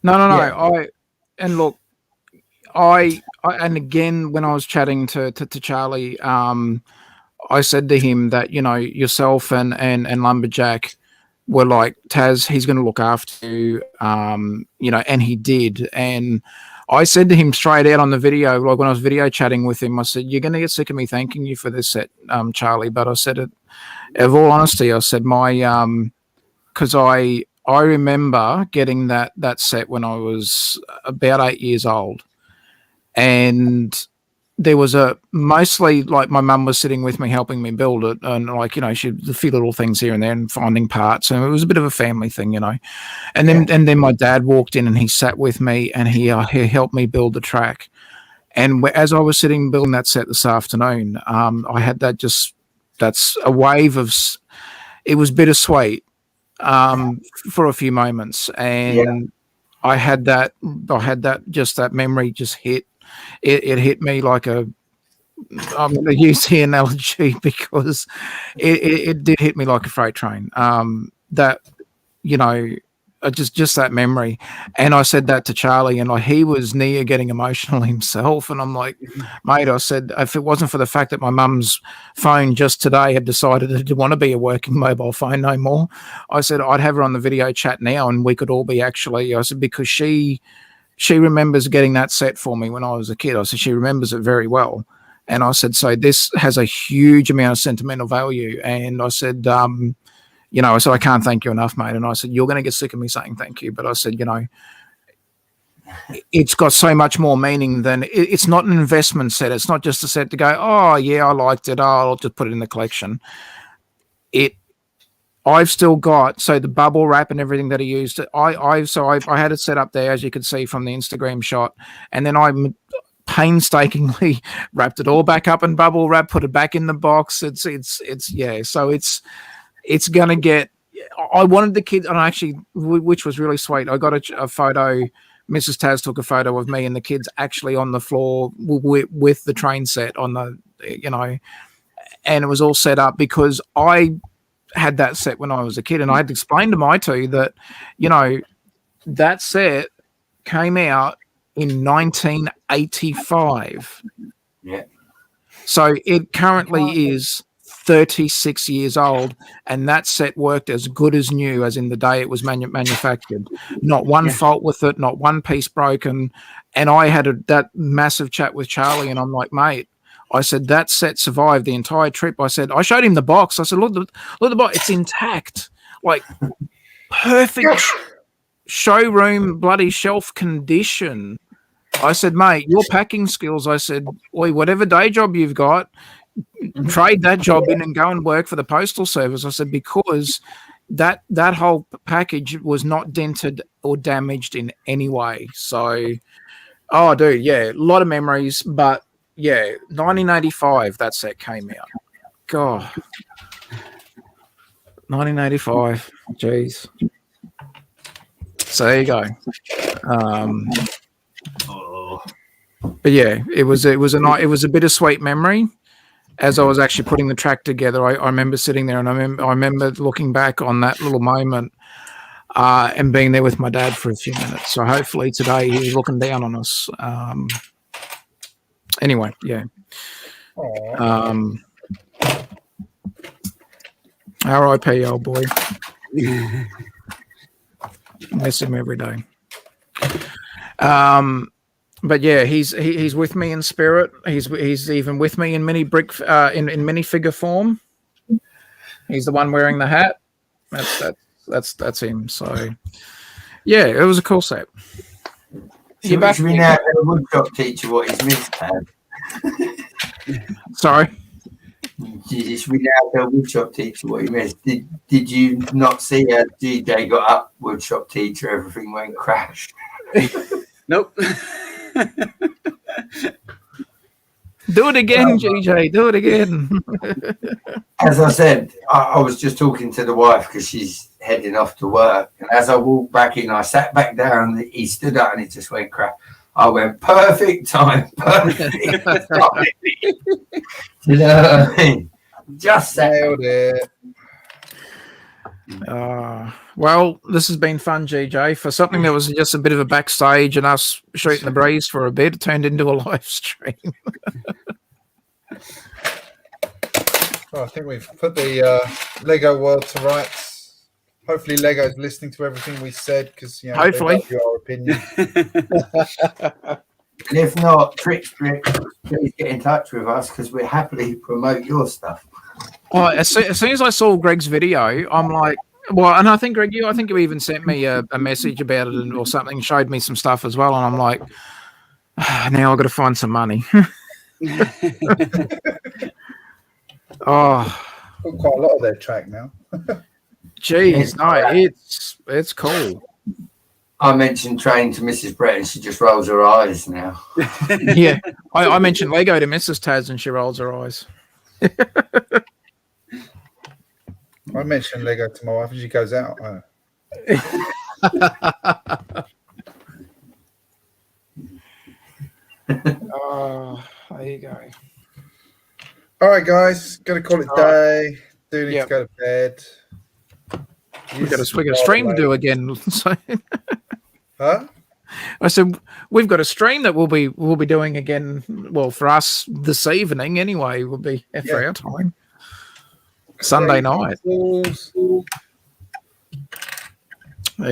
No. I and again, when I was chatting to Charlie, I said to him that, you know, yourself and Lumberjack were like, Taz, he's going to look after you, you know, and he did. And I said to him straight out on the video, like when I was video chatting with him, I said, you're going to get sick of me thanking you for this set, Charlie. But I said it, of all honesty, I said because I remember getting that set when I was about 8 years old. And there was mostly like my mum was sitting with me helping me build it, and like, you know, she a few little things here and there and finding parts, and it was a bit of a family thing, you know. And then my dad walked in and he sat with me and he helped me build the track. And as I was sitting building that set this afternoon, I had that's a wave of, it was bittersweet for a few moments, and I had that memory just hit. It hit me like I'm going to use the analogy because it did hit me like a freight train. That, you know, just that memory. And I said that to Charlie, and like he was near getting emotional himself. And I'm like, mate, I said, if it wasn't for the fact that my mum's phone just today had decided it didn't want to be a working mobile phone no more, I said I'd have her on the video chat now, and we could all be actually. I said because she remembers getting that set for me when I was a kid. I said she remembers it very well. And I said, so this has a huge amount of sentimental value. And I said, you know, I said, I can't thank you enough, mate. And I said, you're going to get sick of me saying thank you. But I said, you know, it's got so much more meaning than it's not an investment set. It's not just a set to go, oh, yeah, I liked it. Oh, I'll just put it in the collection. I've still got, so the bubble wrap and everything that he used. I had it set up there, as you could see from the Instagram shot, and then I painstakingly wrapped it all back up in bubble wrap, put it back in the box. So it's gonna get. I wanted the kids, and actually, which was really sweet. I got a photo. Mrs. Taz took a photo of me and the kids actually on the floor with the train set on the, you know, and it was all set up because I had that set when I was a kid, and I had to explain to my two that, you know, that set came out in 1985. Yeah. So it currently is 36 years old, and that set worked as good as new, as in the day it was manufactured. Not one fault with it, not one piece broken. And I had that massive chat with Charlie, and I'm like, mate, I said, that set survived the entire trip. I said, I showed him the box. I said, look at the box. It's intact. Like, perfect showroom bloody shelf condition. I said, mate, your packing skills, I said, oi, whatever day job you've got, trade that job in and go and work for the postal service. I said, because that whole package was not dented or damaged in any way. So, oh, dude, yeah, a lot of memories. But, yeah, 1985, that set came out. God. 1985. Jeez. So there you go. But yeah, it was a bittersweet memory. As I was actually putting the track together, I remember sitting there, and I remember looking back on that little moment and being there with my dad for a few minutes. So hopefully today he's looking down on us. Anyway, yeah. R.I.P. old boy. Miss him every day. But yeah, he's with me in spirit. He's even with me in minifigure form. He's the one wearing the hat. That's him. So yeah, it was a cool set. So we now have a woodshop teacher what he's missed. Sorry. Jesus, we now have a woodshop teacher what he missed. Did you not see how GJ got up? Woodshop teacher, everything went crash. Nope. Do it again, GJ. Do it again. As I said, I was just talking to the wife because she's heading off to work. And as I walked back in, I sat back down. He stood up and it just went crash. I went, perfect time. Perfect time. You know what I mean? Just nailed it. Well, this has been fun, GJ. For something that was just a bit of a backstage and us shooting the breeze for a bit, it turned into a live stream. Well, I think we've put the Lego world to rights. Hopefully, Lego's listening to everything we said because hopefully our opinion. And if not, Bricks, please get in touch with us because we happily promote your stuff. Well, as soon as I saw Greg's video, I'm like, well, and I think Greg, I think you even sent me a message about it or something, showed me some stuff as well, and I'm like, now I've got to find some money. Got quite a lot of their track now. Jeez, no, it's cool. I mentioned training to Mrs. Brett and she just rolls her eyes now. Yeah, I mentioned Lego to Mrs. Taz and she rolls her eyes. I mentioned Lego to my wife and she goes out. There you go. All right, guys, gonna call it day. Do need to go to bed. We got a stream to do again. So. Huh? I said we've got a stream that we'll be doing again. Well, for us this evening anyway. Will be for our time. Sunday night. There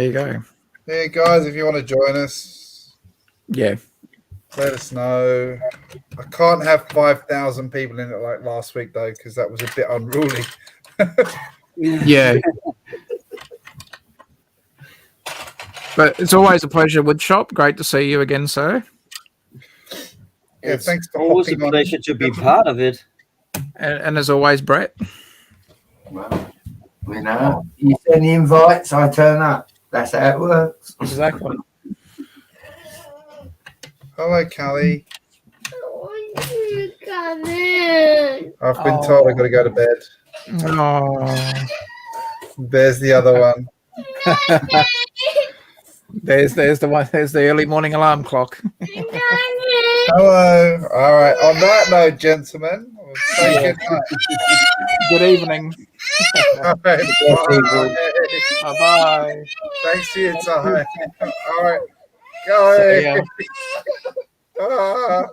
you go. Yeah, guys, if you want to join us, let us know. I can't have 5,000 people in it like last week though, because that was a bit unruly. Yeah. But it's always a pleasure, Woodshop. Great to see you again, sir. Yeah, thanks for always a pleasure to be part of it. And as always, Brett. Well, you send the invites, I turn up. That's how it works. Exactly. Hello, Callie. I want you to come in. I've been told I've got to go to bed. Oh. There's the other one. There's the one. There's the early morning alarm clock. Hello. All right. On that note, gentlemen, we'll say good night. Good evening. All right. Bye-bye. Thanks for your time. All right. Go. Bye.